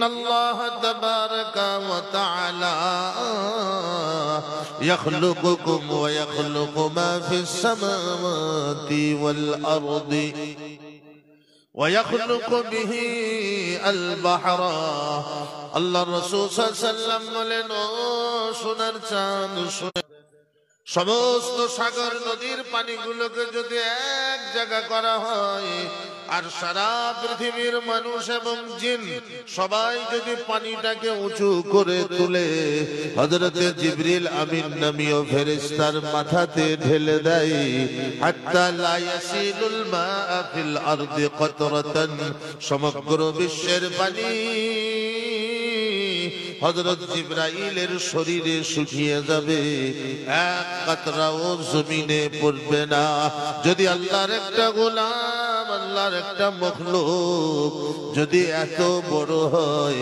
ইন্নাল্লাহা তাবারাকা ওয়া তাআলা ইয়াখলুকুকুম ওয়া ইয়াখলুকু মা ফিস সামাওয়াতি ওয়াল আরদি ওয়া ইয়াখলুকু বিহি আল বাহরা। আল্লাহ রাসূল সাল্লাল্লাহু আলাইহি ওয়াসাল্লাম বলেন, ও সোনার চাঁদ শুনে, সমস্ত সাগর নদীর পানিগুলোকে যদি এক জায়গা করা হয় আর সারা পৃথিবীর মানুষ এবং জিন সবাই যদি পানিটাকে উঁচু করে তুলে হযরতে জিবরিল আমিন নামীয় ফেরেশতার মাথাতে ঢেলে দেয়, হাত্তা লা ইয়াসিলুল মাআ ফিল আরদি কতরাতান, সমগ্র বিশ্বের পানি হযরত জিবরাইলের শরীরে শুকিয়ে যাবে, এক কাতরাও জমিনে পড়বে না। যদি আল্লাহর একটা গোলাম, আল্লাহর একটা মখলুক যদি এত বড় হয়,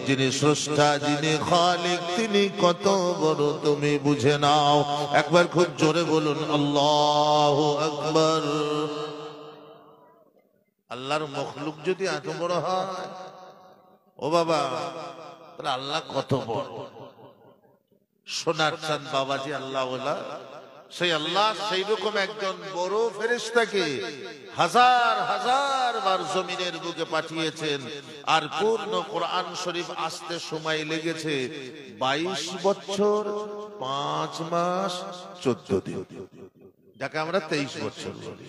যিনি স্রষ্টা, যিনি খালিক, তিনি কত বড় তুমি বুঝে নাও। একবার খুব জোরে বলুন আল্লাহু আকবার। আল্লাহর মখলুক যদি এত বড় হয়, ও বাবা, আল্লাহ কত বড়। সোনার চাঁদ বাবাজি আল্লাহ, সেই আল্লাহ সেই রকম একজন বড় ফেরেশতাকে হাজার হাজার বার জমিনের বুকে পাঠিয়েছেন। আর পূর্ণ কোরআন শরীফ আসতে সময় লেগেছে 22 বছর 5 মাস 14 দিন, যাকে আমরা 23 বছর বলি।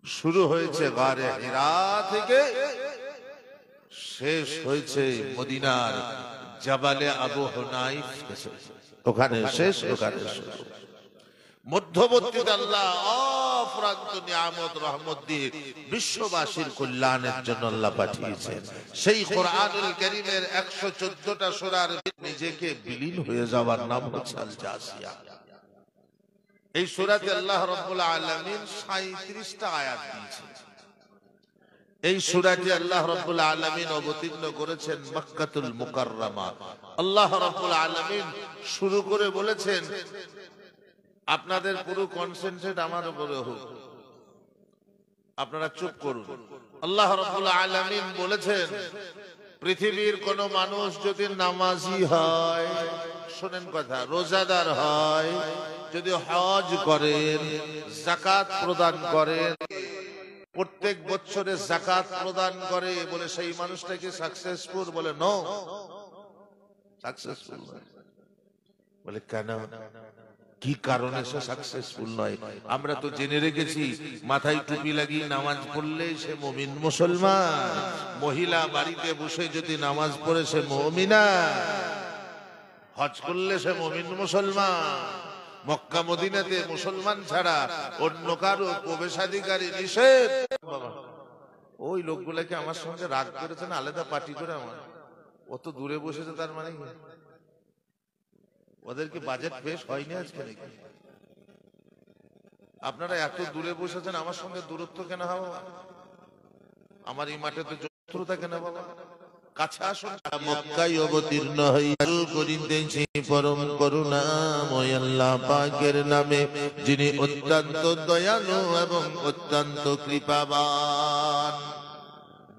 শুরু হয়েছে গারে হিরা থেকে, শেষ হয়েছে মদিনার জাবালে আবু হুনাইফ, ওখানে শেষ, ওখানে শুরু। মধ্যবর্তীতে আল্লাহ অফুরন্ত নিয়ামত রহমত দিয়ে বিশ্ববাসীর কল্যাণের জন্য আল্লাহ পাঠিয়েছেন। সেই কোরআনুল কারীমের 114টা সূরার নিজেকে বিলীন হয়ে যাওয়ার নাম হচ্ছে আল জাসিয়া। এই সূরাতে আল্লাহ রাব্বুল আলামিন 37টা আয়াত দিয়েছেন। এই সূরাটি আল্লাহ রাব্বুল আলামিন অবতীর্ণ করেছেন মক্কাতুল মুকাররমা। আল্লাহ রাব্বুল আলামিন শুরু করে বলেছেন, আপনাদের পুরো কনসেন্ট্রেট আমার উপরে হোক, আপনারা চুপ করুন। আল্লাহ রাব্বুল আলামিন বলেছেন, পৃথিবীর কোন মানুষ যদি নামাজি হয়, শোনেন কথা, রোজাদার হয়, যদি হজ করেন, যাকাত প্রদান করেন, প্রত্যেক বছরে যাকাত প্রদান করে, বলে সেই মানুষটা কি সাকসেসফুল? বলে নো, সাকসেসফুল নয়। বলে কেন, কি কারণে সে সাকসেসফুল নয়? আমরা তো জেনে রেখেছি মাথায় টুপি লাগিয়ে নামাজ পড়লে সে মুমিন মুসলমান, মহিলা বাড়িতে বসে যদি নামাজ পড়ে সে মুমিনা, হজ করলে সে মুমিন মুসলমান, মক্কা মদিনাতে মুসলমান ছাড়া অন্য কারো প্রবেশাধিকারী নিষেধ। ওই লোকগুলাকে আমার সঙ্গে রাগ করেছেন, আলাদা পার্টি করে, আমার অত দূরে বসেছে, তার মানে ওদের কি বাজেট পেশ হয়নি আজকে নাকি? আপনারা এত দূরে বসেছেন, আমার সঙ্গে দূরত্ব কেন হবে? আমার এই মাঠে তো শত্রুতা কেন বাবা? কাছে আসুন। মক্কায় অবতীর্ণ হইয়া করিতেছি পরম করুণাময় আল্লাহ পাকের নামে, যিনি অত্যন্ত দয়ালু এবং অত্যন্ত কৃপাবান।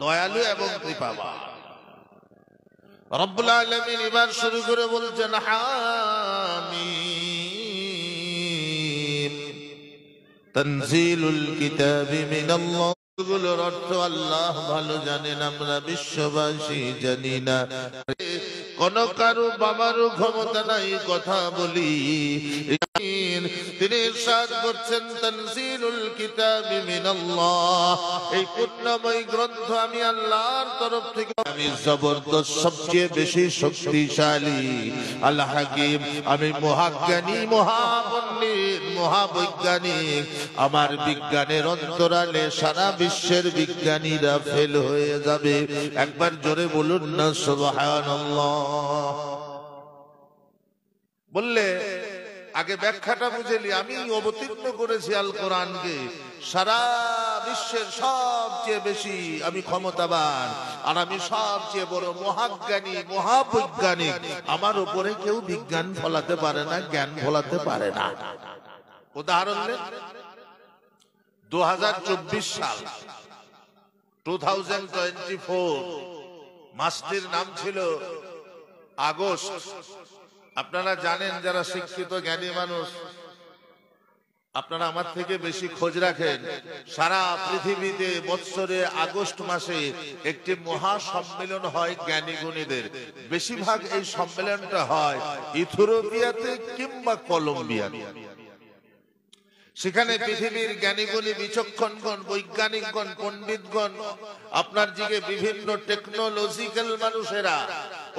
দয়ালু এবং কৃপাবান রব্বুল আলামিন এবার শুরু করে বলছেন হামিম তানজিলুল কিতাবি মিনাল্লাহ। গুলোর অর্থ আল্লাহ ভালো জানেন, আমরা বিশ্ববাসী জানি না। কোন কারো বাবারও ক্ষমতা নাই কথা বলি। তিনি ইরশাদ করছেন তানজিলুল কিতাবি মিনাল্লাহ, এই পূর্ণময় গ্রন্থ আমি আল্লাহর তরফ থেকে, আমি জবরদস্ত, সবচেয়ে বেশি শক্তিশালী, আল হাকিম, আমি মহাজ্ঞানী, মহাপণ্ডিত, মহাবৈজ্ঞানিক। আমার বিজ্ঞানের অন্তরালে সারা বিশ্বের বিজ্ঞানীরা ফেল হয়ে যাবে। একবার জোরে বলুন না সুবহানাল্লাহ। বললে আগে ব্যাখ্যাটা বুঝেলি, আমি অবতীর্ণ করেছি আল কোরআনকে, সারা বিশ্বের সবচেয়ে বেশি আমি ক্ষমতাবান, আর আমি সবচেয়ে বড় মহাজ্ঞানী, মহাবৈজ্ঞানিক। আমার উপরে কেউ বিজ্ঞান ফলাতে পারে না, জ্ঞান ফলাতে পারে না। উদাহরণ দেন, 2024 সাল 2024 মাসটির নাম ছিল আগস্ট। আপনারা জানেন, যারা শিক্ষিত জ্ঞানী মানুষ, আপনারা আমার থেকে বেশি খোঁজ রাখেন, সারা পৃথিবীতে বৎসরে আগস্ট মাসে একটি মহা সম্মেলন হয় জ্ঞানী গুণীদের। বেশিরভাগ এই সম্মেলনটা হয় ইথিওপিয়াতে কিংবা কলম্বিয়াতে। সেখানে পৃথিবীর জ্ঞানীগুণী, বিচক্ষণগণ, বৈজ্ঞানিকগণ, পণ্ডিতগণ, আপনার দিকে বিভিন্ন টেকনোলজিক্যাল মানুষেরা,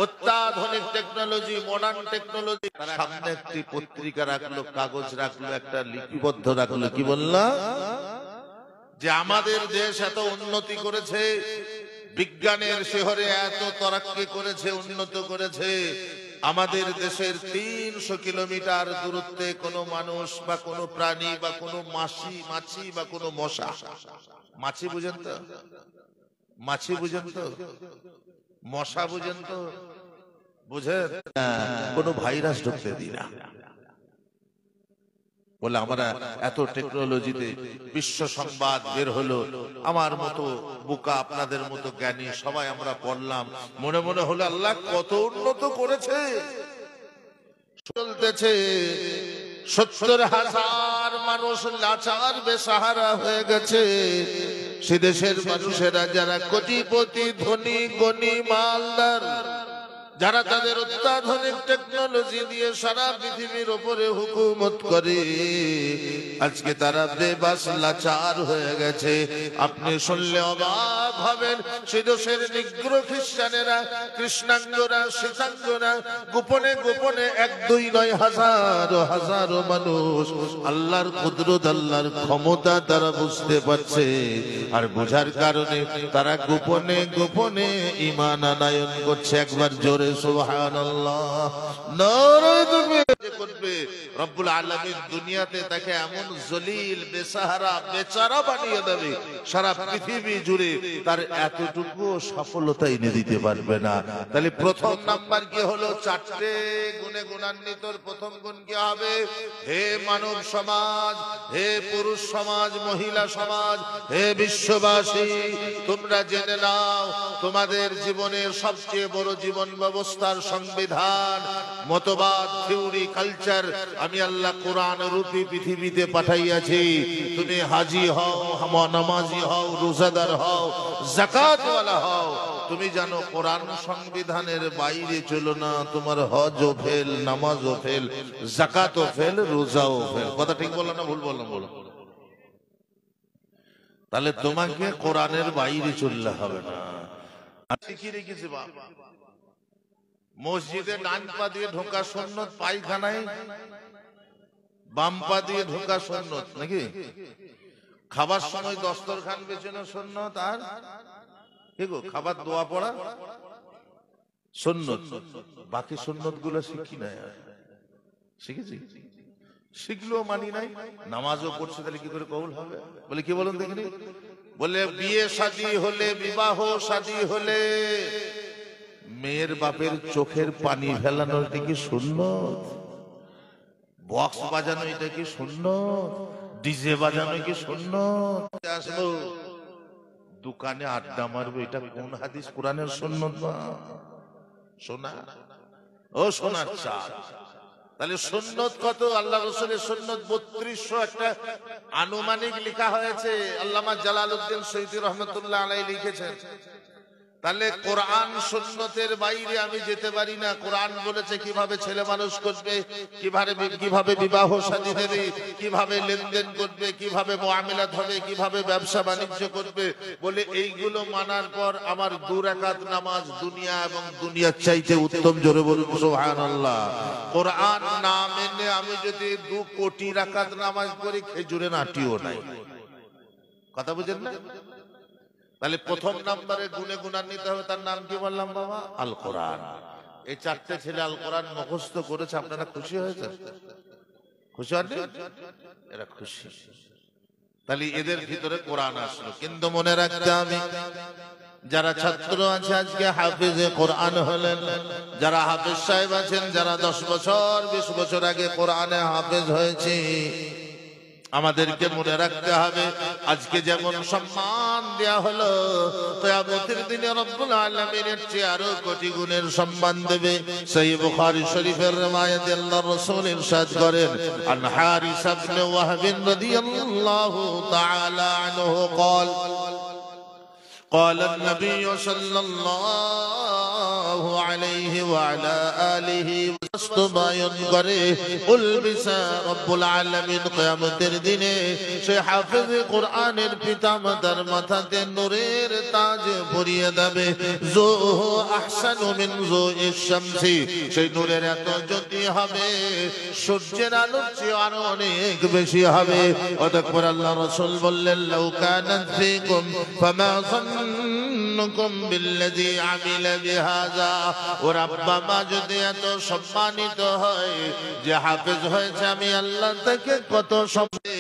অত্যাধুনিক টেকনোলজি, মডার্ন টেকনোলজি, সামনে একটি পত্রিকা রাখলো, কাগজ রাখলো, একটা লিপিবদ্ধ রাখলো। কি বললাম? যে আমাদের দেশ এত উন্নতি করেছে, বিজ্ঞানের শিহরে এত তরাক্কি করেছে, উন্নত করেছে, আমাদের দেশের ৩০০ কিলোমিটার দূরত্বে কোনো মানুষ বা কোনো প্রাণী বা কোনো মাছি বা কোনো মশা, মাছি বুঝেন তো, মাছি বুঝেন তো, মশা বুঝেন তো, বুঝেন, কোনো ভাইরাস ঢুকতে দিই না। বলে আমরা এত টেকনোলজিতে বিশ্ব সংবাদ বের হলো, আমার মতো বোকা, আপনাদের মতো জ্ঞানী সবাই আমরা পড়লাম, মনে মনে হলো আল্লাহ কত উন্নত করেছে। চলতেছে ৭০,০০০ মানুষ লাচার বেসাহারা হয়ে গেছে। সে দেশের মানুষেরা যারা কোটিপতি, ধনী, গণী, মালদার, যারা তাদের অত্যাধুনিক টেকনোলজি দিয়ে সারা পৃথিবীর উপরে হুকুমত করে, আজকে তারা বেবাস লাচার হয়ে গেছে। আপনি শুনলে অবাক হবেন, সে দেশের নিগ্র খ্রিস্টানেরা, কৃষ্ণাঙ্গরা, শ্বেতাঙ্গরা গোপনে গোপনে ১-২ নয়, হাজারো হাজারো মানুষ আল্লাহর কুদরত, আল্লাহর ক্ষমতা তারা বুঝতে পারছে। আর বোঝার কারণে তারা গোপনে গোপনে ঈমান আনয়ন করছে। একবার জোরে সুবহানাল্লাহ, নারে তাকবীর করবে। রব্বুল আলামিন দুনিয়াতে তাকে এমন জলিল, বেসাহারা, বেচারা বানিয়ে দেবে, সারা পৃথিবী জুড়ে তার এতটুকু সফলতা এনে দিতে পারবে না। তাহলে প্রথম নাম্বার কি হলো? ৪টে গুণে গুণান্বিত প্রথম গুণ কি হবে? হে মানব সমাজ, হে পুরুষ সমাজ, মহিলা সমাজ, হে বিশ্ববাসী, তোমরা জেনে নাও, তোমাদের জীবনের সবচেয়ে বড় জীবন ব্যবস্থার সংবিধান, মতবাদ, থিওরি, কালচার আমি আল্লাহ কোরআন রূপী পৃথিবীতে পাঠাইয়াছি। তুমি হাজি হও, নামাজি হও, রোজাদার হও, যাকাতওয়ালা হও, তুমি জানো কোরআন সংবিধানের বাইরে চলো না। তোমার হজও ফেল, নামাজও ফেল, যাকাতও ফেল, রোজাও ফেল। কথা ঠিক বললাম না ভুল বললাম? বলো। তাহলে তোমাকে কোরআনের বাইরে চললে হবে না। শিখিয়ে রেখেছি বাবা, মসজিদে ডান পা দিয়ে ঢোকা সুন্নত, পায়খানায় বাম পা দিয়ে ঢোকা সুন্নত, নাকি? খাবার সময় দস্তরখান বেছানো সুন্নত, আর কি গো, খাবার দোয়া পড়া সুন্নত। বাকি সুন্নত গুলো শিখি নাই, শিখেছি, শিখলেও মানি নাই। নামাজও পড়ছে, তাহলে কি করে কবুল হবে? বলে কি বলুন দেখিনি? বলে বিয়ে শাদী হলে, বিবাহ শাদী হলে মেয়ের বাপের চোখের পানি ফেলানো এটা কি সুন্নত? বক্স বাজানো এটা কি সুন্নত? ডিজে বাজানো কি সুন্নত? আসবো দোকানে আড্ডা মারবো, এটা কোন হাদিস কোরআনের সুন্নত না? সোনা ও সোনার চাঁদ। তাহলে সুন্নত কত? আল্লাহ রাসূলের সুন্নত ৩২০০ একটা আনুমানিক লেখা হয়েছে, আল্লামা জালালউদ্দিন সৈয়দী রহমাতুল্লাহ আলাইহি লিখেছেন। তাহলে কোরআন সুন্নতের বাইরে আমি যেতে পারি না। কোরআন বলেছে কিভাবে ছেলে মানুষ করবে, কিভাবে বিবাহ শাদী দেবে, কিভাবে লেনদেন করবে, কিভাবে মুআমালাত হবে, কিভাবে ব্যবসা বাণিজ্য করবে। বলে এইগুলো মানার পর আমার ২ রাকাত নামাজ দুনিয়া এবং দুনিয়ার চাইতে উত্তম। জোরে বলুন সুবহানাল্লাহ। কোরআন না মেনে আমি যদি ২ কোটি রাকাত নামাজ পড়ি, খেজুরের আটিও নাই। কথা বুঝেন না? তাহলে প্রথম নাম্বারে গুণে গুণান্বিত হবে, তার নাম কি বললাম বাবা? আল কোরআন। এই ৪টে ছেলে আল কোরআন মুখস্থ করেছে। আপনারা খুশি হয়েছে? খুশি হন? এরা খুশি। তাহলে এদের ভিতরে কোরআন আসলো। কিন্তু মনে রাখতে আমি, যারা ছাত্র আছে আজকে হাফেজে কোরআন হলেন, যারা হাফেজ সাহেব আছেন, যারা ১০ বছর ২০ বছর আগে কোরআনে হাফেজ হয়েছে, আমাদেরকে মনে রাখতে হবে আজকে যেমন সম্মান দেয়া হলো, কিয়ামতের দিনে রব্বুল আলামিনের চেয়ে আরো কোটি গুণের সম্মান দেবে। সহিহ বুখারী শরীফের riwayate আল্লাহর রাসূল ইরশাদ করেন, আন হারিসা ইবনে ওয়াহব রাদিয়াল্লাহু তাআলা আনহু قال قال النبي صلى الله عليه وعلى آله বাস্তবায়ন করে উলবিসা রব্বুল আলামিন কিয়ামতের দিনে সেই হাফেজ কোরআনের পিতামাতার মাথাতে নূরের তাজ পরিয়ে দেবে। যুহু আহসানু মিন যুইশ শামসি, সেই নূরের এত জ্যোতি হবে সূর্যের আলোর চেয়ে আরো অনেক বেশি হবে। অতঃপর আল্লাহ রাসূল বললেন, লাউ কানাত ফীকুম ফামা যান্নুকুম বিল্লাযী আমিলা বিহাযা, ওর আব্বা মা যদি এত সম্মানিত হয় যে হাফেজ হয়েছে, আমি আল্লাহ থেকে কত সবে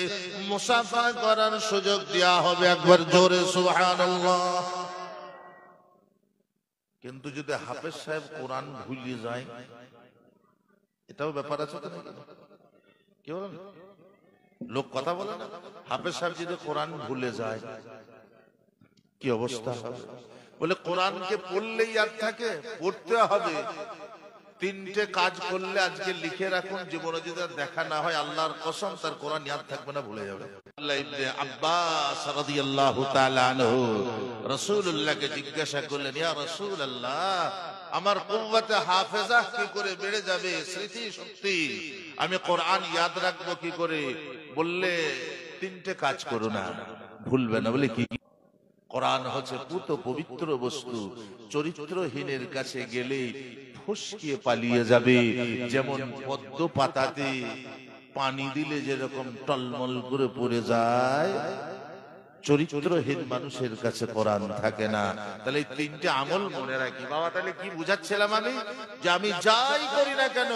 মুসাফা করার সুযোগ দেয়া হবে। একবার জোরে সুবহানাল্লাহ। কিন্তু যদি হাফেজ সাহেব কোরআন ভুলে যায়, এটাও ব্যাপার আছে তো নাকি? কি বলেন? লোক কথা বলে না, হাফেজ সাহেব যদি কোরআন ভুলে যায় কি অবস্থা হবে? বলে কোরআনকে পড়লেই আর থাকে, পড়তে হবে। তিনটে কাজ করলে আজকে লিখে রাখুন, জীবনে যদি দেখা না হয় আল্লাহর কসম তার কোরআন ইয়াদ থাকবে না, ভুলে যাবে। আব্দুল্লাহ ইবনে আব্বাস রাদিয়াল্লাহু তাআলা আনহু রাসূলুল্লাহকে জিজ্ঞাসা করলেন, ইয়া রাসূলুল্লাহ, আমার কুওয়াতে হাফেজা কি করে বেড়ে যাবে, স্মৃতি শক্তি, আমি কোরআন ইয়াদ রাখবো কি করে? বললে তিনটে কাজ করো না, ভুলবে না। বলে কি? কোরআন হচ্ছে পুত পবিত্র বস্তু, চরিত্রহীনের কাছে গেলে ফসকে পালিয়ে যাবে। যেমন পদ্ম পাতাতে পানি দিলে যেরকম টলমল করে পড়ে যায়, চরিত্রহীন মানুষের কাছে কোরআন থাকে না। তাহলে এই তিনটে আমল মনে রাখি। বাবা, তাহলে কি বুঝাচ্ছিলাম আমি? যে আমি যাই করি না কেন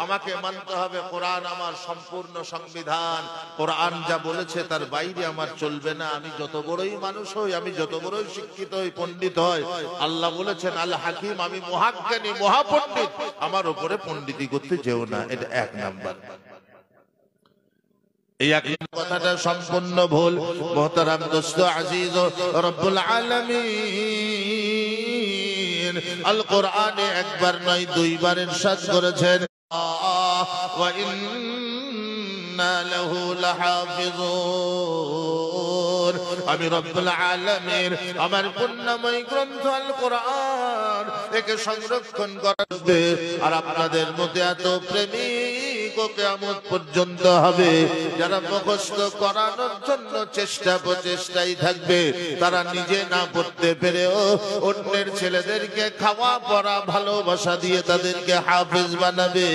আমাকে মানতে হবে কোরআন আমার সম্পূর্ণ সংবিধান। কোরআন যা বলেছে তার বাইরে আমার চলবে না। আমি যত বড়ই মানুষ হই, আমি যত বড়ই শিক্ষিত হই, পণ্ডিত হই, আল্লাহ বলেছেন আল হাকিম, আমি মহাজ্ঞানী মহাপণ্ডিত, আমার উপরে পণ্ডিতি করতে যেও না। এটা এক নাম্বার। এই এক কথাটা সম্পূর্ণ ভুল। মুহতারাম দোস্ত আজিজ, রব্বুল আলামিন আল কোরআনে একবার নয় দুইবার ইরশাদ করেছেন, ওয়া ইন্না লাহু লাহাফিজুন। আমি রব্বুল আলামিন আমার পুণ্যময় গ্রন্থ আল কোরআন একে সংরক্ষণ করবে। আর আপনাদের মধ্যে এত প্রেমিক কিয়ামত পর্যন্ত হবে যারা মুখস্থ করানোর জন্য চেষ্টা প্রচেষ্টাই থাকবে, তারা নিজে না পড়তে পেরেও অন্যের ছেলেদেরকে খাওয়া পড়া ভালোবাসা দিয়ে তাদেরকে হাফেজ বানাবে।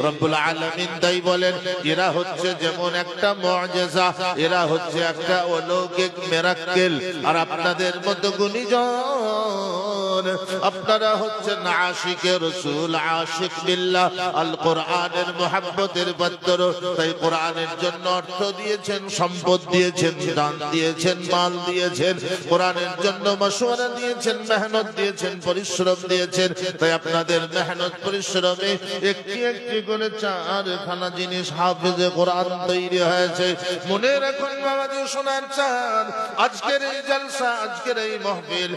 রব্বুল আলামিন তাই বলেন, এরা হচ্ছে যেমন একটা মুআজিজা, এরা হচ্ছে একটা অলৌকিক মিরাক্কেল। আর আপনাদের মতো গুণীজন, আপনারা হচ্ছেন আশিকে রাসূল, আশিক বিল্লাহ, আল কোরআনের মুহাব্বতের পাত্র। তাই কোরআনের জন্য অর্থ দিয়েছেন, সম্পদ দিয়েছেন, দান দিয়েছেন, মাল দিয়েছেন, কোরআনের জন্য মাশওয়ারা দিয়েছেন, মেহনত দিয়েছেন, পরিশ্রম দিয়েছেন। তাই আপনাদের মেহনত পরিশ্রমে একটি একটি করে চারখানা জিনিস হাফেজে কোরআন তৈরি হয়েছে। মনে রাখুন বাবাজি, শোনার চান, আজকের এই জলসা, আজকের এই মাহফিল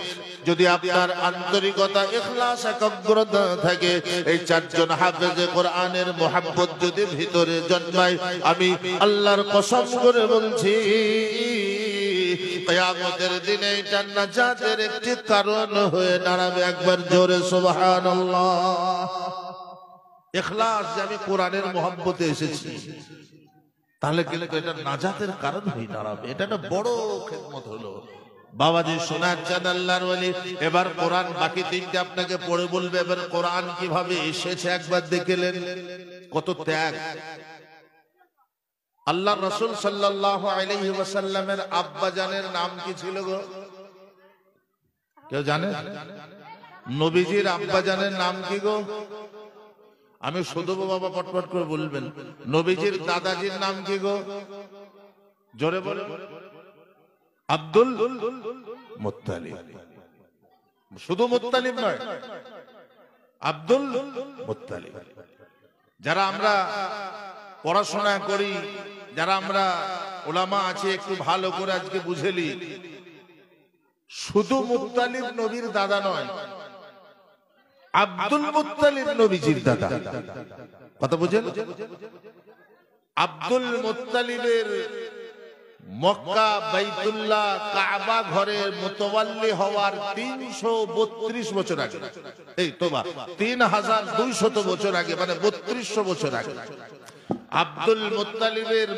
যদি আপনার আন্তরিকতা, ইখলাস, একাগ্রতা থাকে, এই চারজন হাফেজে কোরআনের মুহাব্বত যদি ভিতরে জন্মায়, আমি আল্লাহর কসম করে বলছি কিয়ামতের দিনে এটা নাজাতের একটি কারণ হয়ে দাঁড়াবে। একবার জোরে সুবহানাল্লাহ। ইখলাস, যে আমি কোরআনের মুহাব্বতে এসেছি, তাহলে কিন্তু এটা নাজাতের কারণ হয়ে দাঁড়াবে। এটা একটা বড় খেদমত হলো। বাবাজি শোনার চাঁদ আল্লাহর ওয়ালি, এবার কোরআন বাকি তিনটে আপনাকে পড়ে বলবে। এবার কোরআন কিভাবে এসেছে একবার দেখলেন, কত ত্যাগ। আল্লাহ রাসূল সাল্লাল্লাহু আলাইহি ওয়াসাল্লামের আব্বা জানের নাম কি ছিল গো? কেউ জানে? নবীজির আব্বা জানের নাম কি গো? আমি শুধু বাবা পটপট করে বলবেন। নবীজির দাদাজির নাম কি গো? জোরে বলে। Abdul Muttalib. শুধু মুত্তালিব নয়, আব্দুল মুত্তালিব। যারা আমরা পড়াশোনা করি, যারা আমরা ওলামা আছে, একটু ভালো করে আজকে বুঝেলি, শুধু মুত্তালিব নবীর দাদা নয়, আব্দুল মুত্তালিব নবীজির দাদা। কথা বুঝেন? আব্দুল মুত্তালিবের মক্কা, বাইতুল্লাহ, কাবা ঘরের মুতাওয়াল্লি হওয়ার 332 বছর আগে, এই তোবা 3200 বছর আগে, মানে 3200 বছর আগে আব্দুল মুত্তালিবের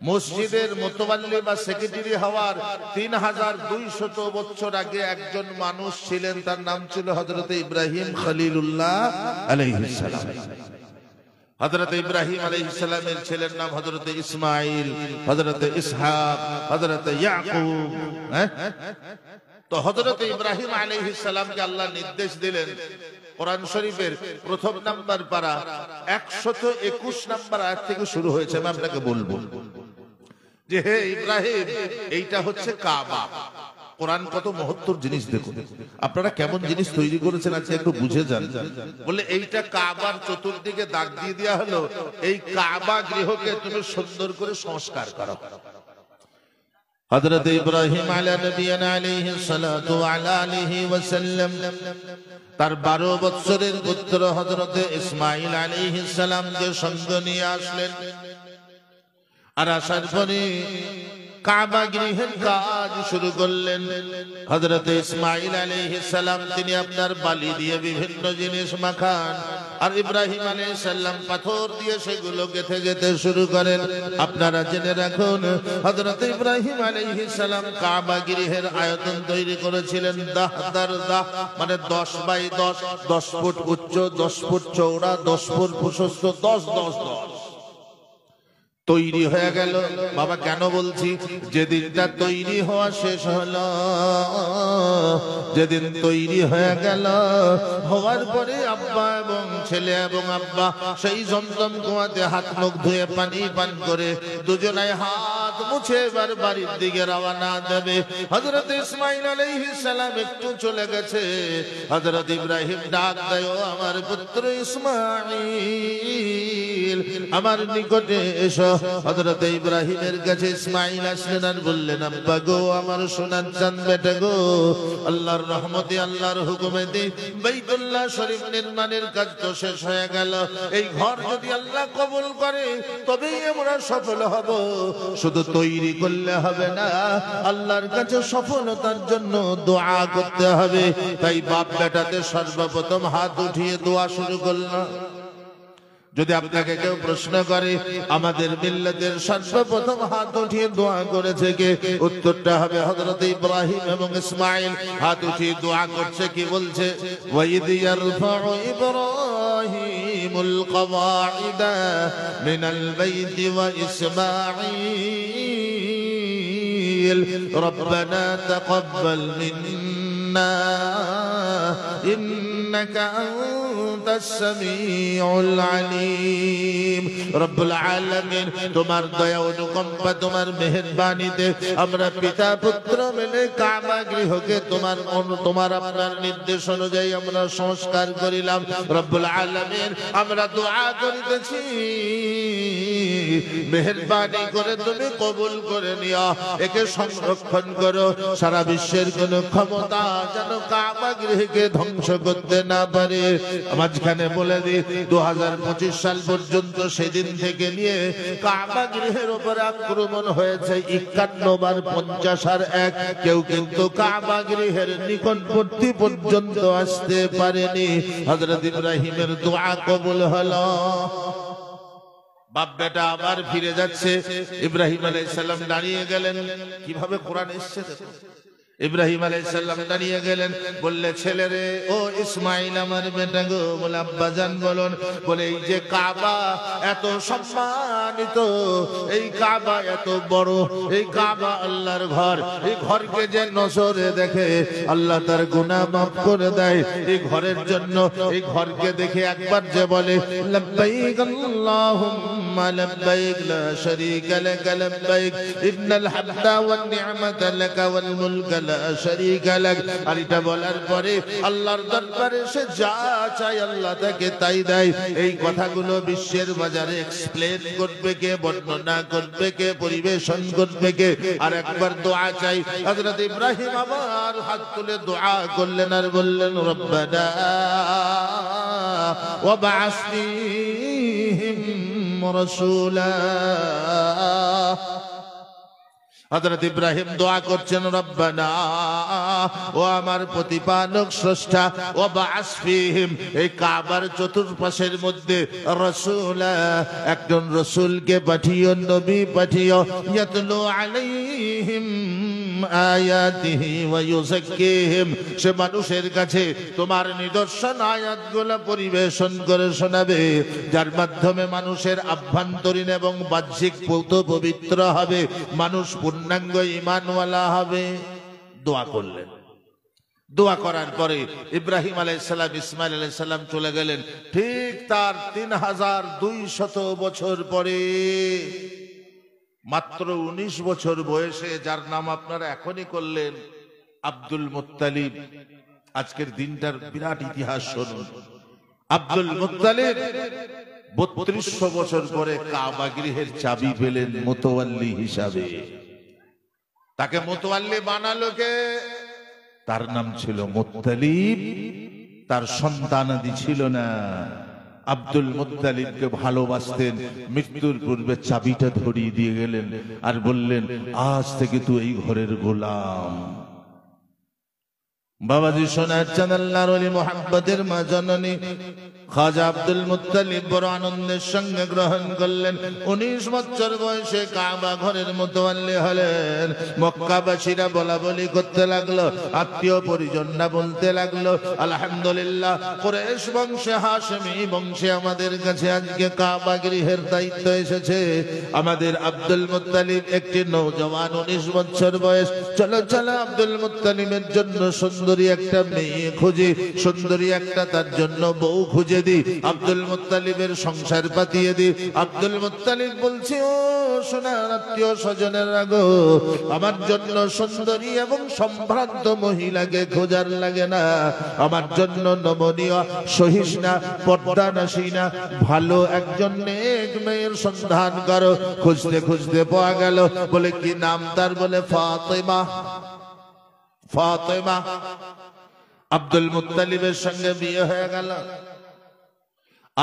মসজিদের মুতাওয়াল্লি বা সেক্রেটারি হওয়ার 3200 বছর আগে একজন মানুষ ছিলেন, তার নাম ছিল হযরত ইব্রাহিম খলিলুল্লাহ আলাইহিস সালাম। হযরত ইব্রাহিম আলাইহিস সালামের ছেলের নাম হযরত ইসমাঈল, হযরত ইসহাক, হযরত ইয়াকুব। তো হযরত ইব্রাহিম আলাইহিস সালামকে আল্লাহ নির্দেশ দিলেন, কোরআন শরীফের প্রথম নাম্বার পারা 121 নাম্বার আয়াত থেকে শুরু হয়েছে। আমি আপনাকে বলবো যে হে ইব্রাহিম, এইটা হচ্ছে কাবা। কোরআন কত মহত্তর জিনিস দেখুন, আপনারা কেমন জিনিস তৈরি করেছেন আজকে একটু বুঝে যান। বলে এইটা কাবার চতুর্দিকে দাগ দিয়ে দেওয়া হলো, এই কাবা গৃহকে তুমি সুন্দর করে সংস্কার করো। হযরত ইব্রাহিম আলাইহিস সালাতু আলাইহি ওয়াসাল্লাম তার 12 বছরের পুত্র হযরত ইসমাঈল আলাইহিস সালামকে সঙ্গে নিয়ে আসলেন। আর আসার পরে কাবা গৃহের কাজ শুরু করলেন। হযরত ইসমাঈল আলাইহিস সালাম তিনি আপনার বালি দিয়ে বিভিন্ন জিনিস মাখান, আর ইব্রাহিম আলাইহিস সালাম পাথর দিয়ে সেগুলো গেঁথে যেতে শুরু করেন। আপনারা জেনে রাখুন, হযরত ইব্রাহিম আলাইহিস সালাম কাবা গৃহের আয়তন তৈরি করেছিলেন দাহ, মানে 10 বাই 10, 10 ফুট উচ্চ, 10 ফুট চওড়া, 10 ফুট প্রশস্ত, 10 তৈরি হয়ে গেল। বাবা কেন বলছি, যেদিনটা তৈরি হওয়া শেষ হলো, যেদিন তৈরি হয়ে গেল, হওয়ার পরে আব্বা এবং ছেলে এবং আব্বা সেই জমজম কুয়াতে হাত মুখ ধুয়ে পানি পান করে দুজনায় হাত মুছে এবার বাড়ির দিকে রওনা দেবে। হযরত ইসমাঈল আলাইহিস সালাম একটু চলে গেছে। হযরত ইব্রাহিম ডাক দেয়, ও আমার পুত্র ইসমাঈল, আমার নিকটে এসো। হযরত ইব্রাহিমের কাছে ইসমাঈল আসলেন আর বললেন, আব্বা গো, আমার সোনার চাঁদ বেটা গো, আল্লাহর রহমতে, আল্লাহর হুকুমেতে বাইতুল্লাহ শরীফ নির্মাণের কাজ তো শেষ হয়ে গেল। এই ঘর যদি আল্লাহ কবুল করে তবেই আমরা সফল হব। শুধু তৈরি করলে হবে না, আল্লাহর কাছে সফলতার জন্য দোয়া করতে হবে। তাই বাপ বেটাতে সর্বপ্রথম হাত উঠিয়ে দোয়া শুরু করলাম। যদি আপনাকে কেউ প্রশ্ন করে আমাদের মিল্লাতের সর্বপ্রথম হাত উঠিয়ে দোয়া করেছে কে, উত্তরটা হবে হযরত ইব্রাহিম এবং ইসমাঈল। হাত উঠিয়ে দোয়া করছে, কি বলছে, ওয়াইদ ইয়ারফাউ ইব্রাহিমুল কওয়াইদা মিনাল বাইতি ওয়া ইসমাঈল রব্বানা তাকাব্বাল মিন্না ইন্নাকা আনতাস সামিউল আলিম। রব্বুল আলামিন, তোমার দয়া অনুকম্পা, তোমার মেহেরবানিতে আমরা পিতা পুত্র মিলে কাবা গৃহকে তোমার আপনার নির্দেশ অনুযায়ী আমরা সংস্কার করিলাম। রব্বুল আলামিন, আমরা দোয়া করিতেছি, মেহেরবানি করে তুমি কবুল করে নিও, একে সংরক্ষণ করো। সারা বিশ্বের কোন ক্ষমতা যেন কাবা গৃহকে ধ্বংস করতে না পারে। মাঝখানে বলে দিই, 2025 সাল পর্যন্ত সেদিন থেকে নিয়ে কাবা গৃহের উপর আক্রমণ হয়েছে 51 বার, 50 আর 1। কেউ কিন্তু কাবা গৃহের নিকটবর্তী পর্যন্ত আসতে পারেনি। হযরত ইব্রাহিমের দোয়া কবুল হলো। বাপ বেটা আবার ফিরে যাচ্ছে। ইব্রাহিম আলাইহিস সালাম দাঁড়িয়ে গেলেন। কিভাবে কোরআন এসেছে দেখো। ইব্রাহিম আলাইহিস সালাম দাঁড়িয়ে গেলেন, বললে, ছেলে রে, ও ইসমাঈল আমার বেটা গো। বলে, আব্বা জান বলুন। বলে, এই যে কাবা এত সম্মানিত, এই কাবা এত বড়, এই কাবা আল্লাহর ঘর, এই ঘরকে যে নজরে দেখে আল্লাহ তার গুনাহ মাফ করে দেয়। এই ঘরের জন্য, এই ঘরকে দেখে একবার যে বলে লাব্বাইক আল্লাহুম্মা لبيك لا شريك لك لبيك إن الحمد والنعمة لك والملك لا شريك لك আর এটা বলার পরে আল্লাহর দরবারে সে যা চায় আল্লাহ তাকে তাই দেয় এই কথাগুলো বিশ্বের বাজারে এক্সপ্লেন করবে কে বর্ণনা করবে কে পরিবেশন করবে কে আর একবার দোয়া চাই হযরত ইব্রাহিম আবার হাত তুলে দোয়া করলেন আর বললেন রব্বানা ওয়াবআস ফীহিম রাসূলা হযরত ইব্রাহিম দোয়া করছেন রব্বানা ও আমার প্রতিপালক স্রষ্টা ওয়াবআস ফীহিম এই কাবার চতুর্পাশের মধ্যে রাসূলা একজন রাসূলকে পাঠিও নবী পাঠিও ইয়াতলু আলাইহিম আয়াতিহি ওয়া ইউযাক্কিহিম সে মানুষের কাছে তোমার নিদর্শন আয়াতগুলো পরিবেশন করে শোনাবে যার মাধ্যমে মানুষের আভ্যন্তরীণ এবং বাহ্যিক পবিত্র হবে মানুষ পূর্ণাঙ্গ ঈমানওয়ালা হবে দোয়া করলেন দোয়া করার পরে ইব্রাহিম আলাইহিস সালাম ইসমাঈল আলাইহিস সালাম চলে গেলেন ঠিক তার 3200 বছর পরে মাত্র 19 বছর বয়সে যার নাম আপনারা এখনই করলেন আব্দুল মুত্তালিব আজকের দিনটার বিরাট ইতিহাস শুনুন আব্দুল মুত্তালিব 3200 বছর পরে কাবা গৃহের চাবি পেলেন মুতাওয়াল্লি হিসাবে তাকে মুতাওয়াল্লি বানালো কে তার নাম ছিল মুত্তালিব তার সন্তানাদি ছিল না আব্দুল মুত্তালিবকে ভালোবাসতেন মৃত্যুর পূর্বে চাবিটা ধরিয়ে দিয়ে গেলেন আর বললেন আজ থেকে তুই এই ঘরের গোলাম বাবাজি সোনার চাঁদ আল্লাহর ওলি মুহাব্বতের মা জননী খাজা আব্দুল মুত্তালিব বড় আনন্দের সঙ্গে গ্রহণ করলেন 19 বছর বয়সে কাবা ঘরের মুতাওয়াল্লি হলেন মক্কাবাসীরা বলা বলি করতে লাগলো আত্মীয় পরিজনরা বলতে লাগলো আলহামদুলিল্লাহ কুরাইশ বংশে হাশমি বংশে আমাদের কাছে আজকে কাবা গৃহের দায়িত্ব এসেছে আমাদের আব্দুল মুত্তালিব একটি নওজওয়ান 19 বছর বয়স চলো চলো আব্দুল মুত্তালিবের জন্য সুন্দরী একটা মেয়ে খুঁজে সুন্দরী একটা তার জন্য বউ খুঁজে দি আব্দুল মুত্তালিবের সংসার পাতিয়ে দি আব্দুল মুত্তালিব বলছে ও সোনার আত্মীয় স্বজনেরা গো আমার জন্য সুন্দরী এবং সম্ভ্রান্ত মহিলাকে খোঁজার লাগে না আমার জন্য নমনীয় সহিষ্ণা পর্দানাসীনা ভালো একজন নেক মেয়ের সন্ধান করো খুঁজতে খুঁজতে পাওয়া গেল বলে কি নাম তার বলে ফাতেমা ফাতেমা আব্দুল মুত্তালিবের সঙ্গে বিয়ে হয়ে গেল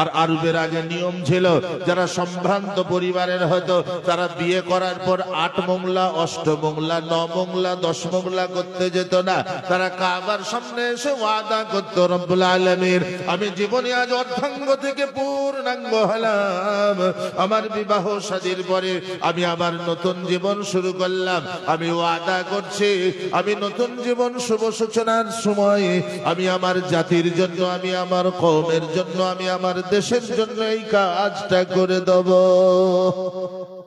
আর আরবের আগে নিয়ম ছিল যারা সম্ভ্রান্ত পরিবারের হতো তারা বিয়ে করার পর 8 মোংলা 8 মোংলা 9 মোংলা 10 মোংলা করতে যেত না তারা কাবার সামনে এসে ওয়াদা করত রব্বুল আলামিন আমি জীবনে আজ অর্ধাঙ্গ থেকে পূর্ণাঙ্গ হলাম আমার বিবাহ শাদীর পরে আমি আমার নতুন জীবন শুরু করলাম আমি ওয়াদা করছি আমি নতুন জীবন শুভ সূচনার সময় আমি আমার জাতির জন্য আমি আমার কওমের জন্য আমি আমার দেশের জন্য এই কাজটা করে দেব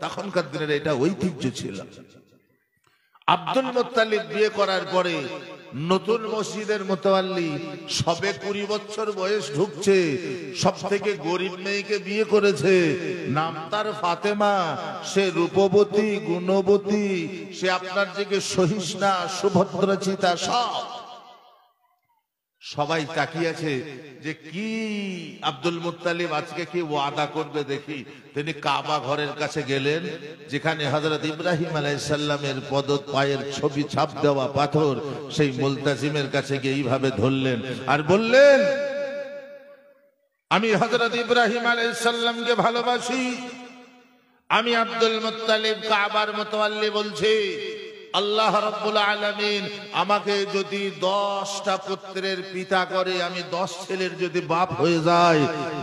তখনকার দিনের এটা ঐতিহ্য ছিল আব্দুল মুত্তালিব বিয়ে করার পরে নতুন মসজিদের মুতাওয়াল্লি সবে 20 বছর বয়স ঢুকছে সব থেকে গরিব মেয়েকে বিয়ে করেছে নাম তার ফাতেমা সে রূপবতী গুণবতী সে আপনার দিকে সহিষ্ণা সুভদ্রচিতা সবাই তাকিয়ে আছে যে কি আব্দুল মুত্তালিব আজকে কি ওয়াদা করবে দেখি তিনি কাবা ঘরের কাছে গেলেন যেখানে হযরত ইব্রাহিম আলাইহিস সালামের পায়ের ছবি ছাপ দেওয়া পাথর সেই মুলতাজিমের কাছে গিয়ে এইভাবে ধরলেন আর বললেন আমি হযরত ইব্রাহিম আলাইহিস সালামকে ভালোবাসি আমি আব্দুল মুত্তালিব কাবার মুতাওয়াল্লি বলছি আল্লাহ রাব্বুল আলামিন আমাকে যদি 10টা পুত্রের পিতা করে আমি 10 ছেলের যদি বাপ হয়ে যাই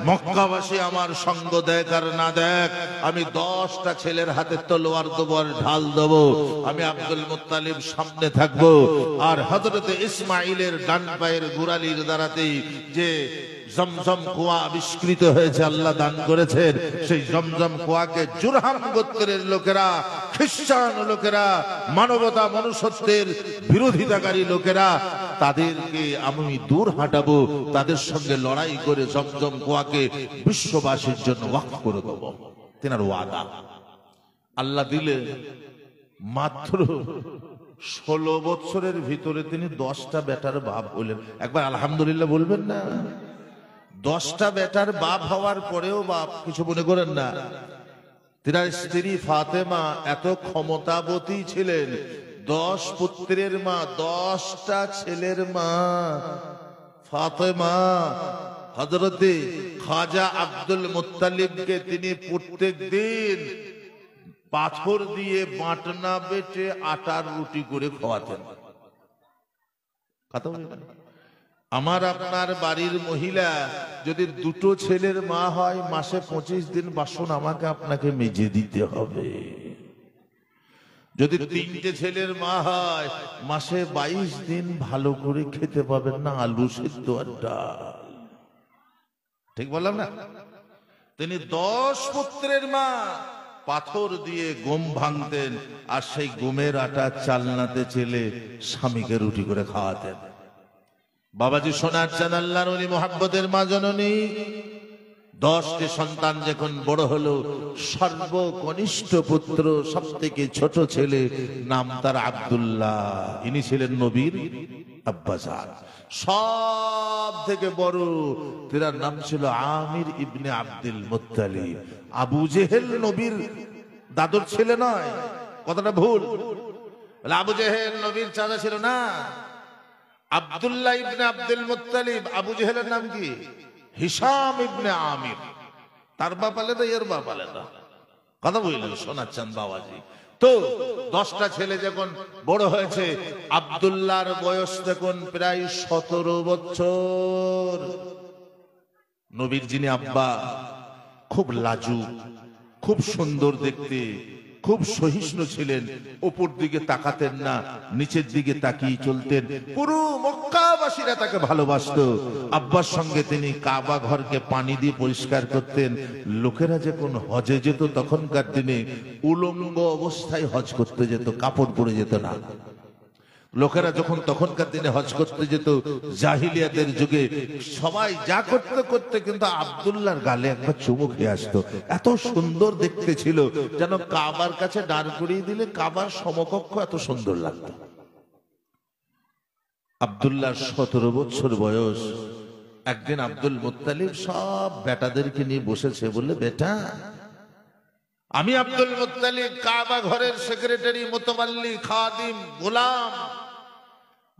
মক্কাবাসী আমার সঙ্গ দেখ আর না দেখ আমি 10টা ছেলের হাতে তলোয়ার দেব আর ঢাল দেব আমি আব্দুল মুত্তালিব সামনে থাকব আর হযরত ইসমাঈলের ডান পায়ের গোড়ালির দ্বারাতেই যে জমজম কুয়া আবিষ্কৃত হয়েছে আল্লাহ দান করেছেন সেই জমজম কুয়াকে জুরহাম গোত্রের লোকেরা খ্রিস্টান লোকেরা মানবতা মনুষ্যত্বের বিরোধিতাকারী লোকেরা তাদেরকে আমি দূর হাঁটাবো তাদের সঙ্গে লড়াই করে জমজম কুয়াকে বিশ্ববাসীর জন্য ওয়াকফ করে দেব তেনার ওয়াদা। আল্লাহ দিলে মাত্র 16 বছরের ভিতরে তিনি 10টা বেটার বাপ হলেন। একবার আলহামদুলিল্লাহ বলবেন না? 10টা বেটার বাপ হওয়ার পরেও বাপ কিছু মনে করেন না, তিনার স্ত্রী ফাতেমা এত ক্ষমতাবতী ছিলেন। 10 পুত্রের মা, 10টা ছেলের মা ফাতেমা হযরতে খাজা আব্দুল মুত্তালিবকে তিনি প্রত্যেক দিন পাথর দিয়ে বাটনা বেটে আটার রুটি করে খাওয়াতেন। কথা বলেন, আমার আপনার বাড়ির মহিলা যদি 2টো ছেলের মা হয়, মাসে 25 দিন বাসন আমাকে আপনাকে মেজে দিতে হবে। যদি 3টে ছেলের মা হয়, মাসে 22 দিন ভালো করে খেতে পাবেন না আলু সিদ্ধ আর ডাল। ঠিক বললাম না? তিনি 10 পুত্রের মা, পাথর দিয়ে গম ভাঙতেন আর সেই গমের আটা চালনাতে চেলে স্বামীকে রুটি করে খাওয়াতেন। বাবাজি সোনার চাঁদ আল্লাহর ওলি মুহাব্বতের মা জননী 10টি সন্তান যখন বড় হলো, সর্বকনিষ্ঠ পুত্র সবথেকে ছোট ছেলে, নাম তার আব্দুল্লাহ। ইনি ছিলেন নবীর আব্বাজান। সব থেকে বড় তার নাম ছিল আমির ইবনে আব্দুল মুত্তালিব। আবু জেহেল নবীর দাদুর ছেলে নয়, কথাটা ভুল। আবু জেহেল নবীর চাচা ছিল না। আব্দুল্লাহ ইবনে আব্দুল মুত্তালিব। আবু জেহেলের নাম কি? হিশাম ইবনে আমির। তার বাপ আলাদা, এর বাপ আলাদা। কথা বললেন শোনাচ্ছেন বাবাজি। তো 10টা ছেলে যখন বড় হয়েছে, আব্দুল্লাহর বয়স তখন প্রায় 17 বছর। নবীর যিনি আব্বা, খুব লাজুক, খুব সুন্দর দেখতে, খুব সহিষ্ণু ছিলেন। উপর দিকে তাকাতেন না, নিচের দিকে তাকিয়ে চলতেন। পুরো মক্কাবাসীরা তাকে ভালোবাসতো। আব্বার সঙ্গে তিনি কাবা ঘরকে পানি দিয়ে পরিষ্কার করতেন। লোকেরা যখন হজে যেত, তখনকার দিনে উলঙ্গ অবস্থায় হজ করতে যেত, কাপড় পরে যেত না। লোকেরা যখন তখনকার দিনে হজ করতে যেত, জাহিলিয়াতের যুগে সবাই যা করতে করতে কিন্তু আব্দুল্লাহর গালে একবার চুমু খেয়ে আসতো। এত সুন্দর দেখতে ছিল, যেন কাবার কাছে দাঁড় করিয়ে দিলে কাবার সমকক্ষ, এত সুন্দর লাগতো। আব্দুল্লাহর 17 বছর বয়স। একদিন আব্দুল মুত্তালিব সব বেটাদেরকে নিয়ে বসেছে, বললে, বেটা, আমি আব্দুল মুত্তালিব কাবা ঘরের সেক্রেটারি, মুতাওয়াল্লি, খাদিম, গোলাম।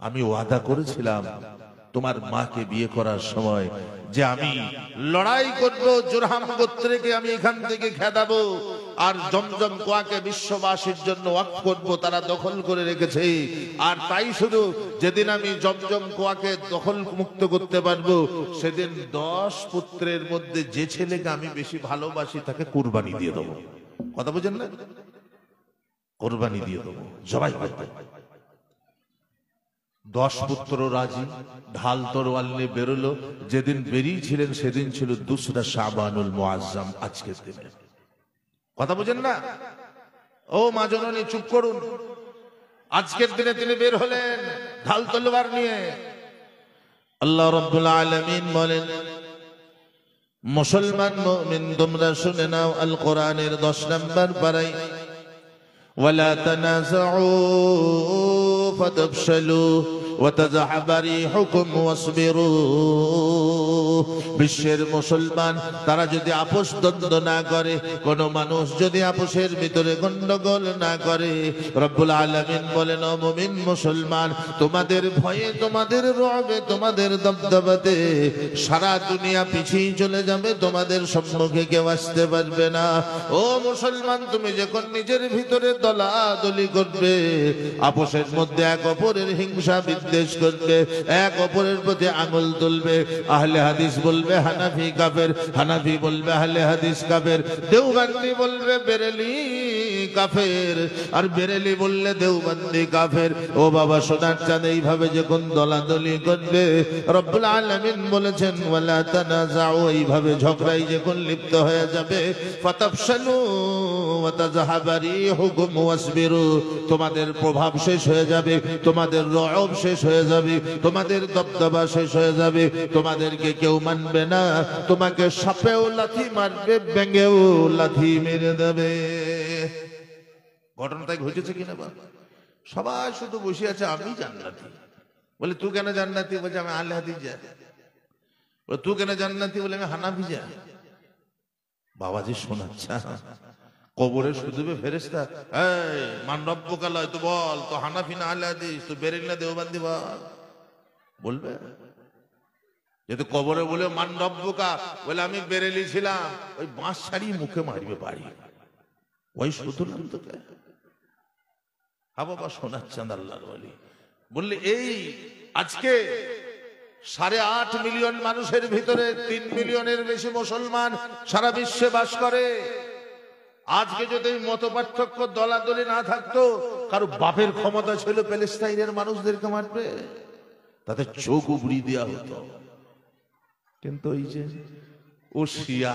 আমি ওয়াদা করেছিলাম তোমার মাকে বিয়ে করার সময় যে আমি লড়াই করব, জুরহাম গোত্রকে আমি এখান থেকে খেদাবো, আর জমজম কুয়াকে বিশ্ববাসীর জন্য ওয়াকফ করব। তারা দখল করে রেখেছে। আর তাই শুধু, যেদিন আমি জমজম কুয়াকে দখল মুক্ত করতে পারবো, সেদিন 10 পুত্রের মধ্যে যে ছেলেকে আমি বেশি ভালোবাসি তাকে কুরবানি দিয়ে দেবো। কথা বুঝেন না? কুরবানি দিয়ে দেবো, জবাই করে দেবো। 10 পুত্র রাজি, ঢাল তরোয়াল নিয়ে বেরোলো। যেদিন বেরিয়েছিলেন সেদিন ছিল 2রা শাবানুল মুআজ্জাম, আজকের দিনে। কথা বুঝেন না? ও মা জননী, চুপ করুন। আজকের দিনে তিনি বের হলেন ঢাল তলোয়ার নিয়ে। আল্লাহ রাব্বুল আলামিন বলেন, মুসলমান মুমিন তোমরা শুনে নাও, আল কোরআনের 10 নম্বর পারায়, ওয়ালা তানাযাউ ফাতাফশালু ওয়া তাযহাবা রিহুকুম ওয়াসবিরু। বিশ্বের মুসলমান তারা যদি আপোষ দ্বন্দ্ব না করে, কোন মানুষ যদি আপোষের ভিতরে গন্ডগোল না করে, রব্বুল আলামিন বলেন, ও মুমিন মুসলমান, তোমাদের ভয়ে, তোমাদের রবে, তোমাদের দবদবাতে সারা দুনিয়া পিছিয়ে চলে যাবে, তোমাদের সম্মুখে কেউ আসতে পারবে না। ও মুসলমান, তুমি যখন নিজের ভিতরে দলাদলি করবে, আপোষের মধ্যে এক অপরের হিংসা বিদ্বেষ করবে, এক অপরের প্রতি আঙুল তুলবে, আহলে হাদিস বলবে হানাফি কাফের, হানাফি বলবে আহলে হাদিস কাফের, দেওবন্দি বলবে বেরেলি কাফের, আর বেরেলি বললে দেওবন্দি কাফের। ও বাবা সোনার চাঁদ, এইভাবে যখন দলাদলি করবে, রব্বুল আলামিন বলেছেন ওয়ালা তানাজাউ, এইভাবে ঝগড়াই যখন লিপ্ত হয়ে যাবে, ফাতাফশালু ওয়া তাযহাবা রিহুকুম ওয়াসবিরু, তোমাদের প্রভাব শেষ হয়ে যাবে, তোমাদের রব শেষ হয়ে যাবে, তোমাদের দবদবা শেষ হয়ে যাবে, তোমাদেরকে কেউ মানবে না, তোমাকে সাপেও লাথি মারবে, ব্যাঙেও লাথি মেরে দেবে। ঘটনাটাই ঘটেছে কিনা বা? সবাই শুধু বসে আছে আমি জান্নাতি। বলে তুই কেন জান্নাতি? বলছে আমি আহলে হাদিস যাই। বলে তুই কেন জান্নাতি? বলে আমি হানাফি যাই। বাবাজি শোনাচ্ছা, কবরে শুধুবে ফেরেশতা, এই মান রব্বুকা লয় তো বল, তো হানাফি না আহলে হাদিস, তো বেরেলি না দেওবন্দি বল, বলবে? যেহেতু কবরে বলে মান রব্বুকা, বলে আমি বেরেলি ছিলাম, ওই বাঁশ ছাড়িয়ে মুখে মারবে বাড়ি, ওই শুধুলাম তোকে। হা বাবা শোনাচ্ছেন আল্লাহর ওয়ালি। বললে এই আজকে 8.5 মিলিয়ন মানুষের ভিতরে 3 মিলিয়নের বেশি মুসলমান সারা বিশ্বে বাস করে। আজকে যদি মত পার্থক্য দলাদলি না থাকতো, কারো বাপের ক্ষমতা ছিল প্যালেস্টাইনের মানুষদেরকে মারবে, তাতে চোখ উবড়ি দেওয়া হতো। কিন্তু ওই যে ও শিয়া,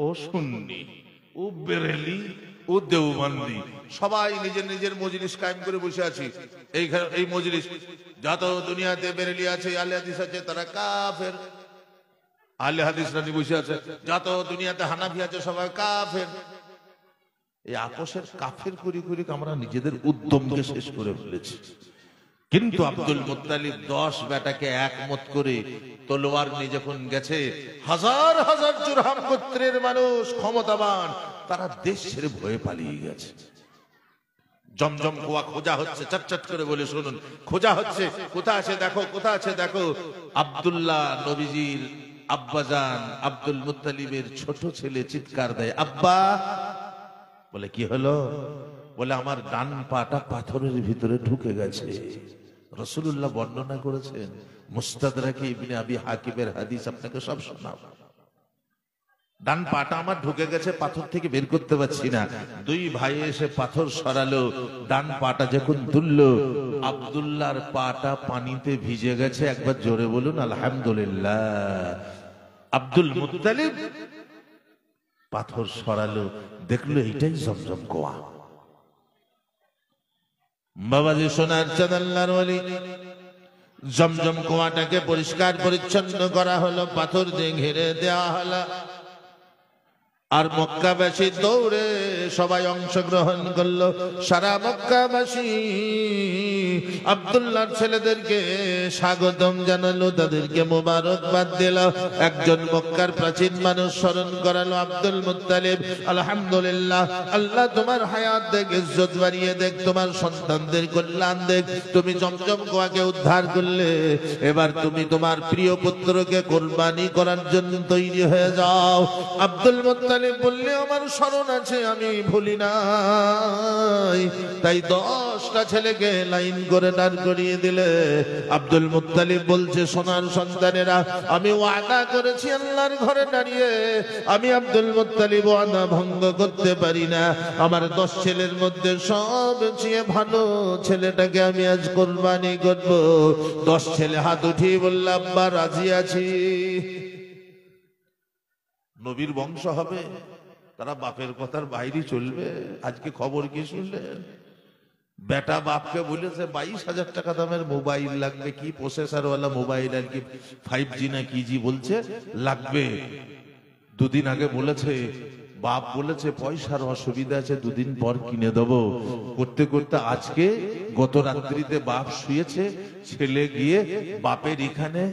ও সুন্নি, ও বেরেলি, ও দেওবন্দি, সবাই নিজের নিজের মজলিস কায়েম করে বসে আছি। এই মজলিস যত দুনিয়াতে বেরেলি আছে, আহলে হাদিস আছে, তারা কাফের। আহলে হাদিস রানি বসে আছে, যত দুনিয়াতে হানাফি আছে, সবাই কাফের। এই আপোষের কাফের করি করি আমরা নিজেদের উদ্যমকে শেষ করে ফেলেছি। কিন্তু আব্দুল মুত্তালিব 10 বেটাকে একমত করে তলোয়ার নিয়ে যখন গেছে, হাজার হাজার জুরহাম গোত্রের মানুষ ক্ষমতাবান, তারা দেশ ছেড়ে ভয়ে পালিয়ে গেছে। জমজম কুয়া খোঁজা হচ্ছে, চটচট করে বলে শুনুন, খোঁজা হচ্ছে, কোথায় আছে দেখো, কোথায় আছে দেখো। আব্দুল্লাহ নবীজির আব্বাজান আব্দুল মুত্তালিবের ছোট ছেলে চিৎকার দেয়, আব্বা। বলে কি হলো? বলে আমার ডান পাটা পাথরের ভিতরে ঢুকে গেছে। রাসূলুল্লাহ বর্ণনা করেছেন, মুস্তাদরাকে ইবনে আবি হাকিমের হাদিস, আপনাকে সব শোনাবো। ডান পাটা আমার ঢুকে গেছে, পাথর থেকে বের করতে পারছি না। 2 ভাই এসে পাথর সরালো, ডান পাটা যখন তুললো, আব্দুল্লাহর পাটা পানিতে ভিজে গেছে। একবার জোরে বলুন আলহামদুলিল্লাহ। আব্দুল মুত্তালিব পাথর সরালো, দেখলো এটাই জমজম কুয়া। বাবাজি সোনার চাঁদ আল্লাহর ওয়ালি, জমজম কুয়াটাকে পরিষ্কার পরিচ্ছন্ন করা হলো, পাথর দিয়ে ঘিরে দেওয়া হলো। আর মক্কাবাসী দৌড়ে সবাই অংশগ্রহণ করলো। সারা মক্কাবাসী আব্দুল্লাহর ছেলেদেরকে স্বাগতম জানালো, তাদেরকে মোবারকবাদ দিল। একজন মক্কার প্রাচীন মানুষ স্মরণ করালো, আব্দুল মুত্তালিব, আলহামদুলিল্লাহ, আল্লাহ তোমার হায়াত দেখ, ইজ্জত বাড়িয়ে দেখ, তোমার সন্তানদের কল্যাণ দেখ, তুমি জমজম কুয়াকে উদ্ধার করলে, এবার তুমি তোমার প্রিয় পুত্রকে কোরবানি করার জন্য তৈরি হয়ে যাও। আব্দুল মুত্তালিব বললে আমার স্মরণ আছে, আমি ভুলি নাই। তাই 10টা ছেলেকে লাইন করে দাঁড় করিয়ে দিলে। আব্দুল মুত্তালিব বলছে, সোনার সন্তানেরা, আমি ওয়াদা করেছি আল্লাহর ঘরে দাঁড়িয়ে, আমি আব্দুল মুত্তালিব ওয়াদা ভঙ্গ করতে পারি না। আমার 10 ছেলের মধ্যে সবচেয়ে ভালো ছেলেটাকে আমি আজ কোরবানি করব। 10 ছেলে হাত উঠিয়ে বলল, আব্বা রাজি আছি। নবীর বংশ হবে, তারা বাপের কথার বাইরে চলবে। আজকে খবর কি শুনলেন? বেটা বাপকে বলেছে 22,000 টাকা দামের মোবাইল লাগবে, কি প্রসেসরওয়ালা মোবাইল, আর কি 5G না কি জি বলছে লাগবে। 2 দিন আগে বলেছে, বাপ বলেছে পয়সার অসুবিধা আছে, 2 দিন পর কিনে দেবো। করতে করতে আজকে গত রাত্রিতে বাপ শুয়েছে, ছেলে গিয়ে বাপের এখানে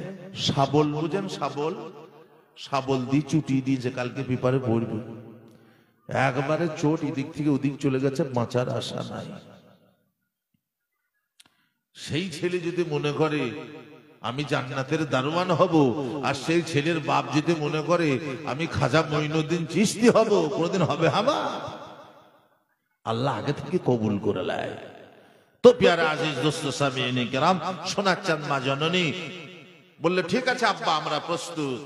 শাবল, বুঝেন শাবল, শাবল দিয়ে চুটি দিয়েছে, কালকে পেপারে পড়বে। একবারে চোট এদিক থেকে ওদিক চলে গেছে, বাঁচার আশা নাই। সেই ছেলে যদি মনে করে আমি জান্নাতের দারোয়ান হব, আর সেই ছেলের বাপ যদি মনে করে আমি খাজা মঈনুদ্দিন চিশতি হব, কোনদিন হবে হাবা? আল্লাহ আগে থেকে কবুল করে নেয়। তো প্যারা আজিজ দোস্ত সামিঈনে কেরাম, সোনার চাঁদ মা জননী বললে, ঠিক আছে আব্বা আমরা প্রস্তুত।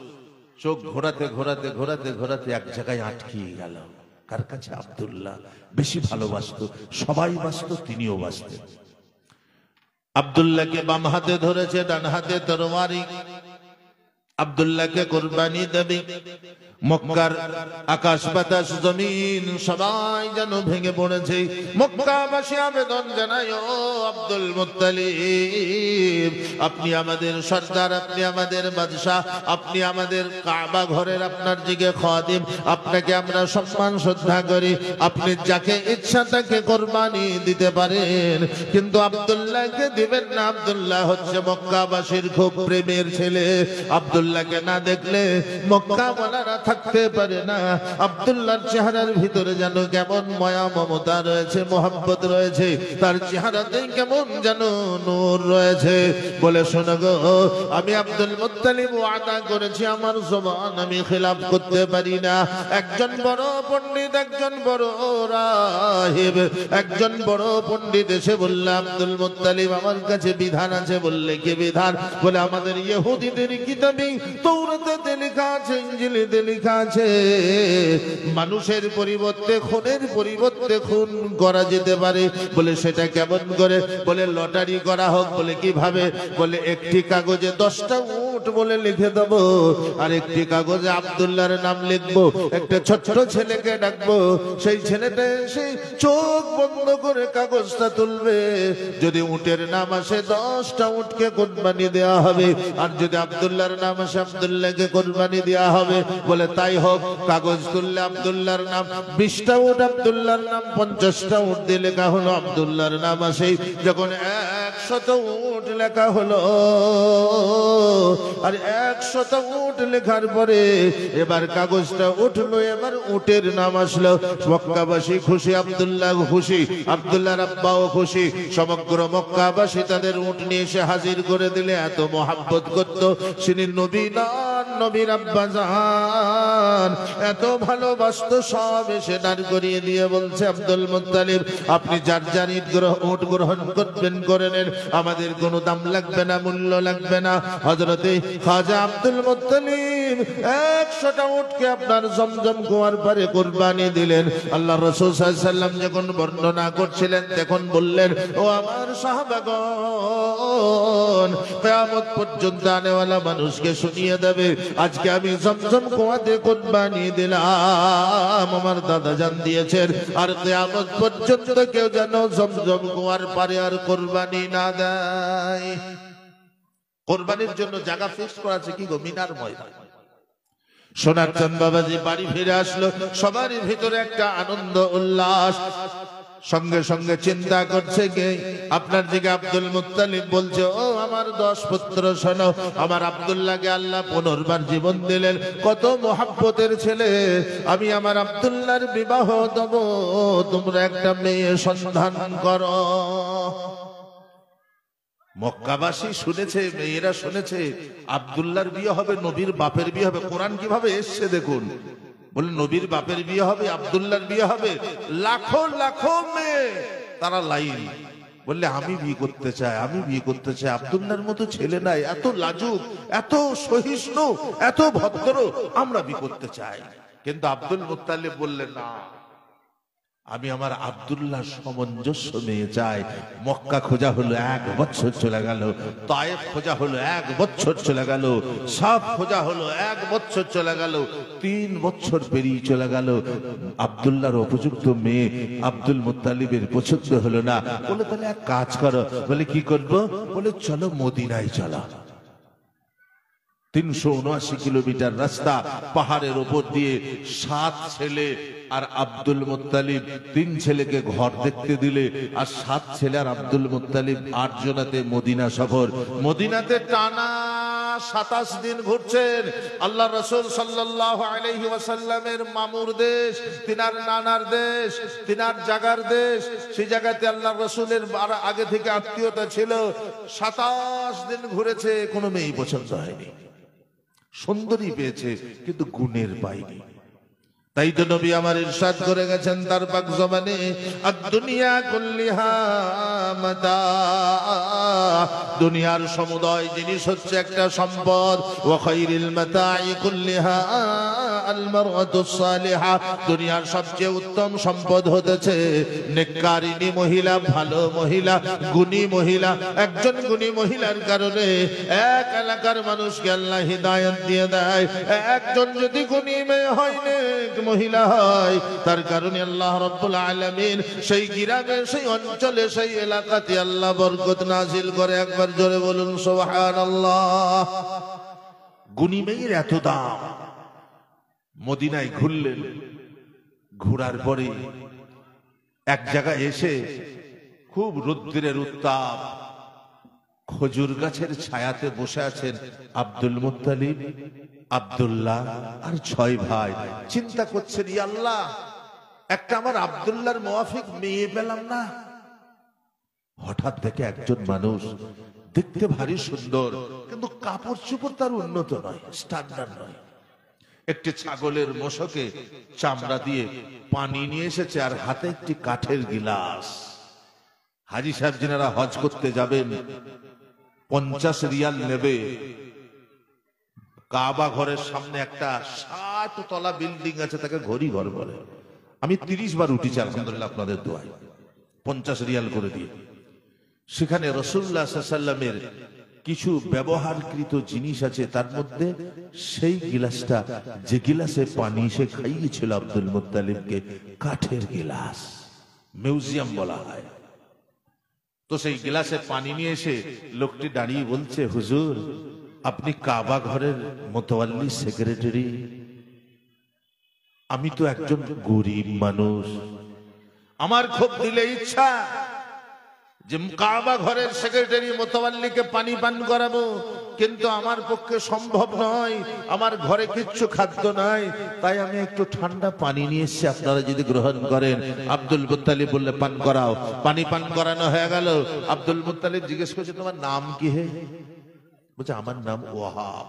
চোখ ঘোরাতে ঘোরাতে ঘোরাতে ঘোরাতে এক জায়গায় আটকিয়ে গেল। কার কাছে? আব্দুল্লাহ বেশি ভালোবাসতো, সবাই বাসত, তিনিও বাসতেন। আব্দুল্লাহকে বাম হাতে ধরেছে, ডান হাতে তরবারি। আব্দুল্লাহকে কুরবানি দেবে। মক্কার আকাশ বাতাস জমিন সবাই যেন ভেঙে পড়েছে। মক্কাবাসী আবেদন জানায়, ও আব্দুল মুত্তালিব, আপনি আমাদের সর্দার, আপনি আমাদের বাদশাহ, আপনি আমাদের কাবা ঘরের আপনার দিকে খাদিম, আপনাকে আমরা সম্মান শ্রদ্ধা করি, আপনি যাকে ইচ্ছা তাকে কুরবানি দিতে পারেন, কিন্তু আব্দুল্লাহকে দিবেন না। আব্দুল্লাহ হচ্ছে মক্কাবাসীর খুব প্রেমের ছেলে। আব্দুল্লাহকে না দেখলে মক্কাওয়ালারা থাকতে পারে না। আব্দুল্লাহর চেহারার ভিতরে যেন কেমন মায়া মমতা রয়েছে, মোহাব্বত রয়েছে, তার চেহারাতে কেমন যেন নূর রয়েছে। বলে শোনো গো, আমি আব্দুল মুত্তালিব ওয়াদা করেছি, আমার জবান আমি খিলাফ করতে পারি না। একজন বড় পণ্ডিত, একজন বড় রাহিব, একজন বড় পণ্ডিত এসে বললে, আব্দুল মুত্তালিব আমার কাছে বিধান আছে। বললে কি বিধান? বলে আমাদের ইহুদিদের কিতাবে তাওরাতে লেখা আছে, ইনজিলেতে লেখা আছে, মানুষের পরিবর্তে খুনের পরিবর্তে খুন করা যেতে পারে। বলে সেটা কেমন করে? বলে লটারি করা হোক। বলে কিভাবে? বলে একটি কাগজে 10টা উট বলে লিখে দেব, আর একটি কাগজে আব্দুল্লাহর নাম লিখবো, একটা ছোট্ট ছেলেকে ডাকবো, সেই ছেলেটা সেই চোখ বন্ধ করে কাগজটা তুলবে, যদি উটের নাম আসে 10টা উটকে কুরবানি দেওয়া হবে, আর যদি আব্দুল্লাহর নাম আসে আব্দুল্লাহকে কুরবানি দেওয়া হবে। বলে তাই হোক। কাগজ তুললে আব্দুল্লাহর নাম, 20টা উট আব্দুল্লাহর নাম, 50টা উট দিয়ে লেখা হলো আব্দুল্লাহর নাম আসে। যখন 100 উট লেখা হলো, আর 100 উট লেখার পরে এবার কাগজটা উঠলো, এবার উটের নাম আসলো। মক্কাবাসী খুশি, আব্দুল্লাহ খুশি, আব্দুল্লাহর আব্বাও খুশি। সমগ্র মক্কাবাসী তাদের উট নিয়ে এসে হাজির করে দিলে। এত মোহাব্বত করত তিনি নবী না, নবীর আব্বা জান এত ভালোবাসত, সব এসে দাঁড় করিয়ে দিয়ে বলছে, আব্দুল মুত্তালিব আপনি যার যার উট গ্রহণ করবেন করে নেন, আমাদের কোনো দাম লাগবে না, মূল্য লাগবে না। হযরতে খাজা আব্দুল মুত্তালিব 100টা উটকে আপনার জমজম কুয়ার পারে কুরবানি দিলেন। আল্লাহ রাসূল সাল্লাল্লাহু আলাইহি সাল্লাম যখন বর্ণনা করছিলেন তখন বললেন, ও আমার সাহাবাগণ, কিয়ামত পর্যন্ত আনেওয়ালা মানুষকে শুনিয়ে দেবে, আজকে আমি জমজম কুয়াতে কুরবানি দিলাম, আমার দাদা জান দিয়েছেন, আর কিয়ামত পর্যন্ত কেউ যেন জমজম কুয়ার পারে আর কুরবানি না দেয়। কুরবানির জন্য জায়গা ফিক্স করা আছে কি গো? মিনার ময়দান। সোনার চাঁদ বাবাজি বাড়ি ফিরে আসলো, সবারই ভিতরে একটা আনন্দ উল্লাস। সঙ্গে সঙ্গে চিন্তা করছে কে? আপনার দিকে আব্দুল মুত্তালিব বলছে, ও আমার 10 পুত্র শোনো, আমার আব্দুল্লাহকে আল্লাহ পুনর্বার জীবন দিলেন, কত মোহাব্বতের ছেলে, আমি আমার আব্দুল্লাহর বিবাহ দেব, তোমরা একটা মেয়ে সন্ধান করো। মক্কাবাসী শুনেছে, মেয়েরা শুনেছে আব্দুল্লাহর বিয়ে হবে, নবীর বাপের বিয়ে হবে। কোরআন কিভাবে এসছে দেখুন, বলে নবীর বাপের বিয়ে হবে, আব্দুল্লাহর বিয়ে হবে। লাখো লাখো মেয়ে তারা লাইন, বললে আমি বিয়ে করতে চাই, আমি বিয়ে করতে চাই। আব্দুল্লাহর মতো ছেলে নাই, এত লাজুক, এত সহিষ্ণু, এত ভদ্র, আমরা বিয়ে করতে চাই। কিন্তু আব্দুল মুত্তালিব বললেন, না, আমি আমার আব্দুল্লাহ সামঞ্জস্য মেয়ে চাই। মক্কা খোঁজা হলো 1 বছর চলে গেল, তায়েফ খোঁজা হলো 1 বছর চলে গেল, সব খোঁজা হলো 1 বছর চলে গেল, 3 বছর পেরিয়ে চলে গেল। আব্দুল্লাহর উপযুক্ত মেয়ে আব্দুল মুত্তালিবের পছন্দ হলো না। বলে তাহলে এক কাজ করো। বলে কি করবো? বলে চলো মদিনায় চলো। 379 কিলোমিটার রাস্তা, পাহাড়ের উপর দিয়ে 7 ছেলে আর আব্দুল মুত্তালিব 3 ছেলেকে ঘর দেখতে দিলে, আর 7 ছেলে আর আব্দুল মুত্তালিব 8 জনাতে মদিনা সফর। মদিনাতে টানা 27 দিন ঘুরছেন। আল্লাহ রাসূল সাল্লাল্লাহু আলাইহি ওয়াসাল্লামের মামুর দেশ, তিনার নানার দেশ, তিনার জাগার দেশ, সেই জায়গাতে আল্লাহ রাসূলের আগে থেকে আত্মীয়তা ছিল। 27 দিন ঘুরেছে, কোনো মেয়ে পছন্দ হয়নি। সুন্দরী পেয়েছে কিন্তু গুণের পায়নি। তাই তো নবী আমার ইরশাদ করে গেছেন তার পাক জবানে, আদ-দুনিয়া কুল্লিহা মাতা, দুনিয়ার সমুদয় জিনিস হচ্ছে একটা সম্পদ, ওয়া খায়রুল মাতা'i কুল্লিহা আল মারআতুস সালিহা, দুনিয়ার সবচেয়ে উত্তম সম্পদ হতেছে নেককারিনী মহিলা, ভালো মহিলা, গুণী মহিলা। একজন গুণী মহিলার কারণে এক এলাকার মানুষকে আল্লাহ হিদায়াত দিয়ে দেয়। একজন যদি গুণী মেয়ে হয়, নেক মহিলা হয়, তার কারণে আল্লাহ রাব্বুল আলামিন সেই গ্রামে, সেই অঞ্চলে, সেই এলাকাতে আল্লাহ বরকত নাজিল করে। একবার জোরে বলুন সুবহানাল্লাহ। গুণী মেয়ের এত দাম। মদিনায় ঘুরলেন, ঘোরার পরে এক জায়গায় এসে খুব রৌদ্রের উত্তাপ, খজুর গাছের ছায়াতে বসে আছেন আব্দুল মুত্তালিব, আব্দুল্লাহ আর 6 ভাই। চিন্তা করছেন, ইয়া আল্লাহ, একটা আমার আব্দুল্লাহর মুওয়াফিক মেয়ে পেলাম না। হঠাৎ দেখে একজন মানুষ দেখতে ভারী সুন্দর, কিন্তু কাপড় চোপড় তার উন্নত নয়, স্ট্যান্ডার্ড নয়। একটি ছাগলের মোষকে চামড়া দিয়ে পানি নিয়ে এসেছে, আর হাতে একটি কাঠের গিলাস। হাজী সাহেব যিনারা হজ করতে যাবেন 50 রিয়াল নেবে। কাবা ঘরের সামনে একটা 60 তলা বিল্ডিং আছে, তাকে ঘড়ি ঘর বলে। আমি 30 বার উঠেছি আলহামদুলিল্লাহ আপনাদের দোয়ায়, 50 রিয়াল করে দিয়ে। সেখানে রাসূলুল্লাহ সাল্লাল্লাহু আলাইহি ওয়াসাল্লামের কিছু ব্যবহারকৃত জিনিস আছে, তার মধ্যে সেই গিলাসটা, যে গিলাসে পানি সে খাইয়েছিল আব্দুল মুত্তালিবকে, কাঠের গিলাস, মিউজিয়াম বলা হয়। তো সেই গিলাসে পানি নিয়ে এসে লোকটি দাঁড়িয়ে বলছে, হুজুর, আপনি কাবা ঘরের মোতাওয়াল্লি সেক্রেটারি, আমি তো একজন গরিব মানুষ, আমার খুব দিলে ইচ্ছা যে কাবা ঘরের সেক্রেটারি মোতাওয়াল্লিকে পানি পান করাবো, কিন্তু আমার পক্ষে সম্ভব নয়, আমার ঘরে কিচ্ছু খাদ্য নাই, তাই আমি একটু ঠান্ডা পানি নিয়ে এসেছি, আপনারা যদি গ্রহণ করেন। আব্দুল মুত্তালিব বললে, পান করাও। পানি পান করানো হয়ে গেল। আব্দুল মুত্তালিব জিজ্ঞেস করছে, তোমার নাম কি হে? বলছে, আমার নাম ওয়াহাব।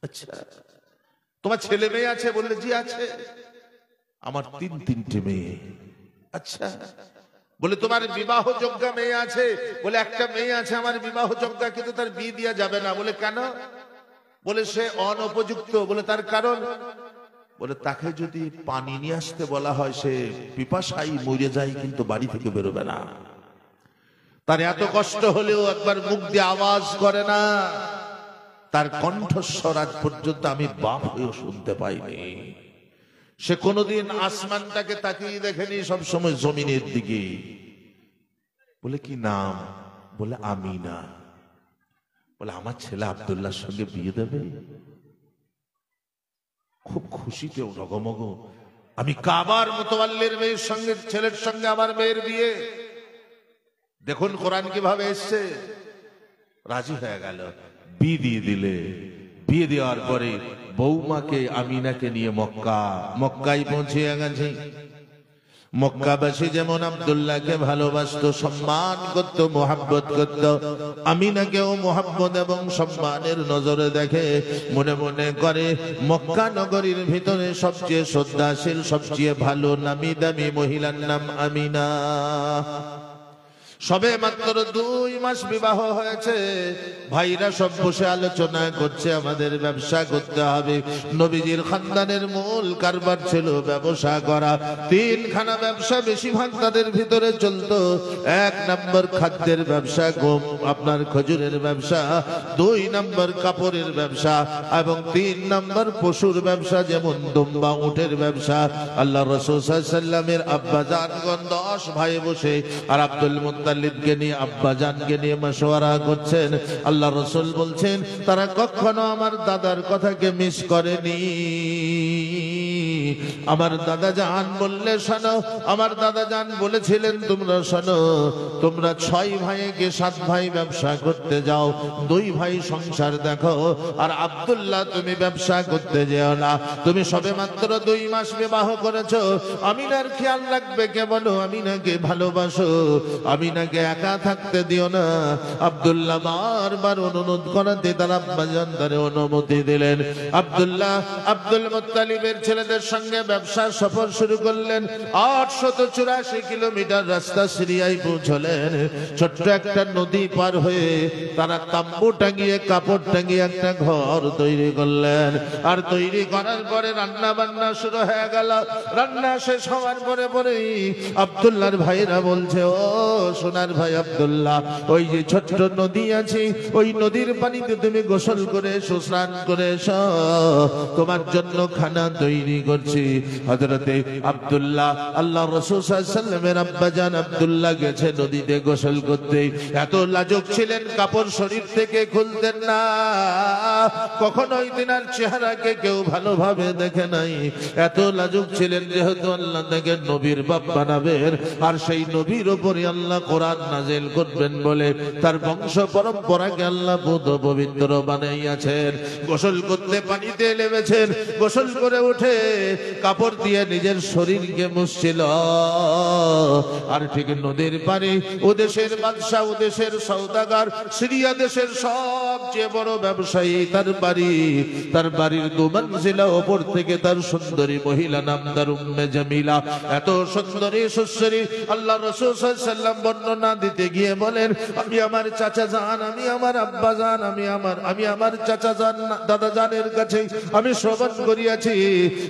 আচ্ছা, তোমার ছেলে মেয়ে আছে? বললে, জি আছে। আমার 3 মেয়ে। আচ্ছা। বলে, তোমার বিবাহযোগ্য মেয়ে আছে? বলে, একটা মেয়ে আছে আমার বিবাহযোগ্য, কিন্তু তার বিয়ে দেওয়া যাবে না। বলে, কেন? বলে, সে অনুপযুক্ত। বলে, তার কারণ? বলে, তাকে যদি পানি নিয়ে আসতে বলা হয়, সে পিপাসায় মরে যায়, কিন্তু বাড়ি থেকে বেরোবে না। তার এত কষ্ট হলেও একবার মুখ দিয়ে আওয়াজ করে না। তার কণ্ঠস্বর আজ পর্যন্ত আমি বাপ হয়েও শুনতে পাইনি। সে কোনোদিন আসমানটাকে তাকিয়ে দেখেনি, সব সময় জমিনের দিকে। বলে, কি নাম? বলে, আমিনা। বলে, আমার ছেলে আব্দুল্লাহর সঙ্গে বিয়ে দেবে? খুব খুশিতে রগমগ, আমি কাবার মোতাওয়াল্লির মেয়ের সঙ্গে, ছেলের সঙ্গে আমার মেয়ের বিয়ে। দেখুন কোরআন কিভাবে এসছে। রাজি হয়ে গেল, বিয়ে দিয়ে দিলে। বিয়ে দেওয়ার পরে বৌমাকে, আমিনাকে নিয়ে মক্কায় পৌঁছে গেছে। মক্কাবাসী যেমন আব্দুল্লাহকে ভালোবাসতো, সম্মান করত, মোহাব্বত করত, আমিনাকেও মোহাব্বত এবং সম্মানের নজরে দেখে। মনে মনে করে, মক্কা নগরীর ভিতরে সবচেয়ে শ্রদ্ধাশীল, সবচেয়ে ভালো নামি দামি মহিলার নাম আমিনা। সবে মাত্র 2 মাস বিবাহ হয়েছে। ভাইরা সব বসে আলোচনা করছে, আমাদের ব্যবসা করতে হবে। নবীজির খানদানের মূল কারবার ছিল ব্যবসা করা। 3খানা ব্যবসা বেশিরভাগ তাদের ভিতরে চলতো। 1 নম্বর খাদ্যের ব্যবসা, গম, আপনার খজুরের ব্যবসা। 2 নম্বর কাপড়ের ব্যবসা, এবং 3 নম্বর পশুর ব্যবসা, যেমন দুম্বা, উটের ব্যবসা। আল্লাহ রাসূল সাল্লাল্লাহু আলাইহি ওয়াসাল্লামের আব্বা জানগণ 10 ভাই বসে, আর আব্দুল মুত্তালিবকে নিয়ে, আব্বা জানকে নিয়ে মাশওয়ারা করছেন। আল্লাহ রাসূল বলছেন, তারা কখনো আমার দাদার কথাকে মিস করেনি। আমার দাদা জান বললে শোনো, আমার দাদা জান বলেছিলেন, তোমরা শোনো, তোমরা 6 ভাইকে 7 ভাই ব্যবসা করতে যাও, 2 ভাই সংসার দেখো, আর আব্দুল্লাহ তুমি ব্যবসা করতে যেও না। তুমি সবে মাত্র 2 মাস বিবাহ করেছো, আমিনার খেয়াল রাখবে কে বলো? আমিনাকে ভালোবাসো, আমিনা আমিনাকে একা থাকতে দিও না। আব্দুল্লাহ বারবার অনুরোধ করাতে তার আব্বাজান তারে অনুমতি দিলেন। আব্দুল্লাহ আব্দুল মুত্তালিবের ছেলেদের সঙ্গে ব্যবসা সফর শুরু করলেন। 884 কিলোমিটার রাস্তা সিরিয়ায় পৌঁছলেন। ছোট্ট একটা নদী পার হয়ে তারা তাম্বু টাঙিয়ে কাপড় টাঙিয়ে একটা ঘর তৈরি করলেন। আর তৈরি করার পরে রান্না বান্না শুরু হয়ে গেল। রান্না শেষ হওয়ার পরে পরেই আব্দুল্লাহর ভাইরা বলছে, ও সোনার ভাই আব্দুল্লাহ, ওই যে ছোট্ট নদী আছে, ওই নদীর পানিতে তুমি গোসল করে এসো, স্নান করে এসো, তোমার জন্য খানা তৈরি করছি। হযরতে আব্দুল্লাহ আল্লাহ রাসূল সাল্লাল্লাহু আলাইহি ওয়াসাল্লামের আব্বাজান আব্দুল্লাহ গেছে নদীতে গোসল করতে। এত লাজুক ছিলেন, কাপড় শরীর থেকে খুলতেন না। কখনোই তিনার চেহারাকে কেউ ভালোভাবে দেখে নাই। এত লাজুক ছিলেন, যেহেতু আল্লাহ তাকে নবীর বাপ বানাবেন আর সেই নবীর উপরে আল্লাহ কোরআন নাযিল করবেন বলে তার বংশ পরম্পরাকে আল্লাহ পুত পবিত্র বানাইয়াছেন। গোসল করতে পানিতে নেমেছেন। গোসল করে উঠে কাপড় দিয়ে নিজের শরীরকে মুছছিল। আর ঠিক নদীর পানি, ও দেশের বাদশা, ও দেশের সওদাগার, সিরিয়া দেশের সবচেয়ে বড় ব্যবসায়ী তার বাড়ির 2 মঞ্জিলা ওপর থেকে তার সুন্দরী মহিলা নামদার উম্মে জামিলা, এত সুন্দরী সুশ্রী। আল্লাহ রাসূল সাল্লাল্লাহু আলাইহি ওয়াসাল্লাম বর্ণনা দিতে গিয়ে বলেন, আমি আমার চাচা জান, আমি আমার আব্বা জান, আমি আমার চাচা জান দাদা জানের কাছে আমি শ্রবণ করিয়াছি,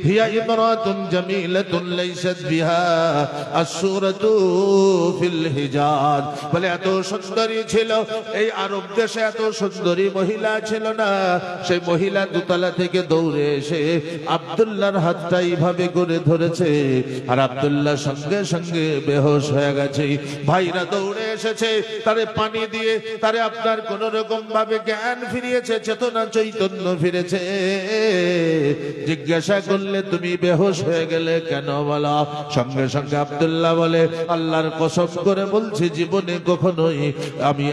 হিয়া ইমরাতুন জামিলাতুন লাইসাত বিহা আসসুরাতু ফিল হিজাজ। বলে এত সুন্দরী ছিল, এই আরব দেশে এত সুন্দরী মহিলা ছিল না। সেই মহিলা দোতলা থেকে দৌড়ে এসে আব্দুল্লাহর হাতটা এইভাবে করে ধরেছে, আর আব্দুল্লাহ সঙ্গে সঙ্গে বেহুশ হয়ে গেছে। ভাইরা দৌড়ে এসেছে, তারে পানি দিয়ে তারে আপনার কোন রকম ভাবে জ্ঞান ফিরিয়েছে, চেতনা চৈতন্য ফিরেছে। জিজ্ঞাসা করলে, তুমি বেহুশ হয়ে গেলে কেন বলো? সঙ্গে সঙ্গে আব্দুল্লাহ বলে, আল্লাহর কসম করে বলছি, জীবনে কখনোই আমি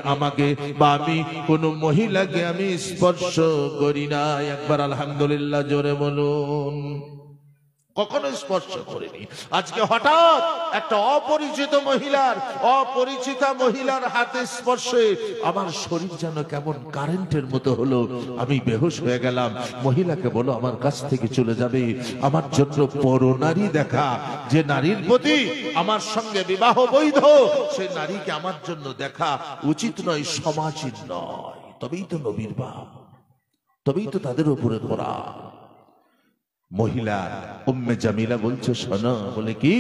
কোন মহিলাকে আমি স্পর্শ করি না। একবার আলহামদুলিল্লাহ জোরে বলুন। কখনো স্পর্শ করিনি। আজকে হঠাৎ একটা অপরিচিতা মহিলার হাতে স্পর্শে আমার শরীর যেন কেমন কারেন্টের মতো হলো। আমি বেহুশ হয়ে গেলাম। মহিলাকে বলো আমার কাছ থেকে চলে যাবে। আমার জন্য পরনারী দেখা, যে নারীর প্রতি আমার সঙ্গে বিবাহ বৈধ, সেই নারীকে আমার জন্য দেখা উচিত নয়, সমাজীন নয়। তবেই তো নবীর বাপ, তবেই তো তাদের উপরে কোরআন। মহিলা উম্মে জামিলা বলছে, শোনো। বলে কি?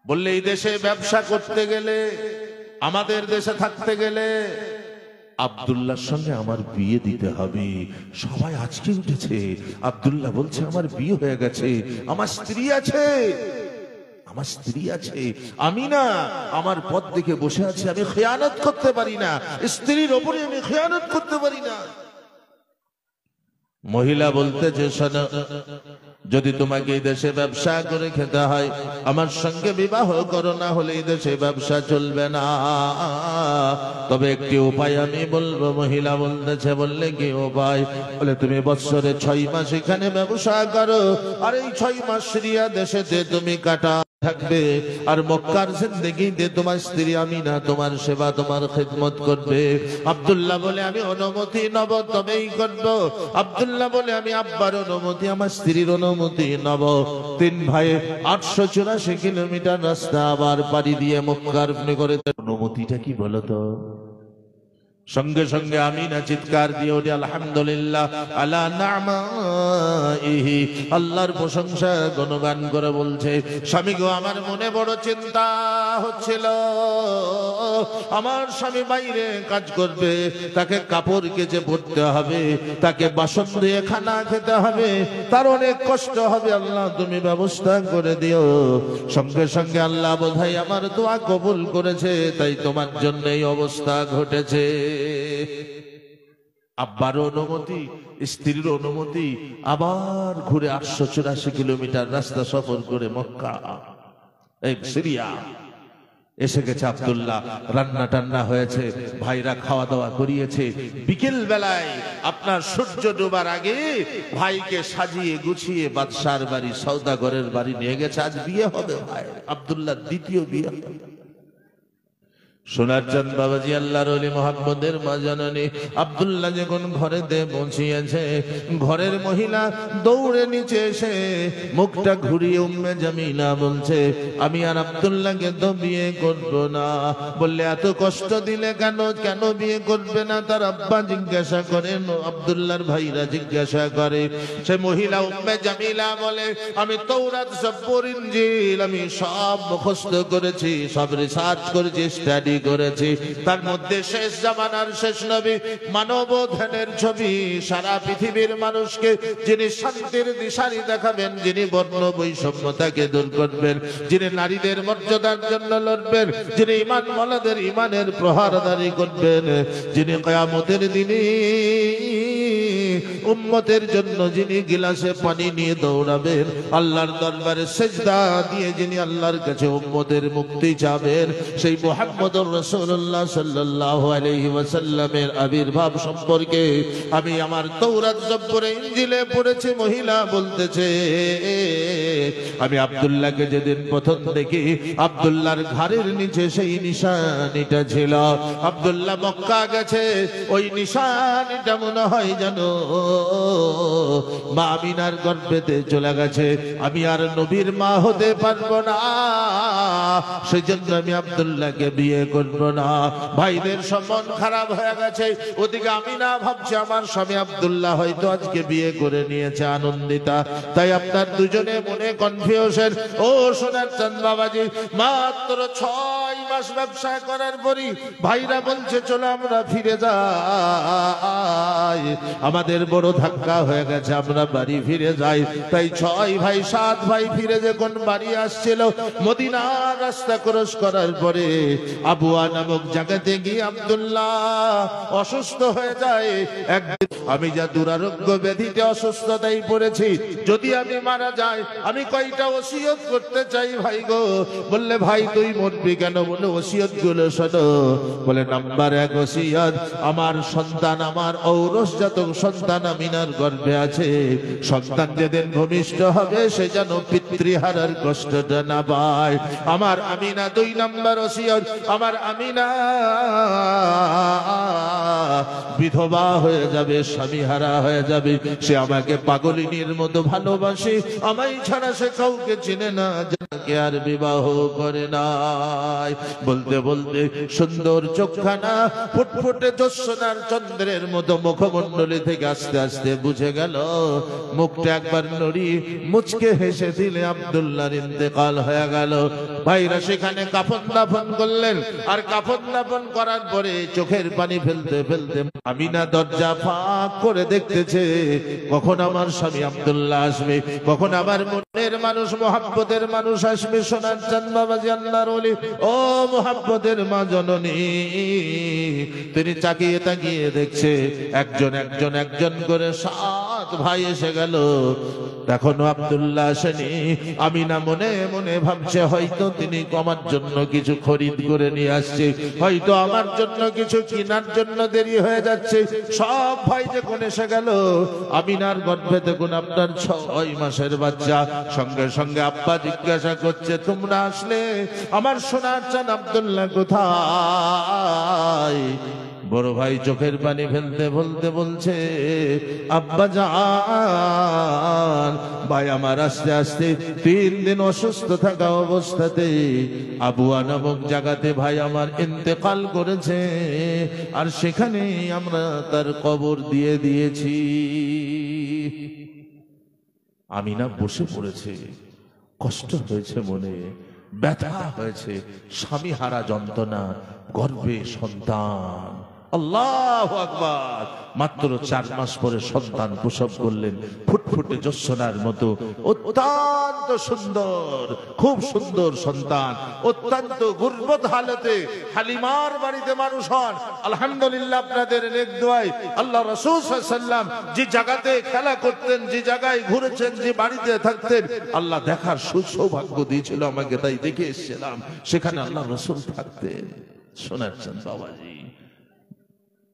বললে এই দেশে ব্যবসা করতে গেলে, আমাদের দেশে থাকতে গেলে আব্দুল্লাহর সঙ্গে আমার বিয়ে দিতে হবে। সবাই আজকে উঠেছে। আব্দুল্লাহ বলছে, আমার বিয়ে হয়ে গেছে, আমার স্ত্রী আছে, আমি না আমার পথ দেখে বসে আছি, আমি খেয়ানত করতে পারি না, স্ত্রীর ওপরে আমি খেয়ানত করতে পারি না। মহিলা বলতেছে, শোনো, যদি তোমাকে এই দেশে ব্যবসা করে খেতে হয়, আমার সঙ্গে বিবাহ করো, না হলে এই দেশে ব্যবসা চলবে না। তবে একটি উপায় আমি বলবো। মহিলা বলতেছে, বললে কি উপায়? বলে, তুমি বৎসরে 6 মাস এখানে ব্যবসা করো, আর এই 6 মাস সিরিয়া দেশেতে তুমি কাটা থাকবে, আর মক্কার জিন্দেগিতে তোমার স্ত্রী আমিনা তোমার সেবা, তোমার খিদমত করবে। আব্দুল্লাহ বলে, আমি অনুমতি নব, তবেই করব। আব্দুল্লাহ বলে, আমি আব্বার অনুমতি, আমার স্ত্রীর অনুমতি নব। 3 ভাই 884 কিলোমিটার রাস্তা আবার পাড়ি দিয়ে মক্কার করে। অনুমতিটা কি বলতো? সঙ্গে সঙ্গে আমিনা চিৎকার দিয়ে ওঠে, আলহামদুলিল্লাহ আলা নামাইহি, আল্লাহর প্রশংসা গুণগান করে বলছে, স্বামী গো, আমার মনে বড় চিন্তা হচ্ছিল। আমার স্বামী বাইরে কাজ করবে, তাকে কাপড় কেচে পরতে হবে, তাকে বাসন দিয়ে খানা খেতে হবে, তার অনেক কষ্ট হবে। আল্লাহ তুমি ব্যবস্থা করে দিও। সঙ্গে সঙ্গে আল্লাহ বোধহয় আমার দোয়া কবুল করেছে, তাই তোমার জন্য এই অবস্থা ঘটেছে। আব্বার অনুমতি, স্ত্রীর অনুমতি, আবার ঘুরে 884 কিলোমিটার রাস্তা সফর করে মক্কা, এই সিরিয়া এসে গেছে আব্দুল্লাহ। রান্না টান্না হয়েছে, ভাইরা খাওয়া দাওয়া করিয়েছে। বিকেল বেলায় আপনার সূর্য ডোবার আগে ভাইকে সাজিয়ে গুছিয়ে বাদশার বাড়ি, সওদাগরের বাড়ি নিয়ে গেছে। আজ বিয়ে হবে ভাই, আব্দুল্লাহ দ্বিতীয় বিয়ে। সোনার চাঁদ বাবাজি আল্লাহর ওলি মোহাম্মদের মা জাননী আব্দুল্লাহ যখন ঘরেতে পৌঁছিয়েছে, ঘরের মহিলা দৌড়ে নিচে এসে মুখটা ঘুরিয়ে উম্মে জামিলা বলছে, আমি আর আব্দুল্লাহকে তো বিয়ে করবো না। বললে এত কষ্ট দিলে কেন, কেন বিয়ে করবে না? তার আব্বা জিজ্ঞাসা করেন, আব্দুল্লাহর ভাইরা জিজ্ঞাসা করে। সে মহিলা উম্মে জামিলা বলে, আমি তাওরাত জবুর ইনজিল আমি সব মুখস্থ করেছি, সব রিসার্চ করেছি, স্টাডি করেছি। তার মধ্যে শেষ জামানার শেষ নবী, মানব ধ্যানের ছবি, সারা পৃথিবীর মানুষকে যিনি শান্তির দিশারি দেখাবেন, যিনি বর্ণ বৈষম্যতাকে দূর করবেন, যিনি নারীদের মর্যাদার জন্য লড়বেন, যিনি ঈমান ওয়ালাদের ঈমানের প্রহারদারি করবেন, যিনি কিয়ামতের দিনে উম্মতের জন্য যিনি গিলাসে পানি নিয়ে দৌড়াবেন, আল্লাহর দরবারে সিজদা দিয়ে যিনি আল্লাহর কাছে উম্মতের মুক্তি চাবেন, সেই মুহাম্মদুর রাসূলুল্লাহ সাল্লাল্লাহু আলাইহি ওয়াসাল্লামের আবির্ভাব সম্পর্কে আমি আমার তাওরাত জবুর ইনজিলে পড়েছি। মহিলা বলতেছে, আমি আব্দুল্লাহকে যেদিন প্রথম দেখি, আব্দুল্লাহর ঘাড়ের নিচে সেই নিশানিটা ছিল। আব্দুল্লাহ মক্কা গেছে, ওই নিশানিটা মনে হয় জানো মা আমিনার গর্ভেতে চলে গেছে। আমি আর নবীর মা হতে পারবো না, সেই জন্য আমি আব্দুল্লাহকে বিয়ে করবো না। ভাইদের সম্মান খারাপ হয়ে গেছে। ওদিকে আমিনা ভাবছে আমার স্বামী আব্দুল্লাহ হয়তো আজকে বিয়ে করে নিয়েছে, আনন্দিতা। তাই আপনার দুজনে মনে কনফিউশন। ও সোনার চাঁদ বাবাজি, মাত্র 6 মাস ব্যবসা করার পরই ভাইরা বলছে চলো আমরা ফিরে যাই, আমাদের বড় ধাক্কা হয়ে গেছে, আমরা বাড়ি ফিরে যাই। তাই 6 ভাই 7 ভাই ফিরে যখন বাড়ি আসছিল, মদিনার রাস্তা ক্রস করার পরে আবুয়া নামক জায়গাতে গিয়ে আব্দুল্লাহ অসুস্থ হয়ে যায়। একদিন আমি যা দুরারোগ্য ব্যাধিতে অসুস্থতায় পড়েছি, যদি আমি মারা যাই আমি কয়টা ওসিয়ত করতে চাই ভাই গো। বললে ভাই তুই মরবি কেন? বলে ওসিয়ত গুলো শোনো। বলে নাম্বার 1 ওসিয়ত, আমার সন্তান, আমার ঔরসজাতক সন্তান আমিনার গর্ভে আছে, সন্তান যেদিন ভূমিষ্ঠ হবে সে যেন পিতৃহারার কষ্টটা না পায়। আমার আমিনা 2 নাম্বার ওসিয়ত, আমার আমিনা বিধবা হয়ে যাবে, স্বামীহারা হয়ে যাবে, সে আমাকে পাগলিনীর মতো ভালোবাসে, আমায় ছাড়া সে কাউকে চিনে না, যাকে আর বিবাহ করে নাই। বলতে বলতে সুন্দর চোখখানা ফুটফুটে জ্যোৎস্নার চন্দ্রের মতো মুখমণ্ডলী থেকে আস্তে আস্তে বুঝে গেল। মুখটা একবার নড়ি মুচকে হেসে দিলে আব্দুল্লাহর ইন্তেকাল হয়ে গেল। ভাইরা সেখানে কাফন দাফন করলেন। আর কাফন দাফন করার পরে চোখের পানি ফেলতে ফেলতে আমিনা দরজা ফাঁক করে দেখতেছে কখন আমার স্বামী আব্দুল্লাহ আসবে, কখন আমার মনের মানুষ, মোহাব্বতের মানুষ আসবে। সোনার চাঁদ বাবাজি আল্লাহর ওলি, ও মোহাব্বতের মা জননী, তিনি তাকিয়ে তাকিয়ে দেখছে একজন একজন একজন করে 7 ভাই এসে গেল, এখনো আব্দুল্লাহ আসেনি। আমিনা মনে মনে ভাবছে হয়তো তিনি আমার জন্য কিছু খরিদ করে নিয়ে আসছে, হয়তো আমার জন্য কিছু কেনার জন্য দেরি হয়ে যাচ্ছে। সব ভাই যখন এসে গেল, আমিনার গর্ভে দেখুন আপনার 6 মাসের বাচ্চা। সঙ্গে সঙ্গে আব্বা জিজ্ঞাসা করছে তোমরা আসলে, আমার সোনার চাঁদ আব্দুল্লাহ কোথায়? বড় ভাই চোখের পানি ফেলতে ফেলতে বলছে আব্বা জান, ভাই আমার আস্তে আস্তে 3 দিন অসুস্থ থাকা অবস্থাতে আবুয়া নামক জায়গাতে ভাই আমার ইন্তেকাল করেছে, আর সেখানে আমরা তার কবর দিয়ে দিয়েছি। আমিনা বসে পড়েছে, কষ্ট হয়েছে, মনে ব্যথা হয়েছে, স্বামী হারা যন্ত্রণা, গর্ভে সন্তান। আল্লাহু আকবার। মাত্র 4 মাস পরে সন্তান প্রসব করলেন, ফুটফুটে জ্যোৎস্নার মতো, অত্যন্ত সুন্দর, খুব সুন্দর সন্তান। অত্যন্ত গুরবত হালতে হালিমার বাড়িতে মানুষ হন। আলহামদুলিল্লাহ, আপনাদের নেক দোয়ায় আল্লাহ রাসূল সাল্লাল্লাহু আলাইহি ওয়াসাল্লাম যে জায়গাতে খেলা করতেন, যে জায়গায় ঘুরেছেন, যে বাড়িতে থাকতেন, আল্লাহ দেখার সৌভাগ্য দিয়েছিল আমাকে, তাই দেখে এসেছিলাম। সেখানে আল্লাহ রাসূল থাকতেন। সোনার চাঁদ বাবাজি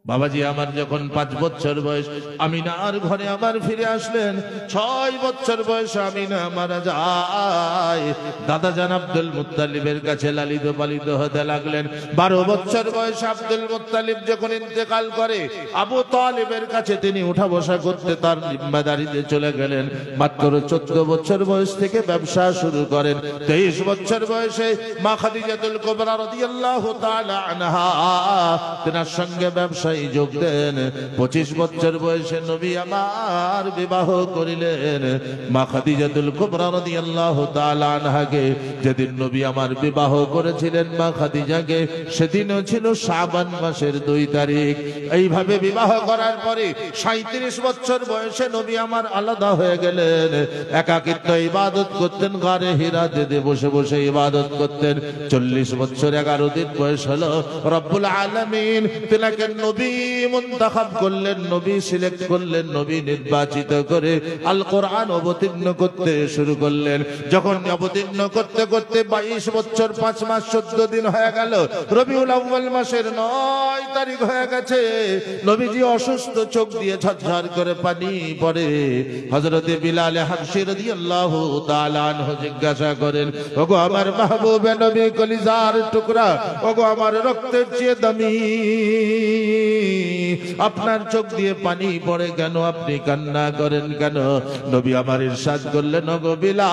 বাবাজি আমার যখন 5 বছর বয়স আমিনার ঘরে আবার ফিরে আসলেন। 6 বছর বয়সে আমিনা মারা যায়। দাদা জান আব্দুল মুত্তালিবের কাছে লালিত পালিত হতে লাগলেন। 12 বছর বয়সে আব্দুল মুত্তালিব যখন ইন্তেকাল করে আবু তালিবের কাছে তিনি উঠা বসা করতে তার জিম্মাদারিতে চলে গেলেন। মাত্র 14 বছর বয়স থেকে ব্যবসা শুরু করেন। 23 বছর বয়সে মা খাদিজাতুল কুবরা রাদিয়াল্লাহু তাআলা আনহা তার সঙ্গে ব্যবসায় যোগ দেন। 25 বছর বয়সে নবী আমার বিবাহ করিলেন। মা খাদিজাতুল কুবরা রাদিয়াল্লাহু তাআলা আনহাকে যেদিন নবী আমার বিবাহ করেছিলেন মা খাদিজাকে, সেদিনও ছিল শাবান মাসের 2 তারিখ। এইভাবে বিবাহ করার পরে 37 বছর বয়সে নবী আমার আলাদা হয়ে গেলেন। একাকিত্ব ইবাদত করতেন, গারে হিরাতে বসে বসে ইবাদত করতেন। 40 বছর 11 দিন বয়স হলো। রব্বুল আলামিন তিনাকে নবী মুনতাখাব করলেন, নবী সিলেক্ট করলেন, নবী নির্বাচিত করে আল কোরআন অবতীর্ণ করতে শুরু করলেন। যখন অবতীর্ণ করতে করতে 22 বছর 5 মাস 14 দিন হয়ে গেল। রবিউল আউয়াল মাসের 9 তারিখ হয়ে গেছে। নবীজি অসুস্থ, চোখ দিয়ে ঝরঝর করে পানি পড়ে। হযরতে বিলাল হাবশী রাদিয়াল্লাহু তাআলা আনহু জিজ্ঞাসা করেন, ওগো আমার মাহবুবে নবী, কলিজার টুকরা, ওগো আমার রক্তের চেয়ে দামি, আপনার চোখ দিয়ে পানি পড়ে কেন? আপনি কান্না করেন কেন? নবী আমার ইরশাদ করলেন, ওগো বিলাল,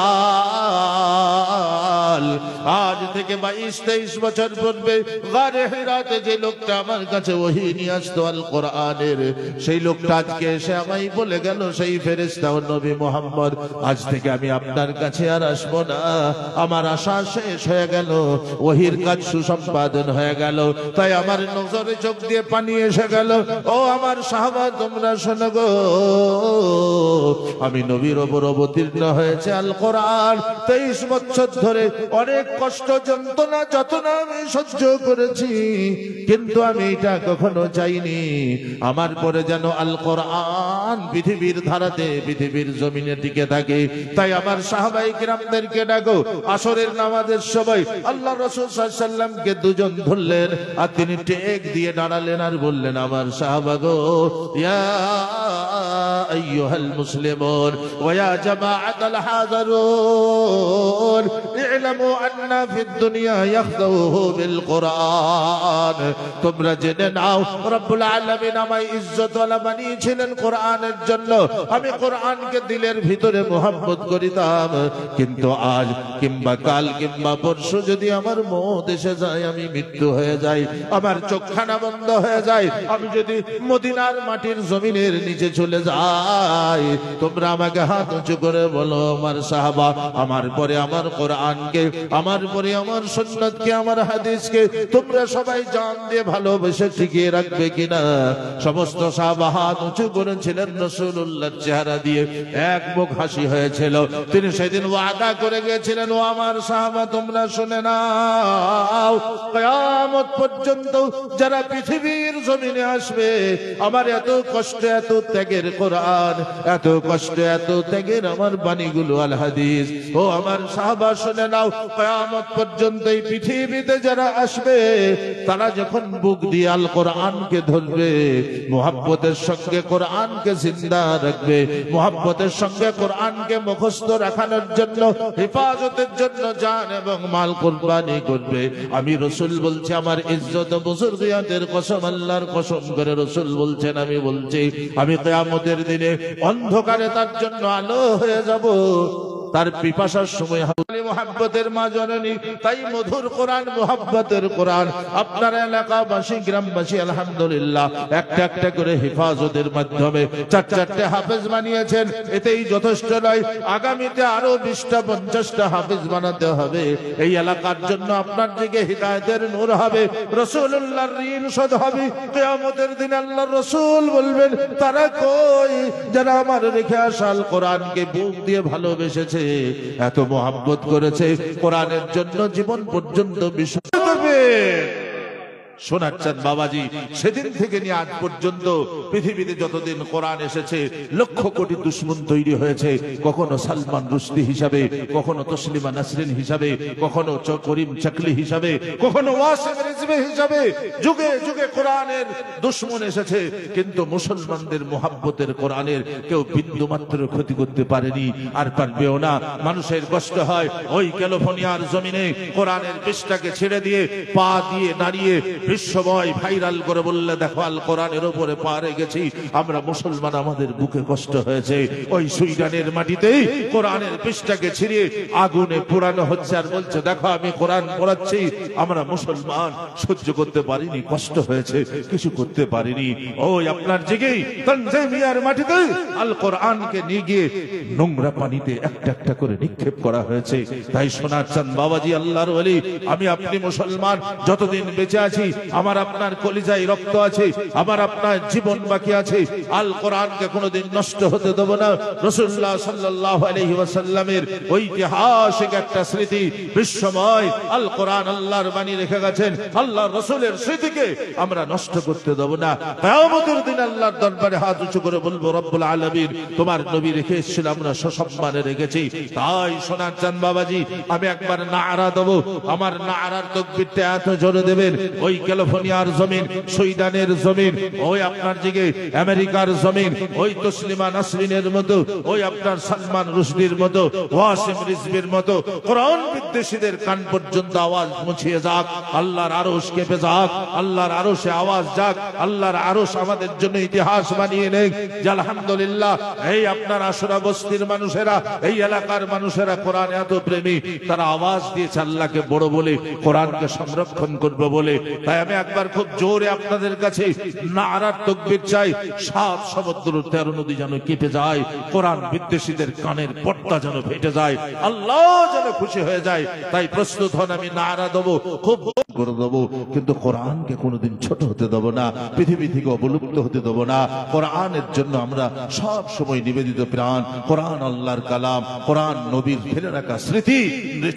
আজ থেকে 22-23 বছর পূর্বে গারে হিরাতে যে লোকটা আমার কাছে ওহী নিয়ে আসতো আল কোরআনের, সেই লোকটা আজকে এসে আমায় বলে গেল, সেই ফেরেশতা ও নবী মুহাম্মদ, আজ থেকে আমি আপনার কাছে আর আসবো না। আমার আশা শেষ হয়ে গেল, ওহীর কাজ সুসম্পাদন হয়ে গেল। তাই আমার নজরে চোখ দিয়ে পানি এসে গেল। ও আমার সাহাবা, তোমরা শোনো গো, আমি নবীর ওপর অবতীর্ণ হয়েছে আল কোরআন। 23 বছর ধরে অনেক কষ্ট, যন্ত্রণা, যাতনা আমি সহ্য করেছি, কিন্তু আমি এটা কখনো চাইনি আমার পরে যেন আল কোরআন পৃথিবীর ধারাতে, পৃথিবীর জমিনে টিকে থাকে। তাই আমার সাহাবায়ে কিরামদেরকে ডাকো। আসরের নামাজের সময় আল্লাহ রাসূল সাল্লাল্লাহু আলাইহি ওয়াসাল্লামকে দুজন ধরলেন আর তিনি টেক দিয়ে দাঁড়ালেন আর বললেন, আমার সাহাবা গো, ইয়া আইয়ুহাল মুসলিমুন ওয়া ইয়া জামাআতাল হাযিরুন, ই'লামু আন্না ফিদ দুনিয়া ইয়াখযুহু বিল কোরআন। তোমরা জেনে নাও, রব্বুল আলামিন আমায় ইজ্জতওয়ালা বানিয়েছিলেন কোরআনের জন্য। আমি কোরআনকে দিলের ভিতরে মোহাব্বত করিতাম, কিন্তু আজ কিংবা কাল কিংবা পরশু যদি আমার মওত এসে যায়, আমি মৃত্যু হয়ে যাই, আমার চোখখানা বন্ধ হয়ে যায়, আমি যদি মদিনার মাটির জমিনের নিচে চলে যাই, তোমরা আমাকে হাত উঁচু করে বলো, আমার সাহাবা, আমার পরে আমার কোরআনকে, আমার পরে আমার সুন্নাতকে, আমার হাদিসকে তোমরা সবাই জান দিয়ে ভালোবেসে টিকিয়ে রাখবে কিনা? সমস্ত সাহাবা হাত উঁচু করেছিলেন। রাসূলুল্লাহর চেহারা দিয়ে এক মুখ হাসি হয়েছিল। তিনি সেদিন ওয়াদা করে গিয়েছিলেন, ও আমার সাহাবা, তোমরা শুনে নাও, কিয়ামত পর্যন্ত যারা পৃথিবীর জমিনে আসবে, আমার এত কষ্ট, এত ত্যাগের কোরআন, এত কষ্ট, এত ত্যাগের আমার বাণীগুলো আল হাদিস, ও আমার সাহাবা শুনে নাও, কিয়ামত পর্যন্ত এই পৃথিবীতে যারা আসবে, তারা যখন বুক দিয়ে আল কোরআনকে ধরবে, মুহাব্বতের সঙ্গে কোরআনকে জিন্দা রাখবে, মুহাব্বতের সঙ্গে কোরআনকে মুখস্থ রাখানোর জন্য, হেফাজতের জন্য জান এবং মাল কুরবানি করবে। আমি রাসূল বলছি, আমার ইজ্জত ও বুজুর্গিয়াতের কসম, আল্লাহর কসম করে রাসূল বলছেন, আমি বলছি, আমি কিয়ামতের দিনে অন্ধকারে তার জন্য আলো হয়ে যাব। তার পিপাসার সময় মুহাব্বতের মা জননী, তাই মধুর কোরআন, মুহাব্বতের কোরআন আপনার এলাকাবাসী, গ্রামবাসী আলহামদুলিল্লাহ একটা একটা করে হেফাজতের মাধ্যমে 4-4টে হাফেজ বানিয়েছেন। এতেই যথেষ্ট নয়, আগামীতে আরো 20টা 50টা হাফেজ বানাতে হবে। এই এলাকার জন্য আপনার দিকে হিদায়াতের নূর হবে, রাসূলুল্লাহর ঋণ শোধ হবে। কিয়ামতের দিন আল্লাহর রাসূল বলবেন, তারা কই যারা আমার রেখে আসা আল কোরআনকে বুক দিয়ে ভালোবেসেছে, এত মোহাব্বত করেছে, কোরআনের জন্য জীবন পর্যন্ত বিশ্বাস করবে। সোনার চাঁদ বাবাজি সেদিন থেকে নিয়ে আজ পর্যন্ত পৃথিবীতে যতদিন কোরআন এসেছে লক্ষ কোটি দুশ্মন তৈরি হয়েছে, কখনো সালমান রুশদি হিসাবে, কখনো তসলিমা নাসরিন হিসাবে, কখনো করিম চাকলি হিসাবে, কখনো ওয়াসিম রিজভী হিসাবে, যুগে যুগে কোরআনের দুশ্মন এসেছে, কিন্তু মুসলমানদের মুহাব্বতের কোরআনের কেউ বিন্দু মাত্র ক্ষতি করতে পারেনি, আর পারবেও না। মানুষের কষ্ট হয় ওই ক্যালিফোর্নিয়ার জমিনে কোরআনের পৃষ্ঠাকে ছেড়ে দিয়ে পা দিয়ে দাঁড়িয়ে বিশ্বময় ভাইরাল করে বললে দেখো আল কোরআনের উপরে পা রেখেছি আমরা মুসলমান, আমাদের বুকে কষ্ট হয়েছে। ওই সুইডানের মাটিতেই কোরআনের পৃষ্ঠাকে ছিঁড়ে আগুনে পোড়ানো হচ্ছে, আর বলছে দেখো আমি কোরআন পড়াচ্ছি, আমরা মুসলমান সহ্য করতে পারিনি, কষ্ট হয়েছে, কিছু করতে পারিনি। ওই আপনার জেগেই তানজানিয়ার মাটিতে আল কোরআনকে নিয়ে গিয়ে নোংরা পানিতে একটা একটা করে নিক্ষেপ করা হয়েছে। তাই সোনার চাঁদ বাবাজি আল্লাহর ওলি, আমি আপনি মুসলমান যতদিন বেঁচে আছি, আমার আপনার কলিজায় রক্ত আছে, আমার আপনার জীবন বাকি আছে, আল কোরআনকে কোনোদিন নষ্ট হতে দেব না। রাসূলুল্লাহ সাল্লাল্লাহু আলাইহি ওয়াসাল্লামের ঐতিহাসিক একটা স্মৃতি, বিশ্বময় আল কোরআন আল্লাহর বাণী রেখে গেছেন, আল্লাহর রাসূলের স্মৃতিকে আমরা নষ্ট করতে দেব না। কিয়ামতের দিন আল্লাহর দরবারে হাত উঁচু করে বলবো রব্বুল আলামিন তোমার নবী রেখে এসেছিল, আমরা সসম্মানে রেখেছি। তাই সোনার চাঁদ বাবাজি আমি একবার নারা দেব, আমার নারার তাকবীরটা এত জোরে দেবেন, ওই ক্যালিফোর্নিয়ার জমিন, সুইডানের জমিন, ওই আপনার দিকে আমেরিকার জমিন, ওই তসলিমা নাসরিনের মতো, ওই আপনার সালমান রুশদির মতো, ওয়াসিম রিজভীর মতো কোরআন বিদ্বেষীদের কান পর্যন্ত আওয়াজ মুছিয়ে যাক, আল্লাহর আরশ কেঁপে যাক, আল্লাহর আরশে আওয়াজ যাক, আল্লাহর আরশ আমাদের জন্য ইতিহাস বানিয়ে নেক যে আলহামদুলিল্লাহ এই আপনার আশুরা বস্তির মানুষেরা, এই এলাকার মানুষেরা কোরআন এত প্রেমী, তারা আওয়াজ দিয়েছে আল্লাহকে বড় বলে, কোরআনকে সংরক্ষণ করবে বলে। তাই আমি একবার খুব জোরে আপনাদের কাছে নারার তাকবীর চাই, 7 সমুদ্র 13 নদী যেন কেঁপে যায়, কোরআন বিদ্বেষীদের কানের পর্দা যেন ফেটে যায়, আল্লাহ যেন খুশি হয়ে যায়। তাই প্রস্তুত হন, আমি নারা দেবো, খুব করে দেবো, কিন্তু কোরআনকে কোনোদিন ছোট হতে দেবো না, পৃথিবী থেকে অবলুপ্ত হতে দেবো না। কোরআনের জন্য আমরা সব সময় নিবেদিত প্রাণ। কোরআন আল্লাহর কালাম, কোরআন নবীর ফেলে রাখা স্মৃতি,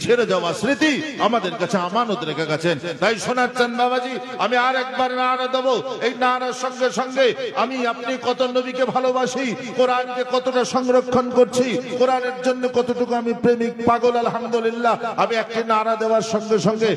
ছেড়ে যাওয়া স্মৃতি আমাদের কাছে আমানত রেখে গেছেন। তাই সোনার চাঁদ বাবাজি আমি আর একবার নারা দেবো, এই নারার সঙ্গে সঙ্গে আমি আপনি কত নবীকে ভালোবাসি, কোরআনকে কতটা সংরক্ষণ করছি, কোরআনের জন্য কতটুকু আমি প্রেমিক পাগল আলহামদুলিল্লাহ। আমি একটি নারা দেওয়ার সঙ্গে সঙ্গে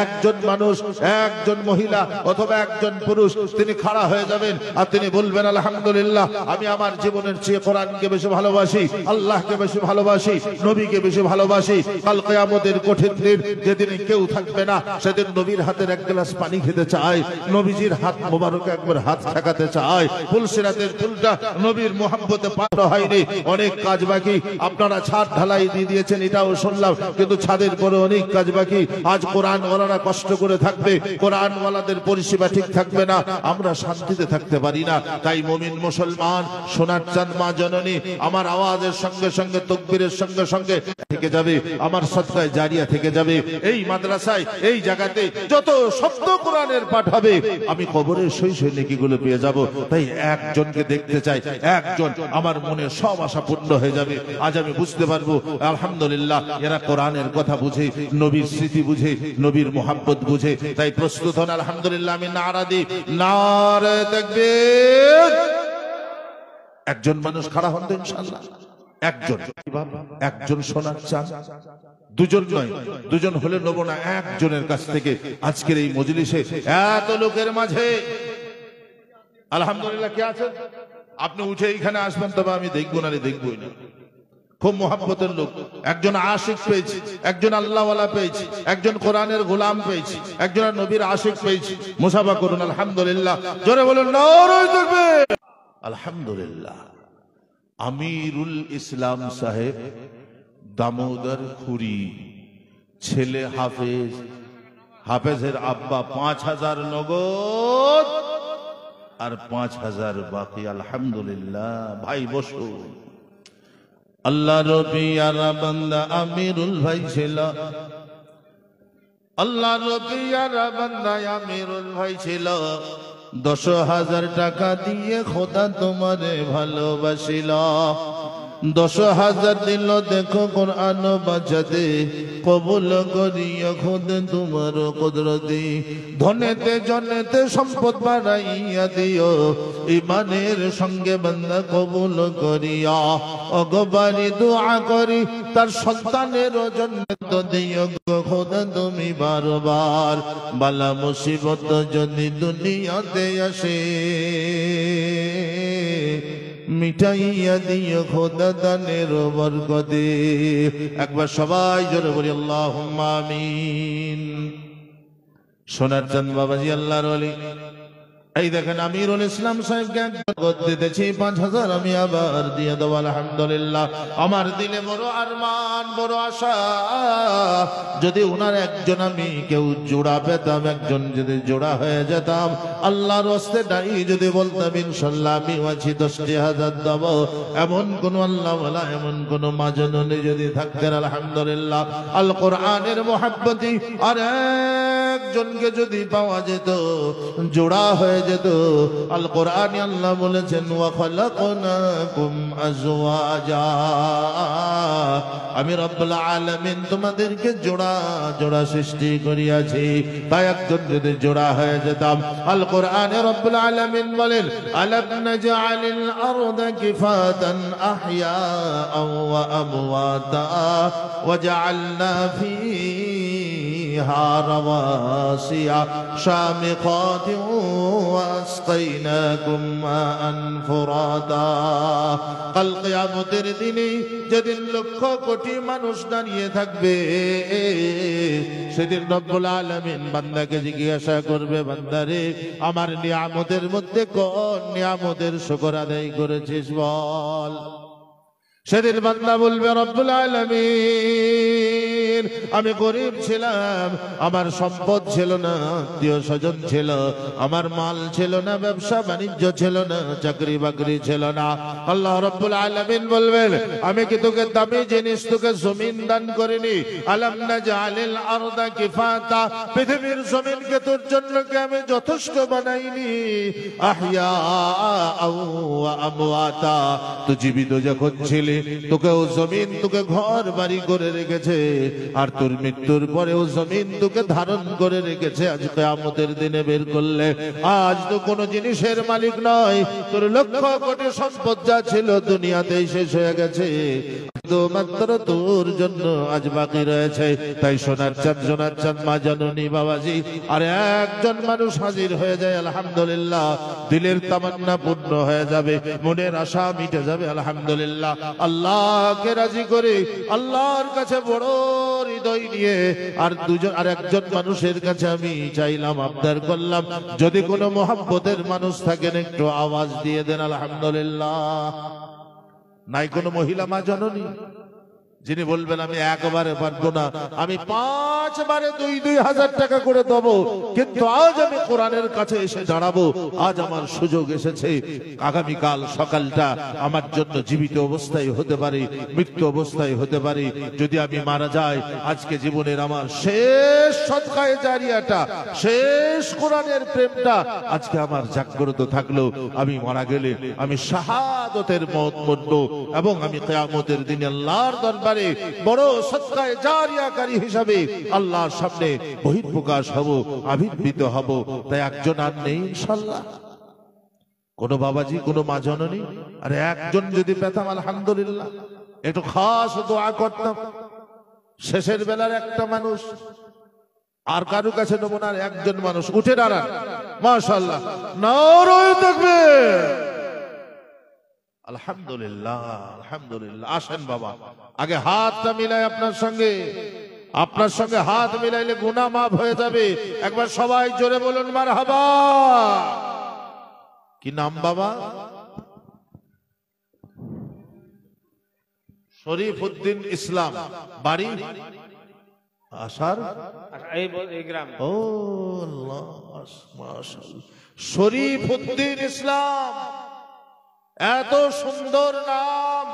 একজন মানুষ, একজন মহিলা অথবা একজন পুরুষ তিনি খাড়া হয়ে যাবেন আর তিনি বলবেন আলহামদুলিল্লাহ আমি আমার জীবনের চেয়ে কোরআনকে বেশি ভালোবাসি, আল্লাহকে বেশি ভালোবাসি, নবীকে বেশি ভালোবাসি। কাল কিয়ামতের কঠিন দিন যেদিন কেউ থাকবে না, সেদিন নবীর হাতের এক গ্লাস পানি খেতে চায়, নবীজির হাত মোবারকে একবার হাত ঠেকাতে চায়। ফুলসিরাতের ফুলটা নবীর মুহাব্বতে পার হয়নি, অনেক কাজ বাকি। আপনারা ছাদ ঢালাই দিয়ে দিয়েছেন এটাও শুনলাম, কিন্তু ছাদের পরে অনেক কাজ বাকি। আজ কোরআন ওয়ালারা কষ্ট করে থাকবে, কোরআন ওয়ালাদের পরিষেবা ঠিক থাকবে না, আমরা শান্তিতে থাকতে পারি না। তাই মুমিন মুসলমান সোনার চাঁদ মা জননী আমার আওয়াজের সঙ্গে সঙ্গে তাকবীরের সঙ্গে সঙ্গে থেকে যাবে, আমার সদকায়ে জারিয়া থেকে যাবে। এই মাদ্রাসায় এই জায়গাতে যত শব্দ কোরআনের পাঠ হবে আমি কবরের সই সই নেকিগুলো পেয়ে যাব। তাই একজনকে দেখতে চাই, একজন আমার মনে সব আশা পূর্ণ হয়ে যাবে। আজ আমি বুঝতে পারবো আলহামদুলিল্লাহ এরা কোরআনের কথা বুঝে, নবীর স্মৃতি বুঝে, নবীর মুহাব্বত বুঝে। তাই প্রস্তুত হন, আলহামদুলিল্লাহ আমি নারা দিই, নারে তাকবীর। একজন মানুষ খাড়া হন তো ইনশাআল্লাহ, একজন, একজন সোনার চাঁদ, দুজন নয়, দুজন হলে নেব না, একজনের কাছ থেকে আজকের এই মজলিসে এত লোকের মাঝে আলহামদুলিল্লাহ কে আছেন আপনি উঠে এইখানে আসবেন, তবে আমি দেখবো না, দেখবোই না। খুব মোহাব্বতের লোক, একজন আশিক পেয়েছি, একজন আল্লাহওয়ালা পেয়েছি, একজন কোরআনের গোলাম পেয়েছি, একজন নবীর আশিক পেয়েছি। মুসাফা করুন আলহামদুলিল্লাহ, জোরে বলুন নারে তাকবীর। আলহামদুলিল্লাহ আমিরুল ইসলাম সাহেব দামোদর খুরি, ছেলে হাফেজ, হাফেজের আব্বা 5000 নগদ আর 5000 বাকি। আলহামদুলিল্লাহ ভাই বসুন। আল্লাহ রবি আর বান্দা আমিরুল ভাই ছিল, আল্লাহ রবি আর বান্দা আমিরুল ভাই ছিল, 10,000 টাকা দিয়ে খোদা তোমারে ভালোবাসিল। 10,000 দিল দেখো কোরআন বাঁচাতে, কবুল করিয়া খোদ তোমার কুদরতি। ধনেতে জনেতে সম্পদ বাড়াইয়া দিও, ইমানের সঙ্গে বান্দা কবুল করিয়া। অগবারি দোয়া করি তার সন্তানের জন্য দিও গো খোদা তুমি বারবার। বালা মুসিবত যদি দুনিয়াতে আসে, মিটাইয়া দিও খোদা দানের বরকতে। একবার সবাই জোরে বলি আল্লাহুম্মা আমিন। সোনার চাঁদ বাবাজি আল্লাহর ওলি, এই দেখেন আমিরুল ইসলাম সাহেবকে দিতেছি 5,000, আমি আবার দিয়ে দেবো আলহামদুলিল্লাহ। আমার দিলে বড় আরমান, বড় আশা, যদি ওনার একজন আমি কেউ জোড়া পেতাম, একজন যদি জোড়া হয়ে যেতাম, আল্লাহর হস্তে ডাই যদি বলতাম ইনশাল্লাহ আমি আছি 10,000 দেব, এমন কোন আল্লাহওয়ালা, এমন কোন মাজনুনি যদি থাকতেন আলহামদুলিল্লাহ। আল কোরআনের মোহাব্বতি আর একজনকে যদি পাওয়া যেত, জোড়া হয়ে যেত। আল কোরআনে আল্লাহ বলেছেন ওয়া খালাকনাকুম আজওয়াজা, আমি রব্বুল আলামিন তোমাদেরকে জোড়া জোড়া সৃষ্টি করিয়াছি। তাই একজন যদি জোড়া হয়ে যেতাম, আল কোরআনে রব্বুল আলামিন বলেন আলাম নাজআলিল আরদা কিফাতান আহইয়াআন ওয়া আমওয়াতা ওয়া জাআলনা ফিহা রাওয়াসিয়া শামিখাতিন واسقيناكم ماء فراتا। কাল কিয়ামতের দিনে যেদিন লক্ষ কোটি মানুষ দাঁড়িয়ে থাকবে, সেদিন রব্বুল আলামিন বান্দাকে জিজ্ঞাসা করবে, বান্দারে আমার নিয়ামতের মধ্যে কোন নিয়ামতের শুকর আদায় করেছিস বল। সেদিন বান্দা বলবে রব্বুল আলামিন আমি গরিব ছিলাম, আমার সম্পদ ছিল না, আত্মীয় স্বজন ছিল, আমার মাল ছিল না, ব্যবসা বাণিজ্য ছিল না, চাকরি বাকরি ছিল না। আল্লাহ রব্বুল আলামিন বলবেন আমি কি তোকে দামি জিনিস, তোকে জমিন দান করিনি? আলাম নাজআলিল আরদা কিফাতা, পৃথিবীর জমিনকে তোর জন্য কি আমি যথেষ্ট বানাইনি? আহইয়া ওয়া আমওয়াতা, তুই জীবিত যখন ছিলি তোকেও জমিন তোকে ঘর বাড়ি করে রেখেছে, আর তোর মৃত্যুর পরেও জমিন তোকে ধারণ করে রেখেছে। আজ কিয়ামতের দিনে বের করলে আজ তো কোনো জিনিসের মালিক নয়, তোর লক্ষ কোটি সম্পদ যা ছিল দুনিয়াতেই শেষ হয়ে গেছে, মাত্র তোর জন্য আজ বাকি রয়েছে। তাই সোনার চাঁদ মা জননী বাবাজি আর একজন মানুষ হাজির হয়ে যায় আলহামদুলিল্লাহ, দিলের তামান্না পূর্ণ হয়ে যাবে, মনের আশা মিটে যাবে আলহামদুলিল্লাহ। আল্লাহকে রাজি করে আল্লাহর কাছে বড় হৃদয় নিয়ে আর একজন মানুষের কাছে আমি চাইলাম, আবদার করলাম, যদি কোনো মোহাব্বতের মানুষ থাকেন একটু আওয়াজ দিয়ে দেন আলহামদুলিল্লাহ। নাই কোনো মহিলা মা জননী যিনি বলবেন আমি একবারে পারবো না, আমি 5 বারে 2,000 টাকা করে দেবো, কিন্তু আজ আমি কোরআনের কাছে এসে দাঁড়াবো, আজ আমার সুযোগ এসেছে, আগামীকাল সকালটা আমার জন্য জীবিত অবস্থায় হতে পারে, মৃত্যু অবস্থায় হতে পারে। যদি আমি মারা যাই, আজকে জীবনের আমার শেষ সদকায়ে জারিয়াটা, শেষ কোরআনের প্রেমটা আজকে আমার জাগ্রত থাকলো, আমি মারা গেলে আমি শাহাদাতের মওত মরব এবং আমি কিয়ামতের দিনে আল্লাহর দরবারে বড় সদকায়ে জারিয়াকারী হিসাবে আল্লাহর সামনে বহিঃপ্রকাশ হব, আবির্ভূত হব। তাই একজন আর নেই ইনশাআল্লাহ, কোন বাবাজি, কোন মা জননী, আর একজন যদি পেতাম আলহামদুলিল্লাহ, একটু খাস দোয়া করতাম। শেষের বেলার একটা মানুষ, আর কারো কাছে নমুনার একজন মানুষ উঠে দাঁড়ান, মাশাআল্লাহ, নারায়ে তাকবীর, আলহামদুলিল্লাহ আলহামদুলিল্লাহ। আসেন বাবা, আগে হাতটা মিলাই আপনার সঙ্গে হাত মিলাইলে গুনাহ মাফ হয়ে যাবে। একবার সবাই জোরে বলুন মারহাবা। কি নাম বাবা? শরীফউদ্দিন ইসলাম, বাড়ি আসার এই গ্রাম। ও আল্লাহ, মাশাআল্লাহ, শরীফউদ্দিন ইসলাম, এত সুন্দর নাম।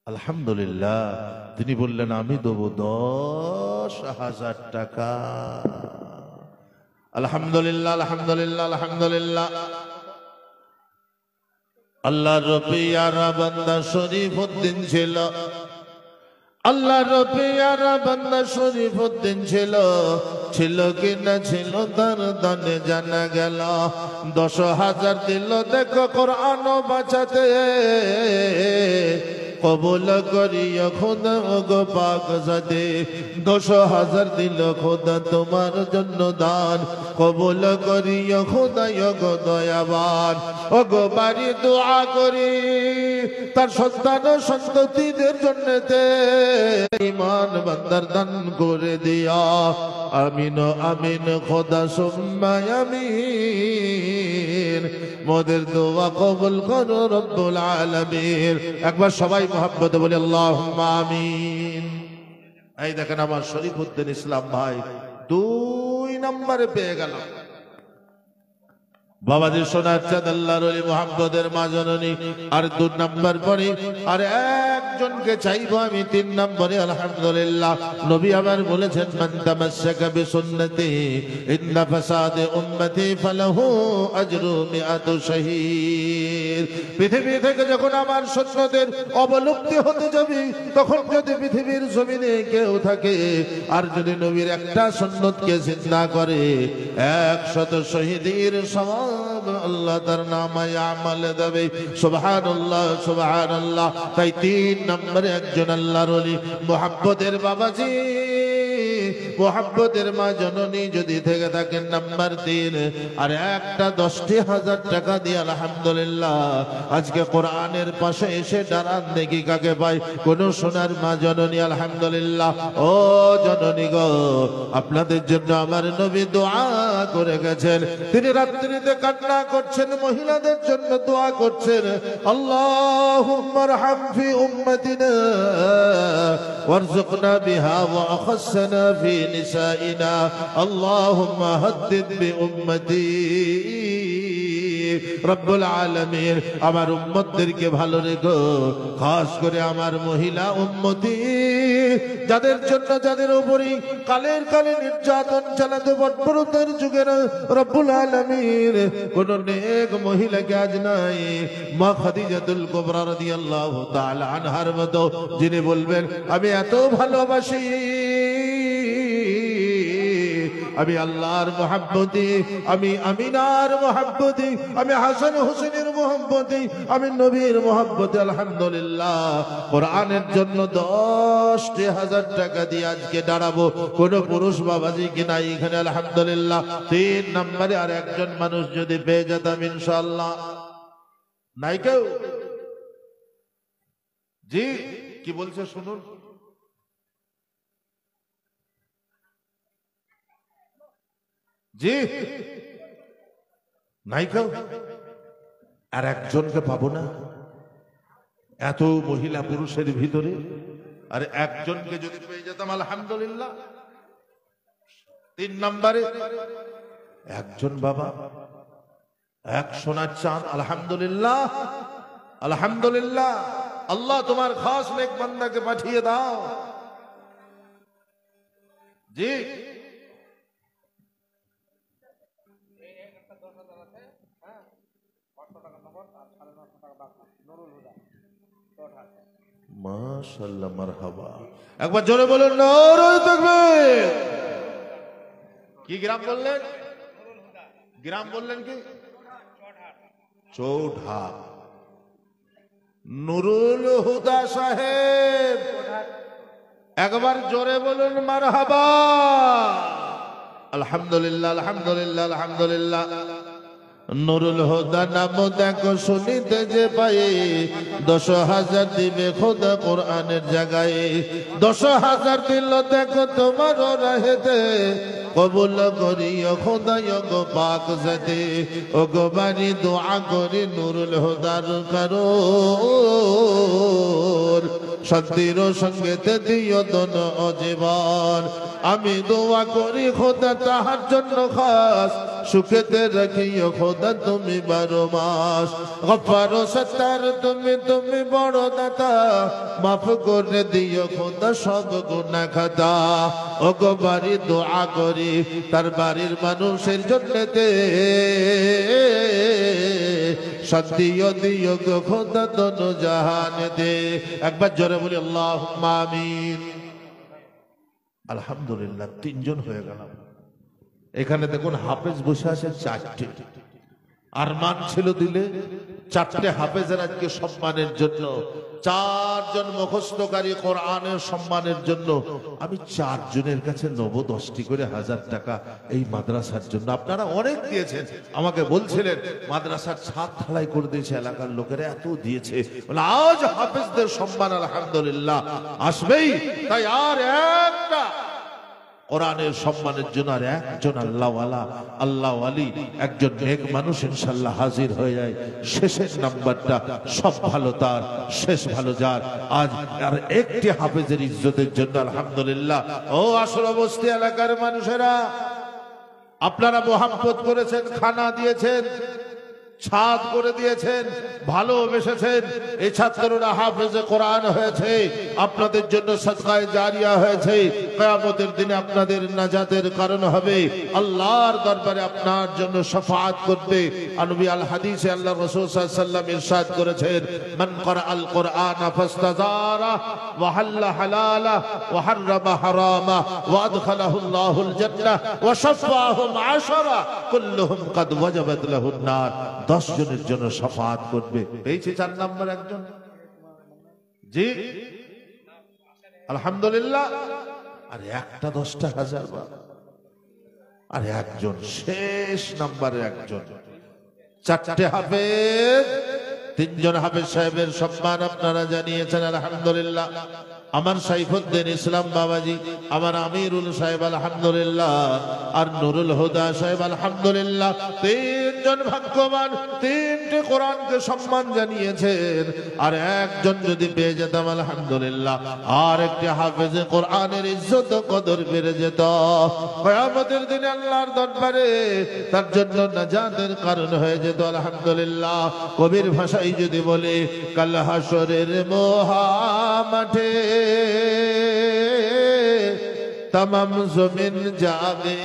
আলহামদুলিল্লাহ, তিনি বললেন আমি দেবো 10,000 টাকা। আলহামদুলিল্লাহ আলহামদুলিল্লাহ আলহামদুলিল্লাহ। আল্লাহর পেয়ারা বান্দা শরীফ উদ্দিন ছিল, আল্লাহর পেয়ারা বান্দা শরীফ উদ্দিন ছিল, ছিল কি না ছিল তার দানে জানা গেল। 10,000 দিল দেখো কোরআন বাঁচাতে, কবুল করিয়া খোদা গো পাক জাদে। 10,000 দিল খোদা তোমার জন্য দান, কবুল করিয়া খোদা গো দয়াবান। ও গো বাড়ি দোয়া করি তার সন্তান সন্ততিদের জন্যতে ঈমান বান্দার দান করে দিয়া। আমিন আমিন খোদা সুম্মা আমিন, মোদের দোয়া কবুল করো রব্বুল আলামিন। একবার সবাই মুহাব্বতে বলি আল্লাহুম্মা আমিন। এই দেখেন আমার শরীফ উদ্দিন ইসলাম ভাই 2 নম্বরে পেয়ে গেল। বাবাজি সোনার চাঁদ আল্লাহর ওলি মুহাম্মদের মা জননী। আর 2 নম্বর পরে আর একজনকে চাইবো আমি 3 নম্বরে। আলহামদুলিল্লাহ নবী আবার বলেছেন মান তামাসসাকা বিসুন্নতি ইন্না ফাসাদে উম্মতি ফালাহু আজরু মিআতু শহীদ। পৃথিবী থেকে যখন আমার সুন্নতের অবলুপ্তি হতে যাবে, তখন যদি পৃথিবীর জমিনে কেউ থাকে আর যদি নবীর একটা সুন্নতকে জিন্দা করে, 100 শহীদের সমান আল্লাহ তার নামায় আমল দেবে। সুবহানাল্লাহ সুবহানাল্লাহ। তাই 3 নম্বরে একজন আল্লাহর ওলি মুহাব্বতের বাবাজি, মুহাব্বতের মা জননী যদি থেকে থাকেন নাম্বার 3, আর একটা 10,000 টাকা দিয়ে আলহামদুলিল্লাহ আজকে কোরআনের পাশে এসে দাঁড়ান দেখি কাকে পাই। কোন সোনার মা জননী আলহামদুলিল্লাহ। ও জননী গো, আপনাদের জন্য আমার নবী দোয়া করে গেছেন। তিনি রাত্রিতে কান্না করছেন, মহিলাদের জন্য দোয়া করছেন। আল্লাহুম্মা রহম ফি উম্মতিনা ওয়ারযুকনা বিহা ওয়া আখাসনা ফি নিসাইনা আল্লাহুম্মা হাদ্দিদ বি উম্মতি। রব্বুল আলামিন আমার উম্মতদেরকে ভালো রেখো, খাস করে আমার মহিলা উম্মতি যাদের জন্য যাদের উপরে কালের কালে নির্যাতন চালাতে বর্বরতার যুগের রব্বুল আলামিন কোন নেক মহিলাকে আজ নাই। মা খাদিজাতুল কুবরা রাদিয়াল্লাহু তাআলা আনহার মতো যিনি বলবেন আমি এত ভালোবাসি, আমি আল্লাহর মুহাব্বতি, আমি আমিনার মুহাব্বতি, আমি হাসান হোসেনের মুহাব্বতি, আমি নবীর মুহাব্বতি। আলহামদুলিল্লাহ কোরআনের জন্য 10,000 টাকা দিয়ে আজকে দাঁড়াবো। কোন পুরুষ বাবাজি কি নাই এখানে? আলহামদুলিল্লাহ 3 নম্বরে আর একজন মানুষ যদি পেয়ে যেতাম ইনশাআল্লাহ। নাই কেউ? জি কি বলছে শুনুন। জি নাই কেউ? আর একজনকে পাবো না? এত মহিলা পুরুষের ভিতরে আর একজনকে যদি পেয়ে যেতাম আলহামদুলিল্লাহ। 3 নম্বরে একজন বাবা, এক সোনার চাঁদ। আলহামদুলিল্লাহ আলহামদুলিল্লাহ। আল্লাহ তোমার খাস নেক বান্দাকে পাঠিয়ে দাও। জি মাশাআল্লাহ মারহাবা। একবার জোরে বলুন নারায়ে তাকবীর। কি গ্রাম বললেন? গ্রাম বললেন কি? চৌঢাক। নুরুল হুদা সাহেব একবার জোরে বলুন মারহাবা। আলহামদুলিল্লাহ আলহামদুলিল্লাহ আলহামদুলিল্লাহ। নুরুল হুদা নাম দেখো শুনিতে যে পাই, 10,000 দিবে খোদা কোরআনের জায়গায়। 10,000 দিল দেখো তোমার রাহেতে, কবুল করিও খোদা গো পাক জাতে। ও গো বাড়ি দোয়া করি নুরুল হুদার কারণ, শান্তির সঙ্গেতে দিও দন জীবন। আমি দোয়া করি খোদা তাহার জন্য খাস, সুখেতে রাখিও খোদা তুমি 12 মাস। গফফার সত্তার তুমি তুমি বড় দাতা, মাফ করে দিও খোদা সব গুনাহ খাতা। ও গো বাড়ি দোয়া করি তার বাড়ির মানুষের জন্যতে, শান্তিও দিও গো খোদা দোনো জাহান দে। একবার জোরে বলি আল্লাহুম্মা আমিন। আলহামদুলিল্লাহ, তিনজন হয়ে গেলাম। এখানে দেখুন হাফেজ বসে আছে চারটে, আরমান ছিল দিলে চারটে হাফেজের আজকে সম্মানের জন্য, চারজন মুখস্থকারী কোরআনের সম্মানের জন্য আমি চারজনের কাছে নেব 10টি করে 1000 টাকা এই মাদ্রাসার জন্য। আপনারা অনেক দিয়েছেন, আমাকে বলছিলেন মাদ্রাসার ছাদ ঢালাই করে দিয়েছে এলাকার লোকেরা, এত দিয়েছে। আজ হাফেজদের সম্মান আলহামদুলিল্লাহ আসবেই, তাই আর একটা কোরআনের সম্মানের জন্য আর একজন আল্লাহওয়ালা, আল্লাহ আলী, একজন নেক মানুষ ইনশাল্লাহ হাজির হয়ে যায়। শেষের নাম্বারটা সব ভালো তার, শেষ ভালো যার। আজ আর একটি হাফেজের ইজ্জতের জন্য আলহামদুলিল্লাহ। ও আসল বস্তি এলাকার মানুষেরা, আপনারা মোহাম্মত করেছেন, খানা দিয়েছেন, ছাদ করে দিয়েছেন, ভালোবেসেছেন। এই ছাত্ররা হাফেজে কোরআন হয়েছে, আপনাদের জন্য সাদকায়ে জারিয়া হয়েছে। কিয়ামতের দিনে আপনাদের নাজাতের কারণ হবে, আল্লাহর দরবারে আপনার জন্য শাফাআত করবে। নবী আল হাদিসে আল্লাহ রাসূল সাল্লাল্লাহু আলাইহি ওয়াসাল্লাম ইরশাদ করেছেন, মান ক্বারাআল কুরআনা ফাস্তাযারা ওয়া হাল্লা হালালা ওয়া হাররামা হারামা ওয়া আদখালাহু আল্লাহুল জান্নাহ ওয়া শাফাআহুম 10 কুল্লুহুম ক্বাদ ওয়াজাবাত লাহুন নার। 10 জনের জন্য শাফাআত করবে। পেয়েছে 4 নাম্বার একজন। জি আলহামদুলিল্লাহ। আর একটা 10টা 1000 বার, আর একজন শেষ নাম্বারে একজন। 4টে হাফেজ, 3 জন হাফেজ সাহেবের সম্মান আপনারা জানিয়েছেন আলহামদুলিল্লাহ। আমার সাইফুদ্দিন ইসলাম বাবাজি, আমার আমিরুল সাহেব আলহামদুলিল্লাহ, আর নুরুল হুদা সাহেব আলহামদুলিল্লাহ। 3 জন ভাগ্যবান, 3টে কোরআনকে সম্মান জানিয়েছেন। আর একজন যদি পেয়ে যেতাম আলহামদুলিল্লাহ, আর একটি হাফেজে কোরআনের ইজ্জত ও কদর বেড়ে যেত। কিয়ামতের দিনে আল্লাহর দরবারে তার জন্য নাজাতের কারণ হয়ে যেত আলহামদুলিল্লাহ। কবির ভাষায় যদি বলে, কাল হাসরের মহামাঠে तमाम जमीन जावे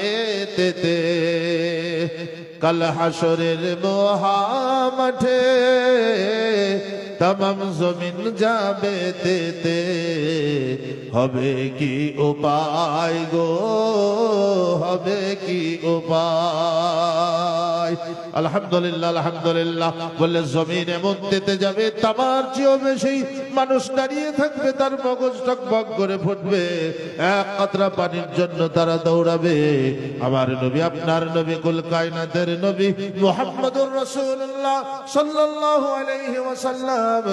तेते कल हाशरेर मोहामठे तमाम जमीन जावे तेते हबे की उपाय गो हबे की उपाय আলহামদুলিল্লাহ আলহামদুলিল্লাহ বলে জমিনে মধ্যেতে যাবে তামার চেয়েও বেশি মানুষ দাঁড়িয়ে থাকবে, তার মগজ টকবক করে ফুটবে, এক কাতরা পানির জন্য তারা দৌড়াবে। আমার নবী আপনার নবী কুল কায়নাতের নবী মুহাম্মদুর রাসূলুল্লাহ সাল্লাল্লাহু আলাইহি ওয়াসাল্লাম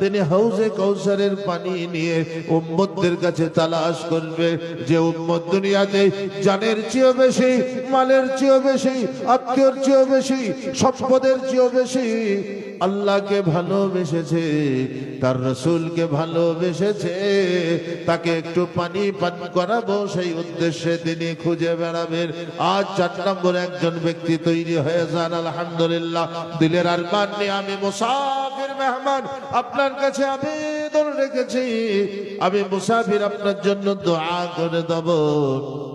তিনি হাউজে কাউসারের পানি নিয়ে উম্মতদের কাছে তালাশ করবে। যে উম্মত দুনিয়াতে জানের চেয়েও বেশি, মালের চেয়েও বেশি, আত্মীয়র চেয়েও বেশি, সম্পদের চেয়েও বেশি আল্লাহকে ভালোবেসেছে, তার রাসূলকে ভালোবেসেছে, তাকে একটু পানি পান করাবো সেই উদ্দেশ্যে তিনি খুঁজে বেড়াবেন। আজ 4 নম্বর একজন ব্যক্তি তৈরি হয়ে যান আলহামদুলিল্লাহ। দিলের আরমান নিয়ে আমি মুসাফির মেহমান আপনার কাছে আবেদন রেখেছি, আমি মুসাফির আপনার জন্য দোয়া করে দেব।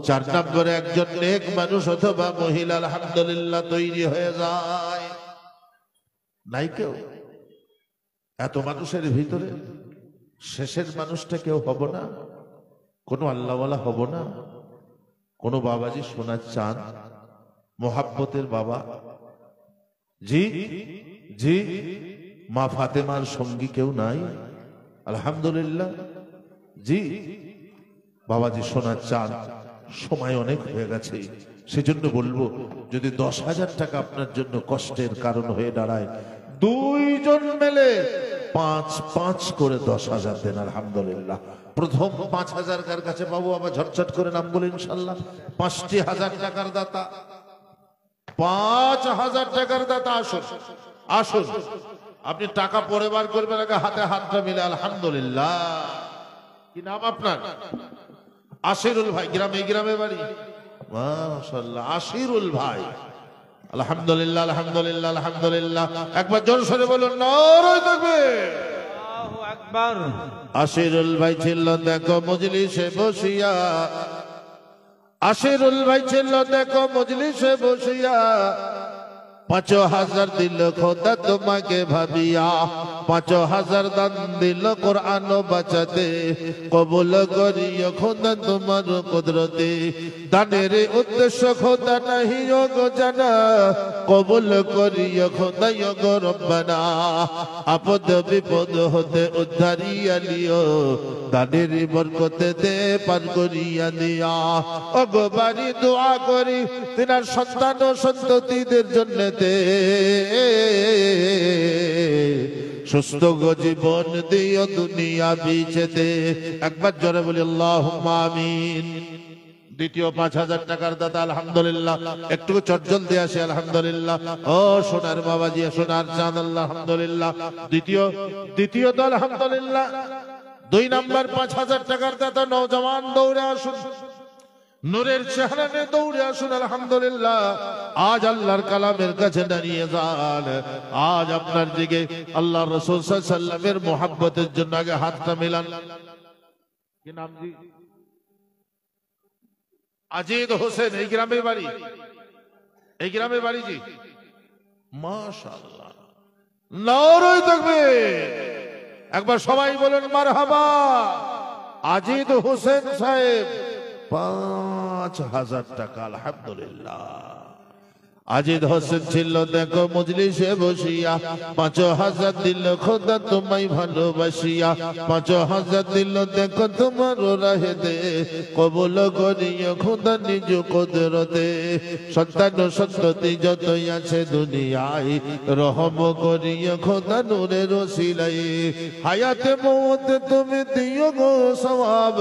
4 নম্বরে একজন নেক মানুষ অথবা মহিলা আলহামদুলিল্লাহ তৈরি হয়ে যায়। নাই কেউ? এত মানুষের ভিতরে শেষের মানুষটা কেউ হব না? কোনো আল্লাহওয়ালা হব না? কোনো বাবাজি সোনার চাঁদ মোহাব্বতের বাবা? জি জি, মা ফাতেমার সঙ্গী কেউ নাই? আলহামদুলিল্লাহ। জি বাবাজি সোনার চাঁদ, সময় অনেক হয়ে গেছে, সেজন্য বলবো যদি 10,000 টাকা আপনার জন্য কষ্টের কারণ হয়ে দাঁড়ায়, 2 জন মিলে 5-5 করে 10,000 দেন আলহামদুলিল্লাহ। প্রথম 5,000 কার কাছে পাবো? আবার ঝটঝট করে নাম বলে ইনশাল্লাহ। 5টি 1000 টাকার দাতা, 5,000 টাকার দাতা আসুন আসুন। আপনি টাকা পরে বার করবেন, আগে হাতে হাতটা মিলে আলহামদুলিল্লাহ। কি নাম আপনার? আশিরুল ভাই। গ্রামে গ্রামে বাড়ি? মাশাআল্লাহ, আশিরুল ভাই। আলহামদুলিল্লাহ আলহামদুলিল্লাহ আলহামদুলিল্লাহ। একবার জোর সরে বলুন নারে তাকবীর, আল্লাহু আকবার। আশিরুল ভাই ছিল দেখো মজলিসে বসিয়া, আশিরুল ভাই ছিল দেখো মজলিসে বসিয়া, 5000 দিল খোদা তোমাকে ভাবিয়া, 5000 দান দিল কোরআন বাঁচাতে, কবুল করিও খোদা তোমার কুদরতে। দানের উদ্দেশ্য খোদা নাহি গো জানা, কবুল করিও খোদা গো রব্বানা। আপদ বিপদ হতে উদ্ধারিয়া লিও, দানের বরকতে দে পার করিয়া দিয়া। ওগো বাড়ি দোয়া করি তিনার সন্তান ও সন্ততিদের জন্য, সুস্থ গো জীবন দিও দুনিয়া বিছেতে। একবার জোরে বলি আল্লাহুম্মা আমিন। দ্বিতীয় 5000 টাকার দাতা আলহামদুলিল্লাহ, একটু চটজল দিয়ে আসে আলহামদুলিল্লাহ। ও সোনার বাবাজি, সোনার চাঁদ আলহামদুলিল্লাহ। দ্বিতীয় তো আলহামদুলিল্লাহ। 2 নম্বর 5000 টাকার দাতা নওজওয়ান দৌড়ে আসুন, নূরের চেহারা নিয়ে দৌড়ে আসুন আলহামদুলিল্লাহ। আজ আল্লাহর কালামের কাছে দাঁড়িয়ে যান। আজ আপনার দিকে আল্লাহ রাসূল সাল্লাল্লাহু আলাইহি ওয়াসাল্লামের মোহাব্বতের জন্য আগে হাতটা মেলান। কি নাম জি? আজিদ হোসেন। এই গ্রামে বাড়ি? এই গ্রামে বাড়ি জি? মাশাআল্লাহ, নারায়ে তাকবীর। একবার সবাই বলেন মারহাবা। আজিদ হোসেন সাহেব 5000 টাকা আলহামদুলিল্লাহ। আজিদ হোসেন ছিল দেখো মজলিসে বসিয়া, 5000 দিল খোদা তোমায় ভালোবাসিয়া, 5000 দিল দেখো তোমার রাহে দে, কবুল করিও খোদা নিজ কুদরতে। সন্তান সন্ততি যতই আছে দুনিয়ায়, রহম করিও খোদা নূরের ওসিলায়। হায়াতে মওতে তুমি দিও গো সওয়াব,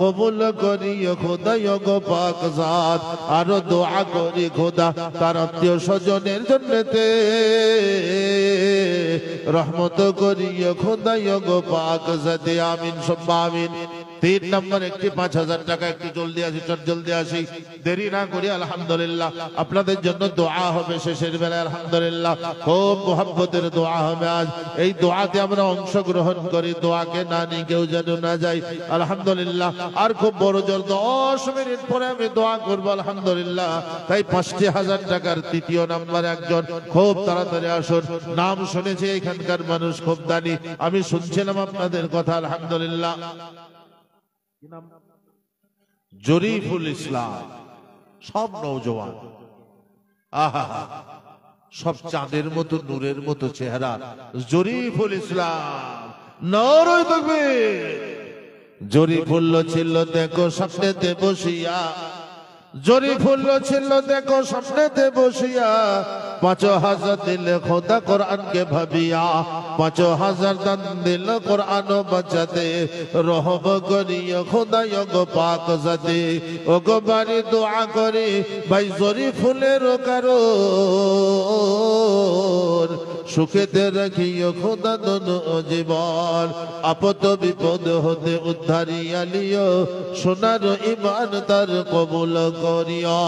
কবুল করিও খোদা গো পাক জাত। আর দোয়া করি খোদা তার আত্মীয় স্বজনের জন্যতে, রহমত করিও খোদা গো পাক জাতে। আমিন সুম্মা আমিন। 3 নম্বর একটি 5000 টাকা, একটু জলদি আসি, জলদি আসি, দেরি না করি আলহামদুলিল্লাহ। আপনাদের জন্য দোয়া হবে শেষের বেলায় আলহামদুলিল্লাহ। খুব মোহাব্বতের দোয়া হবে আজ। এই দোয়াতে আমরা অংশগ্রহণ করি, দোয়াকে না নিয়ে কেউ যেন না যায় আলহামদুলিল্লাহ। আর খুব বড় জোর 10 মিনিট পরে আমি দোয়া করবো আলহামদুলিল্লাহ। তাই 5000 টাকার 3 নম্বর একজন, খুব তাড়াতাড়ি আসুন। নাম শুনেছি এখানকার মানুষ খুব দানি, আমি শুনছিলাম আপনাদের কথা আলহামদুলিল্লাহ। জরিফুল ইসলাম, সব নওজওয়ান, আহা সব চাঁদের মতো নূরের মতো চেহারা। জরিফুল ইসলাম, নারায়ে তাকবীর। জরিফুল ছিল দেখো স্বপ্নেতে বসিয়া, জরিফুল ছিল দেখো স্বপ্নেতে বসিয়া, 5000 দিল খোদা কোরআনকে ভাবিয়া, 5000 দান দিল কোরআন বাঁচাতে, রহম করিও খোদা গো পাক জাতে। ও গো বাড়ি দোয়া করি ভাই জরিফুলের কারণ, সুখেতে রাখিও খোদা দোনো জীবন। আপদ বিপদ হতে উদ্ধারিয়া লিও, সোনার ঈমান তার কবুল করিও।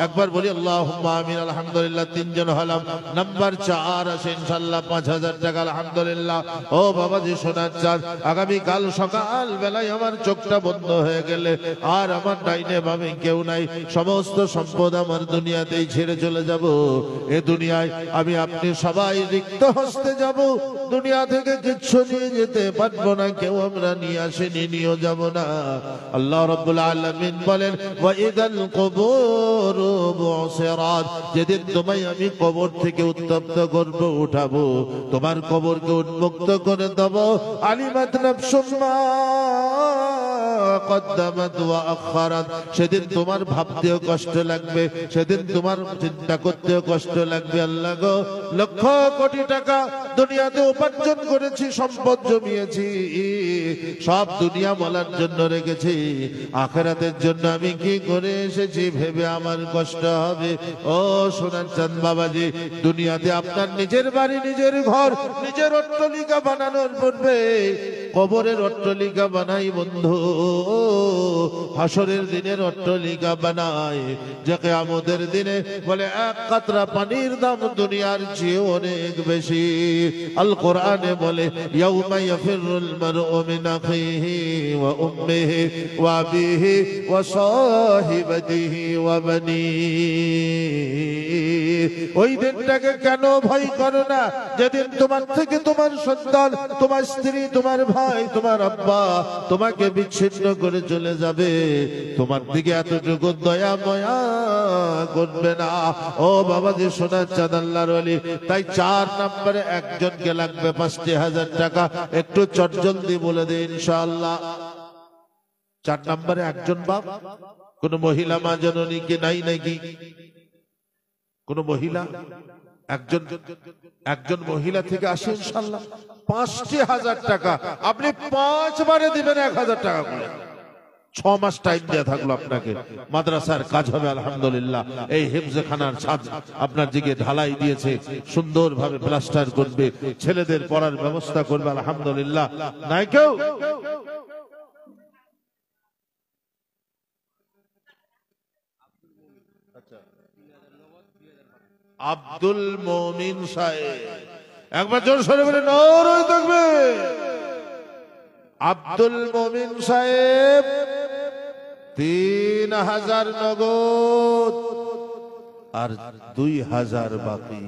একবার বলি আল্লাহুম্মা আমিন আলহামদুলিল্লাহ। 3 জন হলাম। নাম্বার 4 আসে ইনশাআল্লাহ 5000 টাকা আলহামদুলিল্লাহ। ও বাবাজি সোনার চাঁদ, আগামী কাল সকাল বেলায় আমার চোখটা বন্ধ হয়ে গেলে আর আমার ডাইনে বামে কেউ নাই, সমস্ত সম্পদ আমার দুনিয়াতেই ছেড়ে চলে যাব। এ দুনিয়ায় আমি আপনি সবাই রিক্ত হস্তে যাব। দুনিয়া থেকে কিচ্ছু নিয়ে যেতে পারবো না, কেউ আমরা নিয়ে আসেনি, নিয়েও যাব না। আল্লাহ রাব্বুল আলামিন বলেন ওয়া ইদাল কুবুর বুসিরাত, যেদিন তোমায় আমি কবর থেকে উত্তপ্ত করব, উঠাবো, তোমার কবরকে উন্মুক্ত করে দেব। আলিমাত নাফসুম মা কদ্দামাত ওয়া আখারাত, সেদিন তোমার ভাবতেও কষ্ট লাগবে, সেদিন তোমার চিন্তা করতেও কষ্ট লাগবে। আল্লাহ গো, লক্ষ কোটি টাকা দুনিয়াতে উপার্জন করেছি, সম্পদ জমিয়েছি, সব দুনিয়া বলার জন্য রেখেছি, আখিরাতের জন্য আমি কি করে এসেছি ভেবে আমার কষ্ট হবে। ও সোনার চাঁদ বাবাজি, দুনিয়াতে আপনার নিজের বাড়ি, নিজের ঘর, নিজের অট্টালিকা বানানোর পূর্বে কবরের অট্টালিকা বানাই বন্ধু, হাসরের দিনের অট্টালিকা বানাই, যে কিয়ামতের দিনে বলে 1 কাতরা পানির দাম দুনিয়ার চেয়ে অনেক বেশি। আল কোরআনে বলে ইয়াউমা ইয়াফিরুল মারউ মিন আখিহি ওয়া উম্মিহি ওয়া আবিহি ওয়া সাহিবাতিহি ওয়া বানিহি। ওই দিনটাকে কেন ভয় করো না যেদিন তোমার থেকে তোমার সন্তান, তোমার স্ত্রী, তোমার ভাই, তোমার আব্বা তোমাকে বিচ্ছিন্ন করে চলে যাবে, তোমার দিকে এতটুকু দয়া ময়া করবে না। ও বাবা যে সোনার চাঁদ আল্লাহর ওলি, তাই 4 নম্বরে একজনকে লাগবে 5000 টাকা। একটু চটজলদি বলে দে ইনশাআল্লাহ। 4 নম্বরে একজন বাপ, কোন মহিলা মা জননী কি নাই নাকি? কোন মহিলা, একজন মহিলা থেকে আসে ইনশাআল্লাহ 5000 টাকা। আপনি 5 বারে দিবেন 1000 টাকা করে। 6 মাস টাইম দেয়া থাকলো আপনাকে। মাদ্রাসার কাজ হবে আলহামদুলিল্লাহ। এই হিফজখানার ছাদ আপনার দিকে ঢালাই দিয়েছে, সুন্দরভাবে প্লাস্টার করবে, ছেলেদের পড়ার ব্যবস্থা করবে আলহামদুলিল্লাহ। নাই কেউ? আব্দুল মমিন সাহেব, একবার জোর সরে বলে নারে তাকবীর। আব্দুল মমিন সাহেব 3000 নগদ আর 2000 বাকি।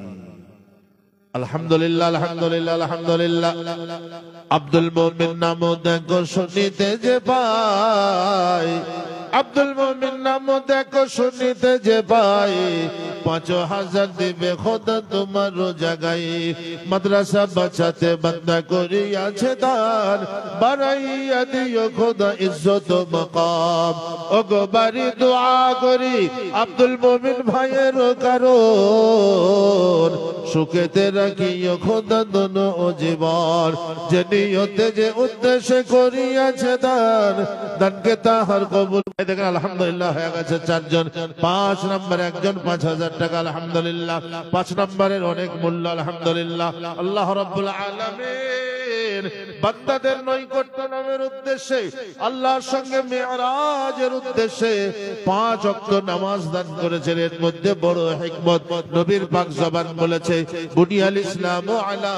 আলহামদুলিল্লাহ আলহামদুলিল্লাহ আলহামদুলিল্লাহ। আব্দুল মমিন নাম দেখো শুনিতে যে পাই, আব্দুল মমিন নাম দেখো শুনিতে যে পাই, 5000 দিবে খোদা তোমার জায়গায়। মাদ্রাসা বাঁচাতে বান্দা করিয়াছে দান, বাড়াইয়া দিও খোদা ইজ্জত মাকাম। ওগো বাড়ি দোয়া করি আব্দুল মমিন ভাইয়ের কারণ, সুখেতে রাখিও খোদা দোনো ও জীবন। যে নিয়তে যে উদ্দেশ্যে করিয়াছে দান, দানকে তাহার কবুল। দেখেন আলহামদুলিল্লাহ হয়ে গেছে 4 জন। 5 নম্বরে একজন 5000 টাকা আলহামদুলিল্লাহ। 5 নম্বরের অনেক মূল্য আলহামদুলিল্লাহ। আল্লাহ রাব্বুল আলামিন বান্দাদের নৈকট্য নামের উদ্দেশ্যে, আল্লাহর সঙ্গে মিরাজের উদ্দেশ্যে 5 ওয়াক্ত নামাজ দান করেছেন। এর মধ্যে বড় হিকমত, নবীর পাক জবান বলেছে বুনিয়াল ইসলামু আলা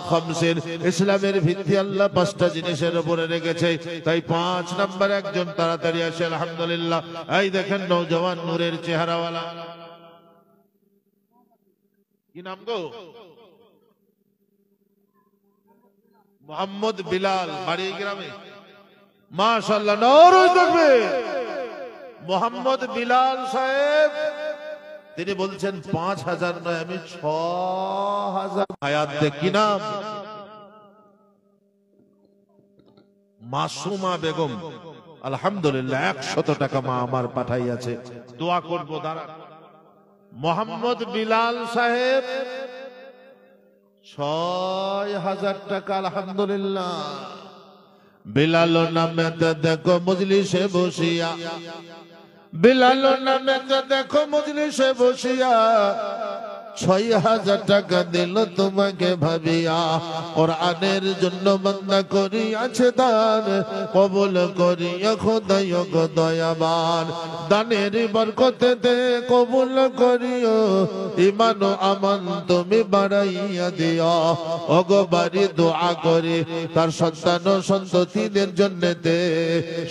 খামসিন, ইসলামের ভিত্তি আল্লাহ 5টা জিনিসের উপরে রেখেছে। তাই 5 নম্বর একজন তাড়াতাড়ি আসে আলহামদুলিল্লাহ। এই দেখেন নওজওয়ান নূরের চেহারাওয়ালা, কি নাম গো? মোহাম্মদ বিলাল, বাড়ি গ্রামে। মাশাআল্লাহ, নারে তাকবীর। মোহাম্মদ বিলাল সাহেব তিনি বলছেন 5000 নয়, আমি 6000। হায়াত দেখ, কি নাম? মাসুমা বেগম। আলহামদুলিল্লাহ 100 টাকা মা আমার পাঠাইয়াছে, দোয়া করবো দাঁড়া। মোহাম্মদ বিলাল সাহেব 6000 টাকা আলহামদুলিল্লাহ। বিলাল নামে দেখো মজলিসে বসিয়া, বিলাল নামে দেখো মজলিসে বসিয়া, 6000 টাকা দিল তোমাকে ভাবিয়া। কোরআনের জন্য বান্দা করিয়াছে দান, কবুল করিয়া খোদাই গো দয়াবান। দানের বরকতে কবুল করিও, ঈমান ও আমান তুমি বাড়াইয়া দিও। ওগো বাড়ি দোয়া করি তার সন্তান ও সন্ততিদের জন্যতে,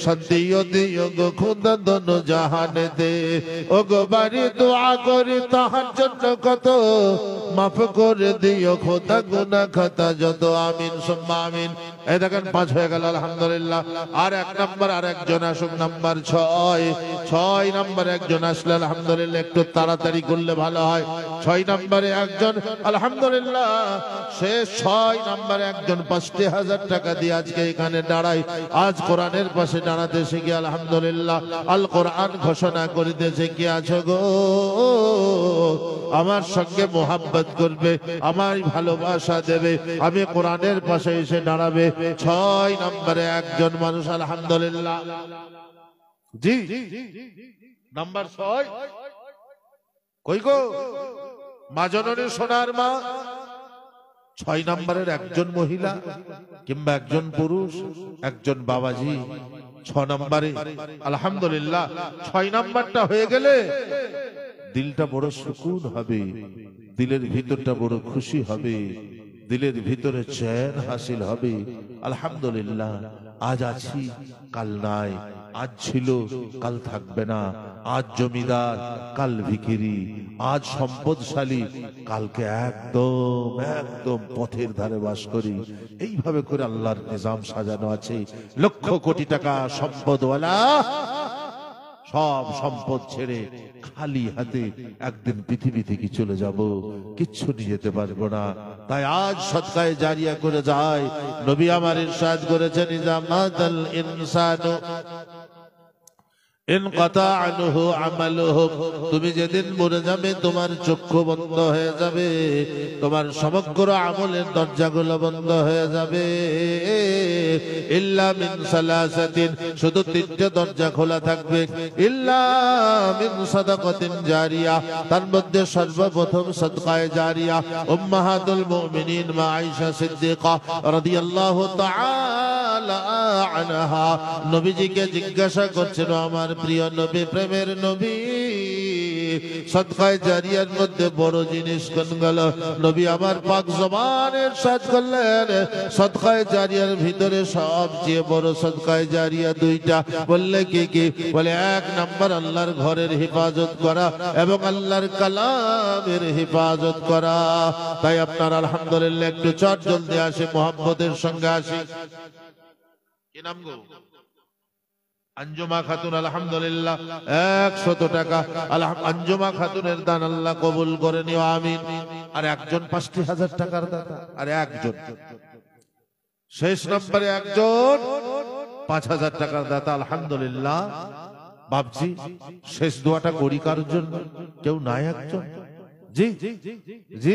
শান্তিও দিও গো খোদা দোনো জাহানেতে। ওগো বাড়ি দোয়া করি তাহার জন্য কত মাফ করে দিও খোদা গুনাহ খাতা যত। আমিন সুম্মা আমিন। এই দেখেন 5 হয়ে গেল আলহামদুলিল্লাহ। আর 1 নম্বর আর একজন আসুক, নাম্বার 6 নম্বর একজন আসলে আলহামদুলিল্লাহ। একটু তাড়াতাড়ি করলে ভালো হয়। 6 নম্বরে একজন আলহামদুলিল্লাহ। সে 6 নম্বরে একজন 5000 টাকা দিয়ে আজকে এখানে দাঁড়াই। আজ কোরআনের পাশে দাঁড়াতে শিখে আলহামদুলিল্লাহ। আল কোরআন ঘোষণা করিতেছে কি আছো গো, আমার সঙ্গে মোহাব্বত করবে, আমার ভালোবাসা দেবে, আমি কোরআনের পাশে এসে দাঁড়াবে। 6 নম্বরে একজন মানুষ আলহামদুলিল্লাহ। জি নাম্বার 6 কই গো মা জননী সোনার মা? 6 নম্বরের একজন মহিলা কিংবা একজন পুরুষ, একজন বাবাজি। 6 নম্বরে আলহামদুলিল্লাহ। 6 নম্বরটা হয়ে গেলে দিলটা বড় সুকুন হবে, দিলের ভিতরটা বড় খুশি হবে, দিলের ভিতরে চ্যান হাসিল হবে। আলহামদুলিল্লাহ। আজ আছি কাল নাই, আজ ছিল কাল থাকবে না, আজ জমিদার কাল ভিখিরি, আজ সম্পদশালী কালকে একদম একদম পথের ধারে বাস করি। এইভাবে করে আল্লাহর নিজাম সাজানো আছে। লক্ষ কোটি টাকা সম্পদওয়ালা সব সম্পদ ছেড়ে খালি হাতে একদিন পৃথিবী থেকে চলে যাব, কিচ্ছু নিয়ে যেতে পারবো না। তাই আজ সদকায়ে জারিয়া করে যায়। নবী আমার ইরশাদ করেছেন, ইজা মাতাল ইনসানু ইনকাতা আনহু আমালুহু, তুমি যেদিন মরে যাবে তোমার চক্ষু বন্ধ হয়ে যাবে, তোমার সমগ্র আমলের দরজাগুলো বন্ধ হয়ে যাবে। ইল্লা মিন সালাসাতিন, শুধু তিনটে দরজা খোলা থাকবে। ইল্লা মিন সাদাকাতিন জারিয়া, তার মধ্যে সর্বপ্রথম সাদকায়ে জারিয়া। উম্মাহাতুল মুমিনিন মা আয়েশা সিদ্দিকা রাদিয়াল্লাহু তাআলা আনহা নবীজিকে জিজ্ঞাসা করছিল, আমার প্রিয় নবী, প্রেমের নবী, সাদকায়ে জারিয়ার মধ্যে বড় জিনিস কোনগুলো? নবী আমার পাক জবানের ইরশাদ করলেন, সাদকায়ে জারিয়ার ভিতরে সবচেয়ে বড় সাদকায়ে জারিয়া দুইটা। বললে কি কি? বলে এক নাম্বার আল্লাহর ঘরের হেফাজত করা এবং আল্লাহর কালামের হেফাজত করা। তাই আপনার আলহামদুলিল্লাহ একটু চট জলদি আসে, মোহাম্মদের সঙ্গে আসি। কি নাম গো? আঞ্জুমা খাতুন, আলহামদুলিল্লাহ 100 টাকা। আঞ্জুমা খাতুনের দান আল্লাহ কবুল করে নিও, আমিন। আর একজন 50,000 টাকার দাতা, আর একজন শেষ নম্বরে একজন 5,000 টাকার দাতা, আলহামদুলিল্লাহ। বাপজি শেষ দোয়াটা করি কারোর জন্য, কেউ নাই একজন? জি জি,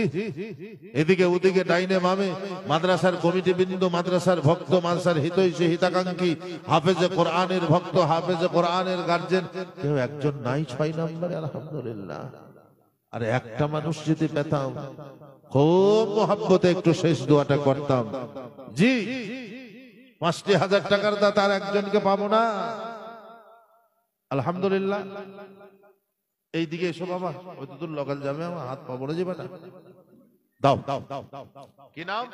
এদিকে ওদিকে ডাইনে বামে মাদ্রাসার কমিটি বৃন্দ, মাদ্রাসার ভক্ত, মাদ্রাসার হিতৈষী হিতাকাঙ্ক্ষী, হাফেজে কোরআনের ভক্ত, হাফেজে কোরআনের গার্জেন, কেউ একজন নাই 6 নম্বরে? আলহামদুলিল্লাহ। আর একটা মানুষ যদি পেতাম, খুব মোহাব্বতে একটু শেষ দোয়াটা করতাম। জি 50,000 টাকার দাতা আর একজনকে পাবো না? আলহামদুলিল্লাহ। এইদিকে এসো বাবা, ওই তো তোর লগাল যাবে, আমার হাত পা পড়ে যাবে না। দাও। কি নাম?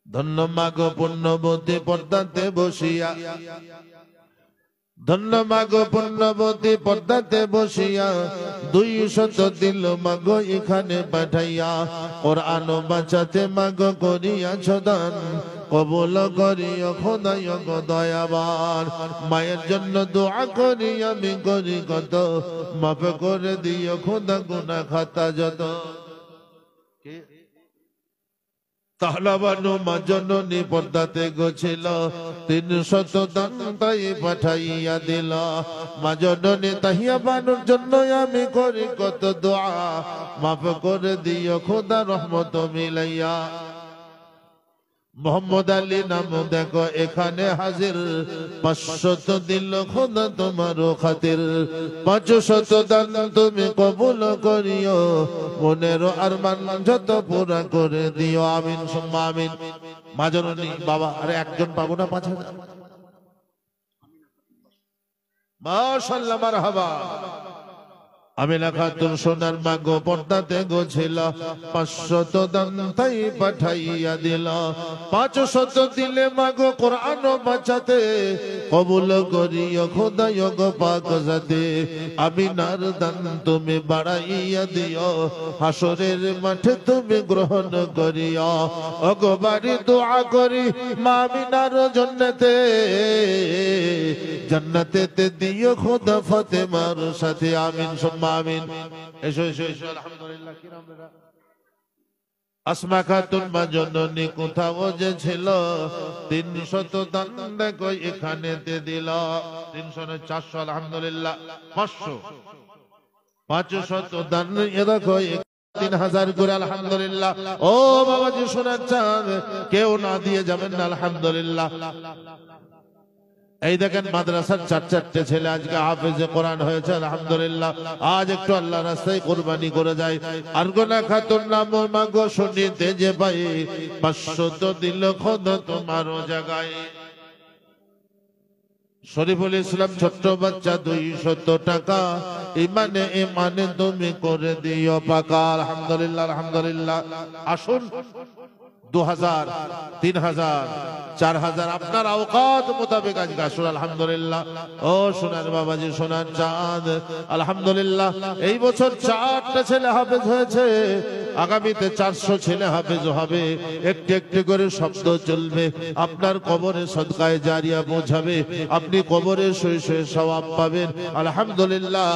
ধন্য মাগো পুণ্যবতী পর্দাতে বসিয়া, ধন্য মাগো পুণ্যবতী পর্দাতে বসিয়া, 200 দিল মাগো এখানে পাঠাইয়া। কোরআন বাঁচাতে মাগো করিয়াছ দান, কবুল করিও খোদাই গো দয়াবান। মায়ের জন্য দোয়া করি আমি করি কত, মাফ করে দিও খোদা গুনাহ খাতা যত। তাহলাবানু মা জননী পর্দাতে গছিল, 300 দান তাই পাঠাইয়া দিল। মা জননী তাহিয়া বানুর জন্য আমি করি কত দোয়া, মাফ করে দিও খোদা রহমত মিলাইয়া। মোহাম্মদ আলী নাম দেখো এখানে হাজির, 500 দিল খোদা তোমারও খাতির। 500 দান তুমি কবুল করিও, মনের আরমান যত পুরা করে দিও, আমিন সুম্মা আমিন। মা জননী বাবা, আরে একজন পাবো না 5,000? মাশাআল্লাহ, মারহাবা। আমিনা খাতুন সোনার মাগো পর্দাতে গোছিল, 500 দান তাই পাঠাইয়া দিল। 500 দিলে মাগো কোরআন বাঁচাতে, কবুল করিও খোদায় গো পাক জাতে। আমিনার দান তুমি বাড়াইয়া দিও, হাসরের মাঠে তুমি গ্রহণ করিও। ওগো বাড়ি দোয়া করি মা আমিনার জন্নতে, জান্নাতেতে দিও খোদা ফাতেমার সাথে, আমিন সুম্মা আমিন। এসো এসো এসো, আলহামদুলিল্লাহ। কি নাম দাদা? আসমা খাতুন মা জননী কোথাও যে ছিল, 300 দান দেখো এখানেতে দিল। 300 নয় 400, আলহামদুলিল্লাহ। 500 দান এ দেখো 3,000 করে, আলহামদুলিল্লাহ। ও বাবাজি শোনাচ্ছেন, কেউ না দিয়ে যাবেন না, আলহামদুলিল্লাহ। এই দেখেন মাদ্রাসার 4-4টে ছেলে আজকে হাফেজে কোরআন হয়েছে, আলহামদুলিল্লাহ। আজ একটু আল্লাহ রাস্তায় কুরবানি করে যায়। আরগোনা খাতুন নাম মাগো শুনিতে যে পাই, 500 দিল খোদা তোমারও জায়গায়। শরীফুল ইসলাম ছোট্ট বাচ্চা, 200 টাকা, ইমানে ইমানে তুমি করে দিও পাকা, আলহামদুলিল্লাহ আলহামদুলিল্লাহ। আসুন 2000, 3000, 4000 আপনার আওকাত মোতাবেক আজকে আসুন। আলহামদুলিল্লাহ। ও সোনার বাবাজি, সোনার চাঁদ, আলহামদুলিল্লাহ এই বছর 4টা ছেলে হাফেজ হয়েছে, আগামীতে 400 ছেলে হাফেজ হবে। একটু একটু করে শব্দ চলবে, আপনার কবরে সদকায়ে জারিয়া পৌঁছাবে, আপনি কবরে শুয়ে শুয়ে সওয়াব পাবেন। আলহামদুলিল্লাহ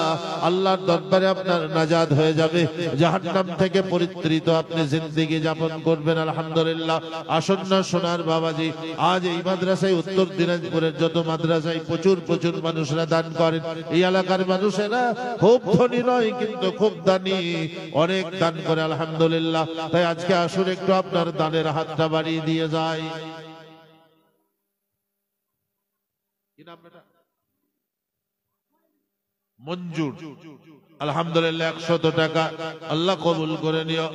আল্লাহর দরবারে আপনার নাজাত হয়ে যাবে, জাহান্নাম থেকে পরিত্রিত আপনি জিন্দেগি যাপন করবেন। আলহামদুলিল্লাহ। আসুন না সোনার বাবাজি, আজ এই মাদ্রাসায়, উত্তর দিনাজপুরের যত মাদ্রাসায় প্রচুর প্রচুর মানুষরা দান করেন। এই এলাকার মানুষেরা খুব ধনী নয় কিন্তু খুব দানি, অনেক দান করে। আলহামদুলিল্লাহ। তাই আজকে আসুন একটু আপনার দানের হাতটা বাড়িয়ে দিয়ে যায়। মঞ্জুর, আলহামদুলিল্লাহ 100 টাকা আল্লাহ কবুল করে নিও।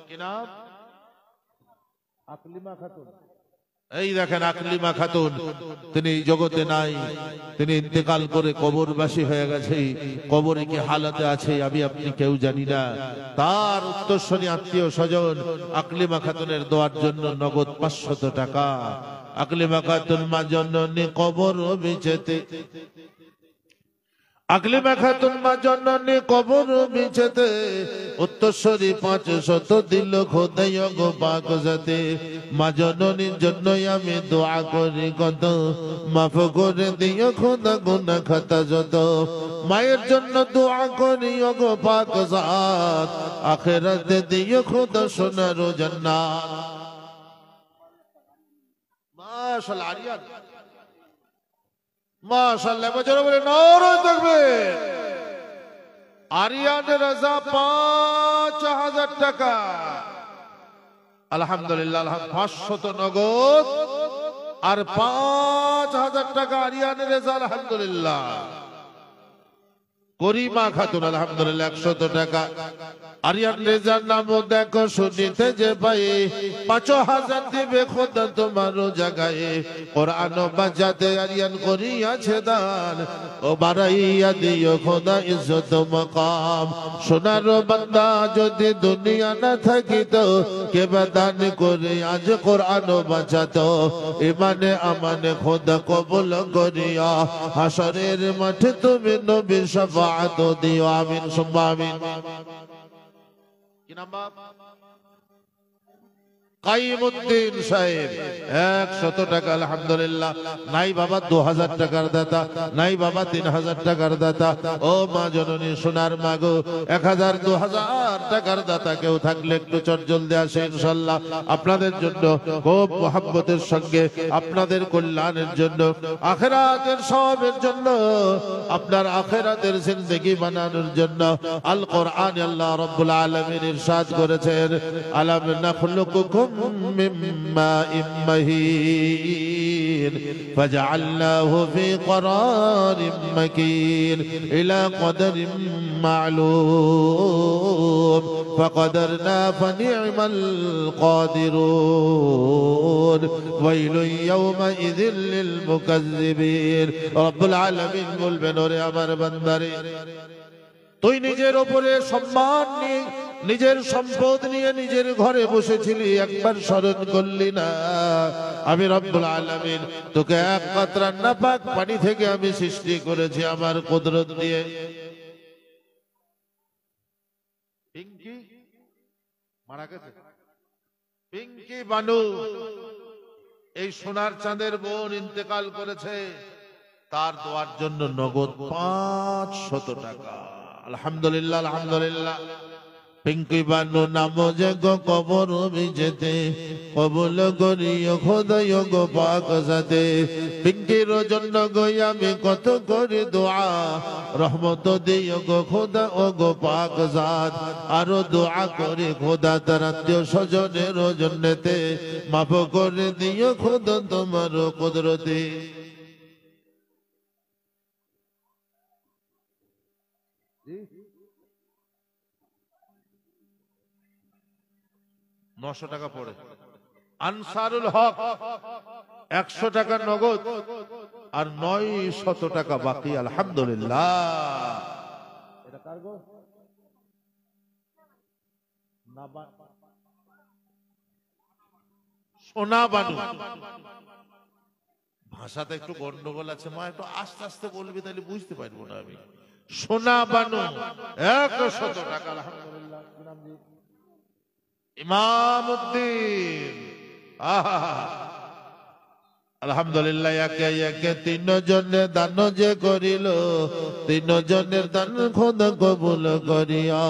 কি নাম? আকলিমা খাতুন। এই দেখেন আকলিমা খাতুন, তিনি জগতে নাই, তিনি ইন্তেকাল করে কবরবাসী হয়ে গেছে। কবরে কি হালাতে আছে আমি আপনি কেউ জানি না। তার উত্তরসূরি আত্মীয় স্বজন আকলিমা খাতুনের দোয়ার জন্য নগদ 500 টাকা। আকলিমা খাতুন মা জননী কবর বিছেতে, আকলিমা খাতুন মা জননী কবর বিছেতে, উত্তরসূরি 500 দিল খোদাই গো পাক যাতে। মা জননীর জন্য আমি দোয়া করি কত, মাফ করে দিও খোদা গুনাহ খাতা যত। মায়ের জন্য দোয়া করি গো পাক জাত, আখিরাতে দিও খোদা সোনার জান্নাত। মাশাআল্লাহ। আরিয়ান মাশাআল্লাহ, বছর বলে নারে তাকবীর। আরিয়ান রাজা 5000 টাকা। আলহামদুলিল্লাহ। 500 নগদ আর 5000 টাকা আরিয়ান রাজা। আলহামদুলিল্লাহ। করিমা খাতুন আলহামদুলিল্লাহ 100 টাকা। আরিয়ান রেজার নাম দেখো শুনিতে যে পাই, 5000 দিবে খোদা তোমার জায়গায়। কোরআন বাজাতে আরিয়ান করিয়াছে দান, ও বাড়াইয়া দিও খোদা ইজ্জত মাকাম। সোনার বান্দা যদি দুনিয়া না থাকিত, কে দান করে আজ কোরআন বাঁচাতো। ইমানে আমানে খোদা কবুল করিয়া, হাসরের মাঠে তুমি নবীর শাফাআত দিও। আমিন সুম্মা আমিন। কি নাম বাপ? কাইমউদ্দিন সাহেব 100 টাকা। আলহামদুলিল্লাহ। নাই বাবা 2000 টাকার দাতা, নাই বাবা 3000 টাকার দাতা। ও মা জননী সোনার মাগো, 1000 2000 টাকার দাতা কেউ থাকলে একটু চটজলদি আসে ইনশাআল্লাহ। আপনাদের জন্য খুব মহব্বতের সঙ্গে, আপনাদের কল্যাণের জন্য, আখিরাতের সওয়াবের জন্য, আপনার আখিরাতের জিন্দেগি বানানোর জন্য। আল কোরআন আল্লাহ রাব্বুল আলামিন ইরশাদ করেছেন, আলাম নাখলুকুকুম من ماء مهين فجعلناه في قرار مكين إلى قدر معلوم فقدرنا فنعم القادرون ويل يومئذ للمكذبين رب العالمين বলবেন, ওরে আমার বান্দারে, তুই নিজের উপরে সম্মান নিয়ে, নিজের সম্পদ নিয়ে নিজের ঘরে বসেছিলি, একবার স্মরণ করলি না? আমি রব্বুল আলামিন তোকে এক কাতরা নাপাক পানি থেকে আমি সৃষ্টি করেছি আমার কুদরত দিয়ে। পিঙ্কি মারা গেছে, পিঙ্কি বানু, এই সোনার চাঁদের বোন ইন্তেকাল করেছে, তার দোয়ার জন্য নগদ 500 টাকা। আলহামদুলিল্লাহ। আলহামদুলিল্লাহ। পিঙ্কি বানু নাম যে গো কবর বিজেতে, কবুল করিও খোদায় গো পাক জাতে। পিঙ্কির জন্য গো আমি কত করি দোয়া, রহমত দিও গো খোদা ও গো পাক জাত। আরো দোয়া করে খোদা তার আত্মীয় স্বজনের জন্যতে, মাফ করে দিও খোদা তোমার কুদরতে। 900 টাকা পড়ে। আনসারুল হক 100 টাকা নগদ আর 900 টাকা বাকি। আলহামদুলিল্লাহ। এটা কার গো? সোনা বানু। ভাষাতে একটু গন্ডগোল আছে মা, একটু আস্তে আস্তে বলবি তাহলে বুঝতে পারবো না আমি। সোনা বানু 100 টাকা আলহামদুলিল্লাহ। ইমামউদ্দিন আলহামদুলিল্লাহ। একে একে 3 জনের দান যে করিল, 3 জনের দান খোদা কবুল করিয়া।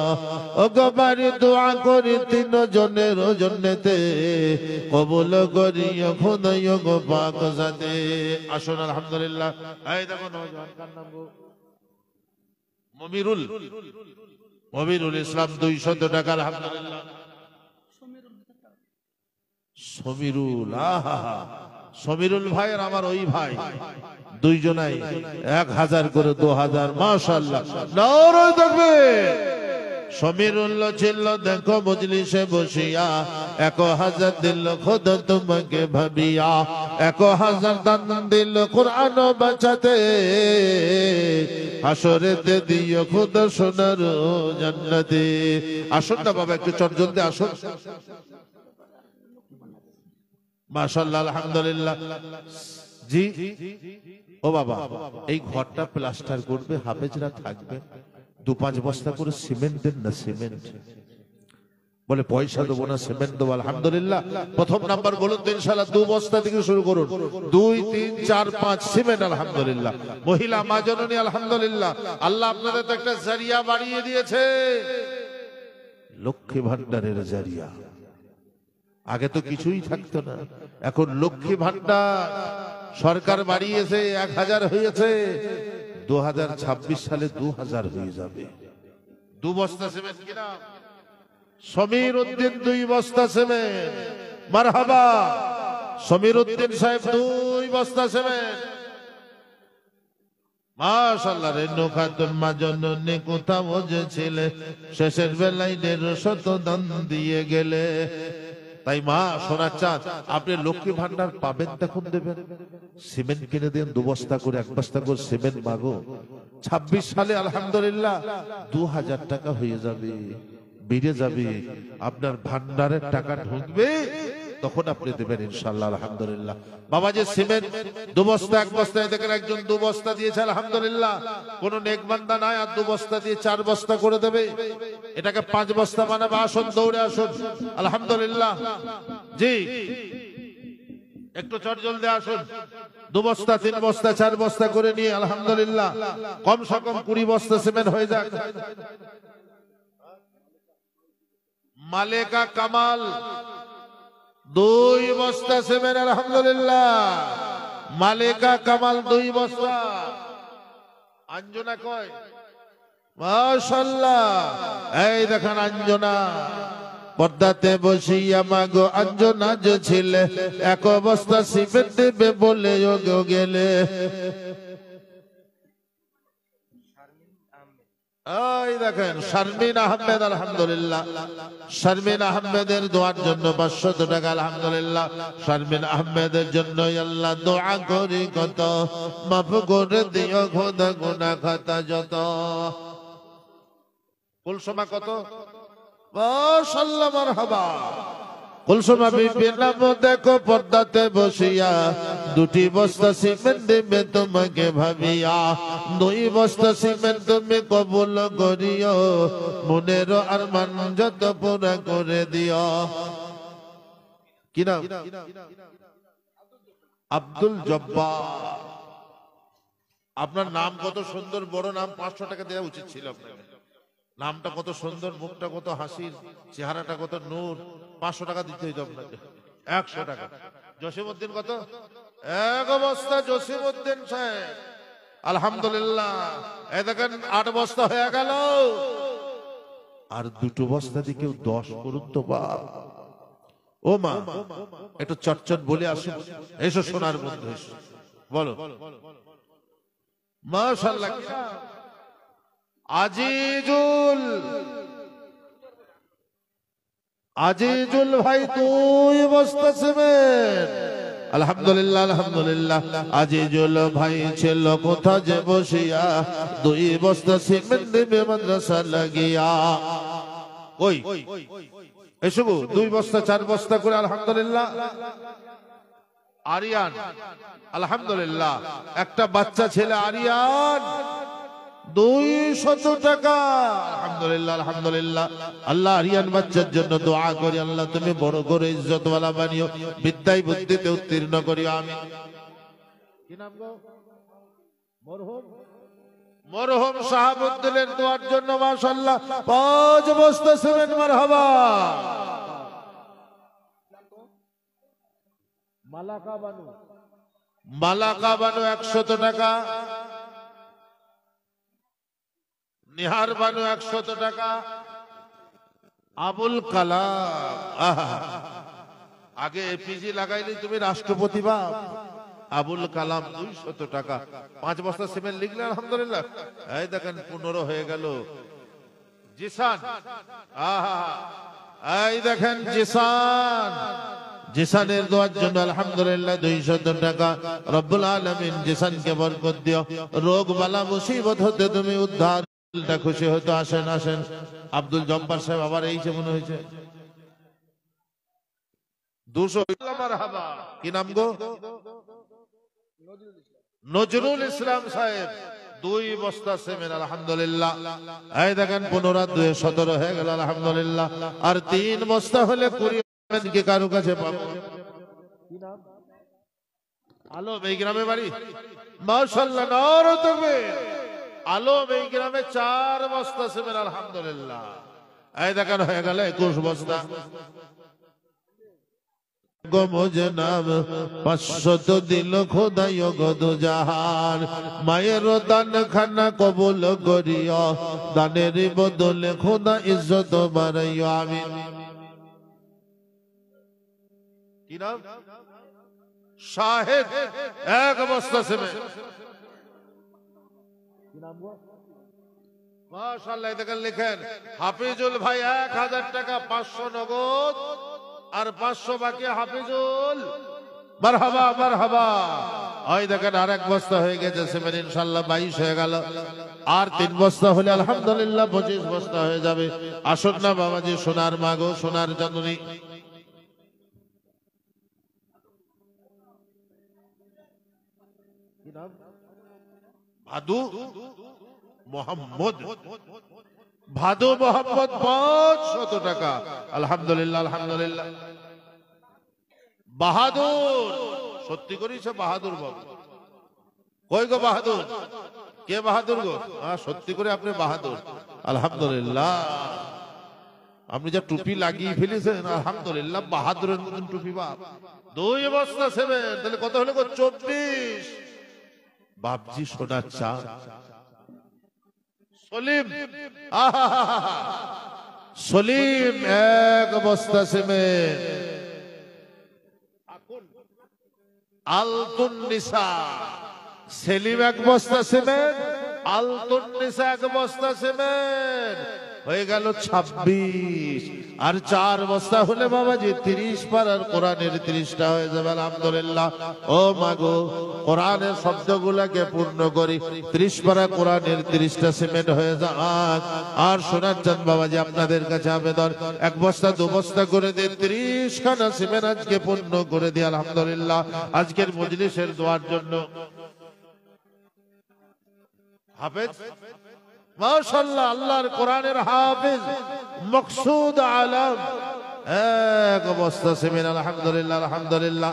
ওগো বাড়ি দোয়া করি 3 জনের জন্নতে কবুল করিয়া খোদা গো পাক জাতে। আসুন আলহামদুলিল্লাহ। এই দেখো নওজোয়ান কার নাম গো? মমিরুল ইসলাম 200 টাকা আলহামদুলিল্লাহ। সমীরুল, সমীরুল ভাই আর আমার ওই ভাই দুইজনাই 1000 করে 2000। মাশাআল্লাহ, নারায়ে তাকবীর। সমীরুল ছিল দেখো মজলিসে বসিয়া, 1000 দিল খোদা তোমাকে ভাবিয়া। 1000 দান দিল কুরআন বাঁচাতে, হাসরেতে দিও খোদা সোনার জান্নাতে। আসুন না বাবা, একটু চট জলদি আসুন। মাশাআল্লাহ আলহামদুলিল্লাহ। জি ও বাবা, এই ঘরটা প্লাস্টার করবে, হাফেজরা থাকবে, 2-5 বস্তা করে সিমেন্ট দেন না। সিমেন্ট বলে পয়সা দেবো না, সিমেন্ট দেবো। আলহামদুলিল্লাহ। প্রথম নাম্বার বলুন তো ইনশাআল্লাহ 2 বস্তা থেকে শুরু করুন। 2, 3, 4, 5 সিমেন্ট আলহামদুলিল্লাহ। মহিলা মা জননী আলহামদুলিল্লাহ, আল্লাহ আপনাদের তো একটা জারিয়া বাড়িয়ে দিয়েছে, লক্ষ্মী ভান্ডারের জারিয়া। আগে তো কিছুই থাকতো না, এখন লক্ষ্মী ভান্ডার সরকার বাড়িয়েছে, 1000 হয়েছে, 2026 সালে 2000 হয়ে যাবে। 2 বস্তা সিমেন্ট কিনা সমীর উদ্দিন, 2 বস্তা সিমেন্ট। মারহাবা সমীর উদ্দিন সাহেব, 2 বস্তা সিমেন্ট। মাশাআল্লাহ। রেনু খাতুন মা জননী কোথাও যে ছিলে, শেষের বেলায় 150 দান দিয়ে গেলে। তাই মা সোনার চাঁদ, আপনি লক্ষ্মী ভান্ডার পাবেন তখন দেবেন। সিমেন্ট কিনে দেন 2 বস্তা করে, 1 বস্তা করে সিমেন্ট মাগো। 26 সালে আলহামদুলিল্লাহ 2000 টাকা হয়ে যাবে, বেড়ে যাবে। আপনার ভান্ডারের টাকা ঢুকবে, তখন আপনি দেবেন ইনশাআল্লাহ আলহামদুলিল্লাহ। বাবা যে সিমেন্ট 2 বস্তা, 1 বস্তায় দেখেন একজন 2 বস্তা দিয়েছে আলহামদুলিল্লাহ। কোন নেক বান্দা নাই আর 2 বস্তা দিয়ে 4 বস্তা করে দেবে, এটাকে 5 বস্তা বানাবে। আসুন, দৌড়ে আসুন আলহামদুলিল্লাহ। জি একটু চট জলদি আসুন। 2 বস্তা, 3 বস্তা, 4 বস্তা করে নিয়ে আলহামদুলিল্লাহ কমসে কম 20 বস্তা সিমেন্ট হয়ে যাক। মালেকা কামাল 2 বস্তা সিমেন্ট আলহামদুলিল্লাহ। মালেকা কামাল 2 বস্তা। আঞ্জনা কয়? মাশাআল্লাহ। এই দেখেন আঞ্জনা পর্দাতে বসিয়া মাগো আঞ্জনা যে ছিলে, 1 বস্তা সিমেন্ট দেবে বলে গেলে। এই দেখেন শারমিন আহমেদ আলহামদুলিল্লাহ। শারমিন আহমেদের দোয়ার জন্য 500 টাকা আলহামদুলিল্লাহ। শারমিন আহমেদের জন্য আল্লাহ দোয়া করি কত, মাফ করে দিও খোদা গুনাহ খাতা যত। কুলসুমা কত? মাশাআল্লাহ, মারহাবা। কুলসুমা বিবির নাম দেখো পর্দাতে বসিয়া, 2 বস্তা সিমেন্ট দেবে তোমাকে ভাবিয়া। 2 বস্তা সিমেন্ট তুমি কবুল করিও, মনের আরমান যত পুরা করে দিও। কি নাম? আব্দুল জব্বার। আপনার নাম কত সুন্দর, বড় নাম। 500 টাকা দেওয়া উচিত ছিল আপনাকে। নামটা কত সুন্দর, মুখটা কত হাসির, চেহারাটা কত নূর। 500 টাকা দিতে হইতো আপনাকে। 100 টাকা। জসিমউদ্দিন কত? 1 বস্তা জসিমউদ্দিন সাহেব আলহামদুলিল্লাহ। এই দেখেন 8 বস্তা হয়ে গেল। আর 2 বস্তা দিয়ে কেউ 10 করুন তো বাপ। ও মা একটু চটচট বলে আসুন। এসো সোনার বন্ধু, এসো বলো। মাশাআল্লাহ। আজিজুল, আজিজুল ভাই 2 বস্তা সিমেন্ট আলহামদুলিল্লাহ। আলহামদুলিল্লাহ। আজিজুল ভাই ছিল কোথা যে বসিয়া, 2 বস্তা সিমেন্ট দেবে মাদ্রাসা লাগিয়া। ওই এসব 2 বস্তা 4 বস্তা করে আলহামদুলিল্লাহ। আরিয়ান আলহামদুলিল্লাহ, একটা বাচ্চা ছেলে আরিয়ান 200 টাকা আলহামদুলিল্লাহ আলহামদুলিল্লাহ। আল্লাহ আরিয়ান বাচ্চার জন্য দোয়া করি, আল্লাহ তুমি বড় করে ইজ্জতওয়ালা বানিও, বিদ্যায় বুদ্ধিতে উত্তীর্ণ করিও আমিন। কি নাম গো? মরহুম শাহাবুদ্দিনের দোয়ার জন্য মাশাআল্লাহ 5 বস্তা সিমেন্ট। মারহাবা। মালাকা বানু 100 টাকা, নিহার বানু 100 টাকা, আবুল কালাম আগে এপিজি লাগাইলি তুমি রাষ্ট্রপতি বাপ। আবুল কালাম 200 টাকা, 5 বস্তা সিমেন্ট লিখলে আলহামদুলিল্লাহ। এই দেখেন 15 হয়ে গেল। জিসান এই দেখেন জিসান, জিসানের দোয়ার জন্য আলহামদুলিল্লাহ 200 টাকা। রব্বুল আলামিন জিসানকে বরকত দিও, রোগ বালা মুসিবত হতে তুমি উদ্ধার, খুশি হতো। আসেন আসেন। আব্দুল জব্বার সাহেব আবার এই যে মনে হয়েছে 200। মারহাবা। কি নাম গো? নজরুল ইসলাম সাহেব 2 বস্তা সিমেন্ট আলহামদুলিল্লাহ। এই দেখেন 15 2 17 হয়ে গেল আলহামদুলিল্লাহ। আর 3 বস্তা হলে 20 কি কারো কাছে পাবো? আলম এই গ্রামে বাড়ি মাশাআল্লাহ। নারে তাকবীর। আলম এই গ্রামে 4 বস্তা সিমেন্ট আলহামদুলিল্লাহ। এই দেখেন হয়ে গেল 21 বস্তা। গমজনাব 500 দিল খোদাই গদ জাহান, মায়ের দান খানা কবুল করিও, দানের বদলে খোদা ইজ্জত বাড়াইও আমিন। কি নাম? শাহেদ 1 বস্তা সিমেন্ট। কি নাম গো? মাশাআল্লাহ। দেখেন লিখেন হাফিজুল ভাই 1000 টাকা, 500 নগদ আর 500 বাকি হাফিজুল। মারহাবা মারহাবা। ওই দেখেন আর 1 বস্তা হয়ে গেছে সিমেন্ট ইনশাআল্লাহ 22 হয়ে গেল। আর 3 বস্তা হলে আলহামদুলিল্লাহ 25 বস্তা হয়ে যাবে। আসুন না বাবাজি, সোনার মাগো, সোনার জননী। কি নাম? ভাদু মোহাম্মদ। ভাদু মোহাম্মদ 500 টাকা আলহামদুলিল্লাহ আলহামদুলিল্লাহ। বাহাদুর সত্যি করিস বাহাদুর বাবু। কই গো বাহাদুর? কে বাহাদুর গো? সত্যি করে আপনি বাহাদুর আলহামদুলিল্লাহ। আপনি যা টুপি লাগিয়ে ফেলেছেন আলহামদুলিল্লাহ, বাহাদুরের মতন টুপি বাপ। 2 বস্তা সিমেন্ট, তাহলে কত হলো গো? 24। বাপজি সোনার চা। সলিম সলিম 1 বস্তা সিমেন্ট। আলতুন নিসা সেলিম 1 বস্তা সিমেন্ট, আলতুন নিসা 1 বস্তা সিমেন্ট। হয়ে গেল 26। আর 4 বস্তা হলে বাবাজি 30 পারার কোরআনের 30টা হয়ে যাবে আলহামদুলিল্লাহ। ও মাগো, কোরআনের শব্দগুলোকে পূর্ণ করি, 30 পারা কোরআনের 30টা সিমেন্ট হয়ে যাক। আর শোনার চান বাবাজি, আপনাদের কাছে আবেদন, 1 বস্তা 2 বস্তা করে দিয়ে 30 খানা সিমেন্ট আজকে পূর্ণ করে দিয়ে আলহামদুলিল্লাহ। আজকের মজলিসের দোয়ার জন্য হাফেজ মাশাআল্লাহ, আল্লাহর কোরআনের হাফেজ মকসুদ আলম 1 বস্তা সিমেন্ট আলহামদুলিল্লাহ আলহামদুলিল্লাহ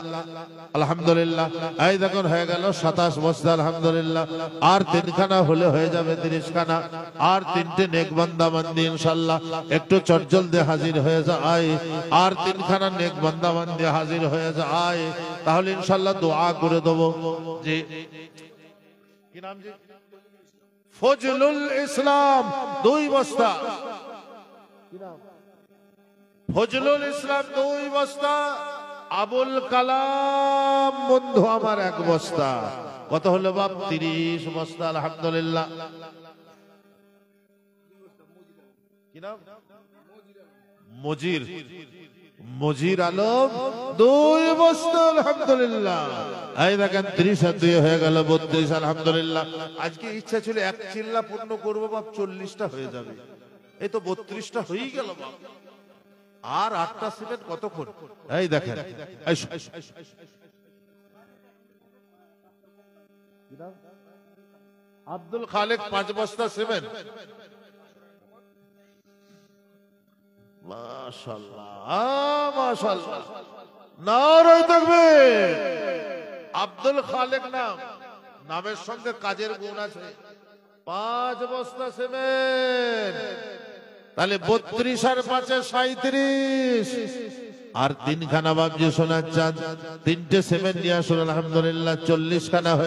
আলহামদুলিল্লাহ। এই দেখুন হয়ে গেল 27 বস্তা আলহামদুলিল্লাহ। আর 3 খানা হলে হয়ে যাবে 30 খানা। আর 3টে নেক বান্দা বান্দি ইনশাআল্লাহ একটু চটজল দিয়ে হাজির হয়ে যায়। আর 3 খানা নেক বান্দা বান্দি হাজির হয়ে যায়, তাহলে ইনশাআল্লাহ দোয়া করে দেব। যে কি নাম? জি ফজলুল ইসলাম 2 বস্তা। ফজলুল ইসলাম 2 বস্তা। আবুল কালাম বন্ধু আমার 1 বস্তা। কত হলো বাপ? 30 বস্তা আলহামদুলিল্লাহ। কি নাম? মজির মজির আলম 2 বস্তা আলহামদুলিল্লাহ। এই দেখেন 30 আর 2 হয়ে গেল 32 আলহামদুলিল্লাহ। আজকে ইচ্ছা ছিল 1 চিল্লা পূর্ণ করবো বাপ, 40টা হয়ে যাবে। এই তো 32টা হয়েই গেল বাপ। আর 8টা সিমেন্ট কতক্ষণ? এই দেখেন, আব্দুল খালেক 5 বস্তা সিমেন্ট। মাশাআল্লাহ মাশাআল্লাহ, নারে তাকবীর। আব্দুল খালেক নামের সঙ্গে কাজের গুণ আছে। 5 বস্তা সিমেন্ট, তাহলে 32 আর 5 37, আর 3খানা বাবজি সোনার চাঁদ। 3টে সিমেন্ট নিয়ে আসুন, আলহামদুলিল্লাহ 40খানা হয়ে